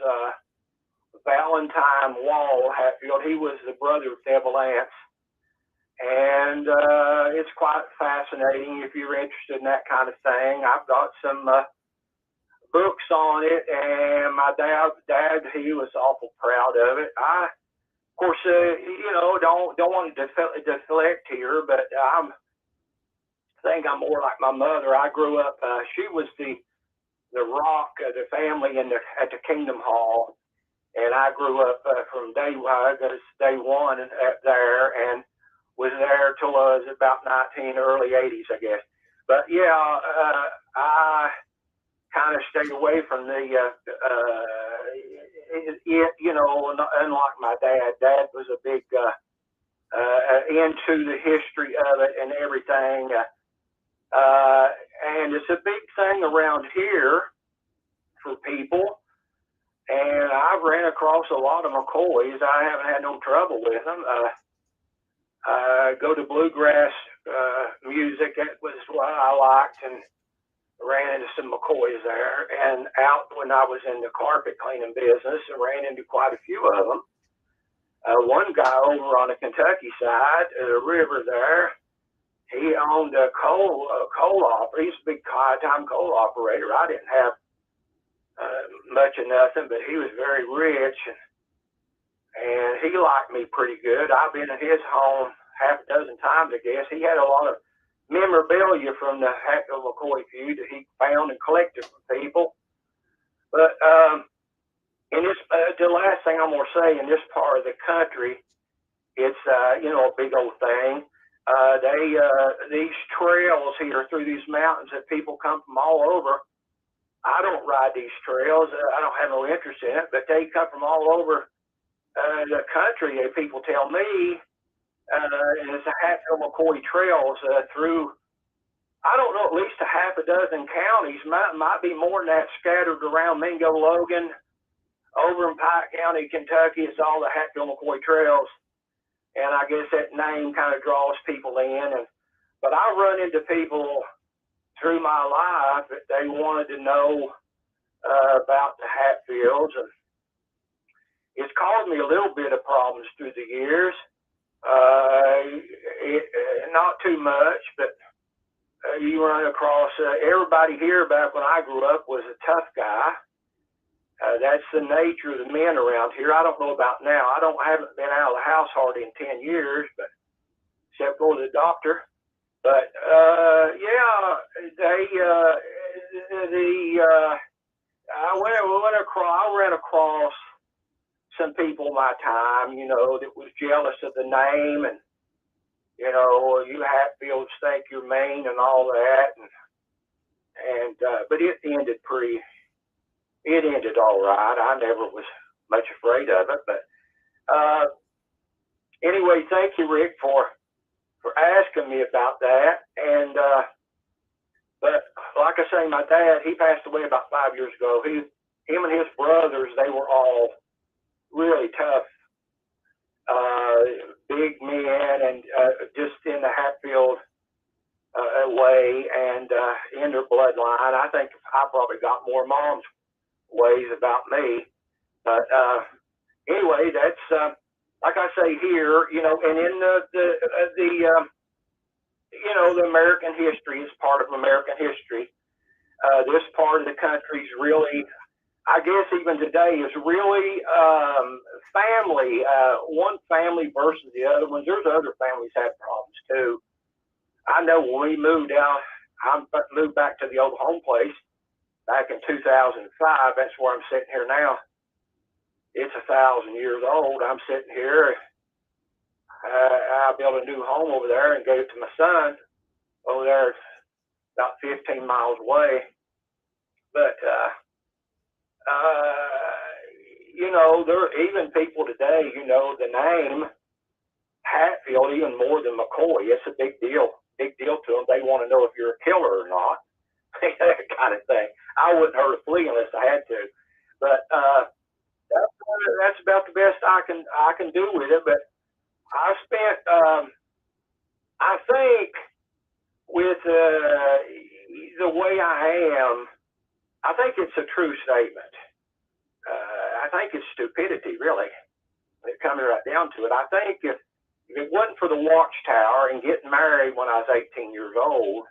Valentine Wall Hatfield. He was the brother of Devil Anse. And it's quite fascinating if you're interested in that kind of thing. I've got some books on it, and my dad, he was awful proud of it. I, of course, don't want to deflect here, but I think I'm more like my mother. I grew up. She was the rock of the family at the Kingdom Hall, and I grew up from day one there, and was there till I was about 19, early 80s, I guess. But I kind of stayed away from the, unlike my dad. Dad was a big into the history of it and everything. And it's a big thing around here for people. And I've ran across a lot of McCoys. I haven't had no trouble with them. Go to bluegrass music. That was what I liked, and ran into some McCoys there. And out when I was in the carpet cleaning business, and ran into quite a few of them. One guy over on the Kentucky side of the river there, he owned a coal operator. He's a big high-time coal operator. I didn't have much of nothing, but he was very rich, and he liked me pretty good. I've been in his home half a dozen times, I guess. He had a lot of memorabilia from the Hatfield McCoy feud that he found and collected from people. But in this, the last thing I'm gonna say, in this part of the country, it's you know, a big old thing. These trails here through these mountains that people come from all over. I don't ride these trails. I don't have no interest in it, but they come from all over the country. People tell me, and it's a Hatfield McCoy trails through, I don't know, at least a half a dozen counties, might be more than that, scattered around Mingo, Logan, over in Pike County, Kentucky. It's all the Hatfield McCoy trails. And I guess that name kind of draws people in. But I run into people through my life that they wanted to know about the Hatfields. And it's caused me a little bit of problems through the years. Not too much, but you run across, everybody here back when I grew up was a tough guy. That's the nature of the men around here. I don't know about now. I haven't been out of the house hardly in 10 years, but except for the doctor. But yeah, I ran across some people my time, you know, that was jealous of the name, and you know, you Hatfields think you're mean and all that, and but it ended all right. I never was much afraid of it, but anyway, thank you, Rick, for asking me about that. And but like I say, my dad, he passed away about 5 years ago. Him and his brothers, they were all really tough, big men, and just in the Hatfield way, and in their bloodline. I think I probably got more mom's ways about me. But anyway, that's like I say here, you know, and in the you know, the American history is part of American history. This part of the country is really, I guess even today, is really family, one family versus the other ones. There's other families have problems too. I know when we moved out, I moved back to the old home place back in 2005. That's where I'm sitting here now. It's 1,000 years old. I'm sitting here. I built a new home over there and gave it to my son over there, about 15 miles away. But you know, there are even people today, you know, the name Hatfield even more than McCoy. It's a big deal to them. They want to know if you're a killer or not, that kind of thing. I wouldn't hurt a flea unless I had to. But that's about the best I can do with it. But I spent, I think, with the way I am, I think it's a true statement. I think it's stupidity, really. It comes right down to it. I think if it wasn't for the Watchtower and getting married when I was 18 years old,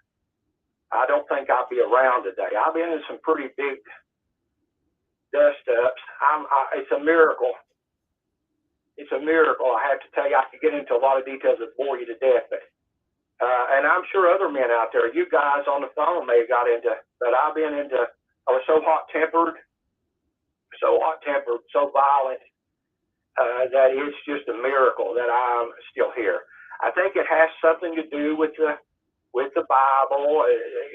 I don't think I'd be around today. I've been in some pretty big dust-ups. It's a miracle. It's a miracle. I have to tell you, I could get into a lot of details that bore you to death, but and I'm sure other men out there, you guys on the phone may have got into, but I've been into, I was so hot-tempered, so violent, that it's just a miracle that I'm still here. I think it has something to do with the Bible,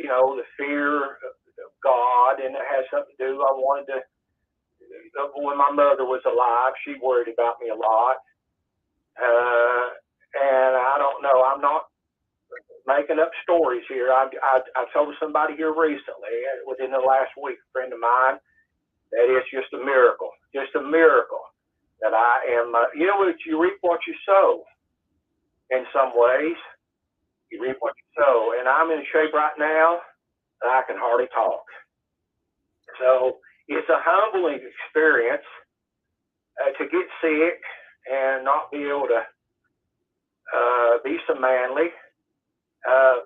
you know, the fear of God, and it has something to do, I wanted to, when my mother was alive, she worried about me a lot. And I don't know, I'm not making up stories here. I told somebody here recently, within the last week, a friend of mine, that it's just a miracle that I am, you know what, you reap what you sow in some ways. You reap what you sow. And I'm in shape right now, and I can hardly talk. So it's a humbling experience to get sick and not be able to be so manly.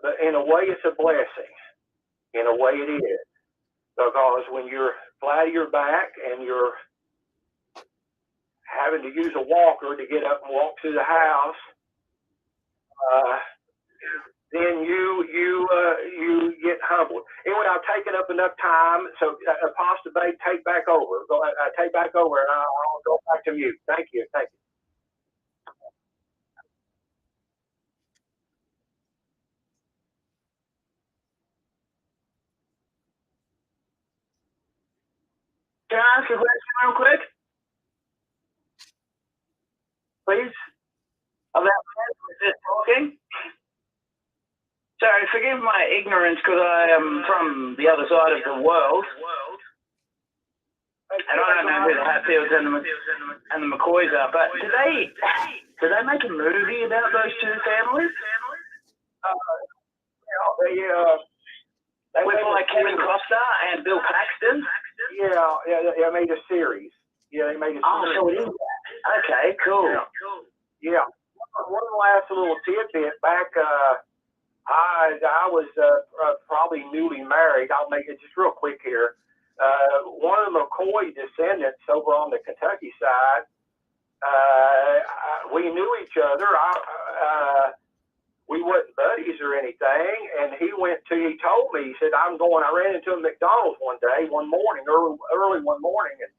But in a way, it's a blessing. In a way, it is. Because when you're flat on your back and you're having to use a walker to get up and walk through the house, then you get humbled. Anyway, I've taken up enough time, so Apostle Babe, take back over. Take back over, and I'll go back to mute. Thank you. Thank you. Can I ask a question real quick? Please? About just talking? Sorry, forgive my ignorance because I am from the other side of the world. And I don't know who the Hatfields and the McCoys are, but did they make a movie about those two families? With like Kevin Costner and Bill Paxton? Yeah, they made a series. Yeah, they made a series. Oh, so it is that. Okay, cool. Yeah. One last little tidbit. Back, I was probably newly married. I'll make it just real quick here. One of the McCoy descendants over on the Kentucky side, we knew each other. We weren't buddies or anything, and he told me, he said, I ran into a McDonald's one morning, early one morning, and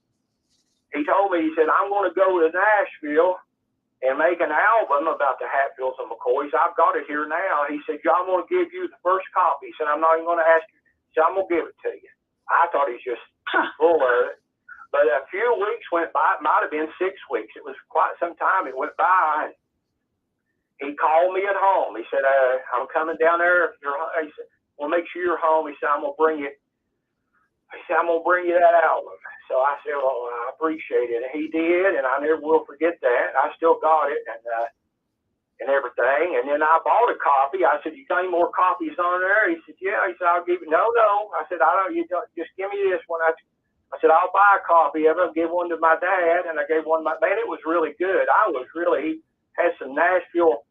he told me, he said, I'm going to go to Nashville and make an album about the Hatfields and McCoys. I've got it here now. He said, I'm going to give you the first copy. He said, I'm not even going to ask you. He said, I'm going to give it to you. I thought he's just full of it. But a few weeks went by. It might have been 6 weeks. It was quite some time. It went by. He called me at home. He said, I'm coming down there. He said, well, make sure you're home. He said, I'm going to bring you. He said, I'm going to bring you that album. So I said, well, I appreciate it. And he did, and I never will forget that. I still got it and everything. And then I bought a copy. I said, you got any more copies on there? He said, yeah. He said, I'll give you. No. I said, just give me this one. I said, I'll buy a copy of it. I'll give one to my dad, and I gave one to my man. It was really good. He had some Nashville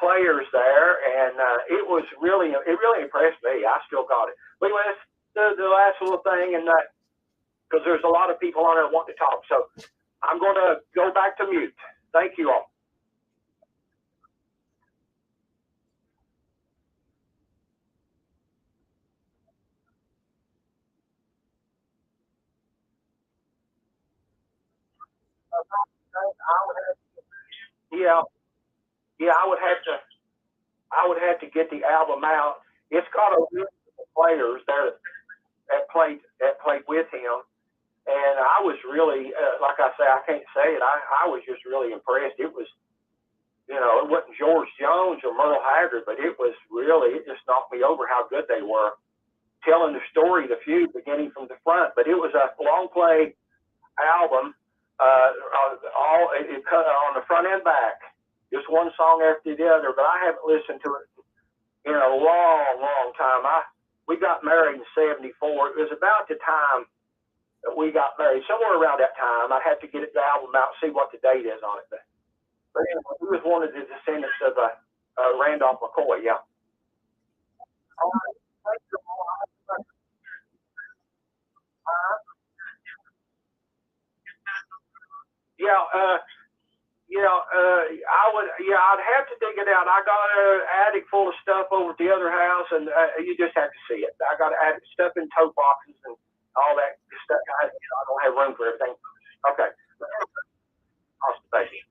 players there, and it really impressed me. I still got it. But anyway, that's the last little thing, and because there's a lot of people on there wanting to talk, so I'm going to go back to mute. Thank you all. I would have to get the album out. It's got a list of players there that played with him, and I was really, like I say, I can't say it. I was just really impressed. It was, it wasn't George Jones or Merle Haggard, but it just knocked me over how good they were, telling the story, the feud, beginning from the front. But it was a long play album, it cut on the front and back, just one song after the other. But I haven't listened to it in a long time. We got married in '74. It was about the time that we got married, somewhere around that time. I had to get the album out, see what the date is on it. But anyway, he was one of the descendants of Randolph McCoy. Yeah. I'd have to dig it out. I got an attic full of stuff over at the other house, and you just have to see it. I got an attic stuff in tote boxes and all that stuff. I don't have room for everything. Okay. Awesome, thank you.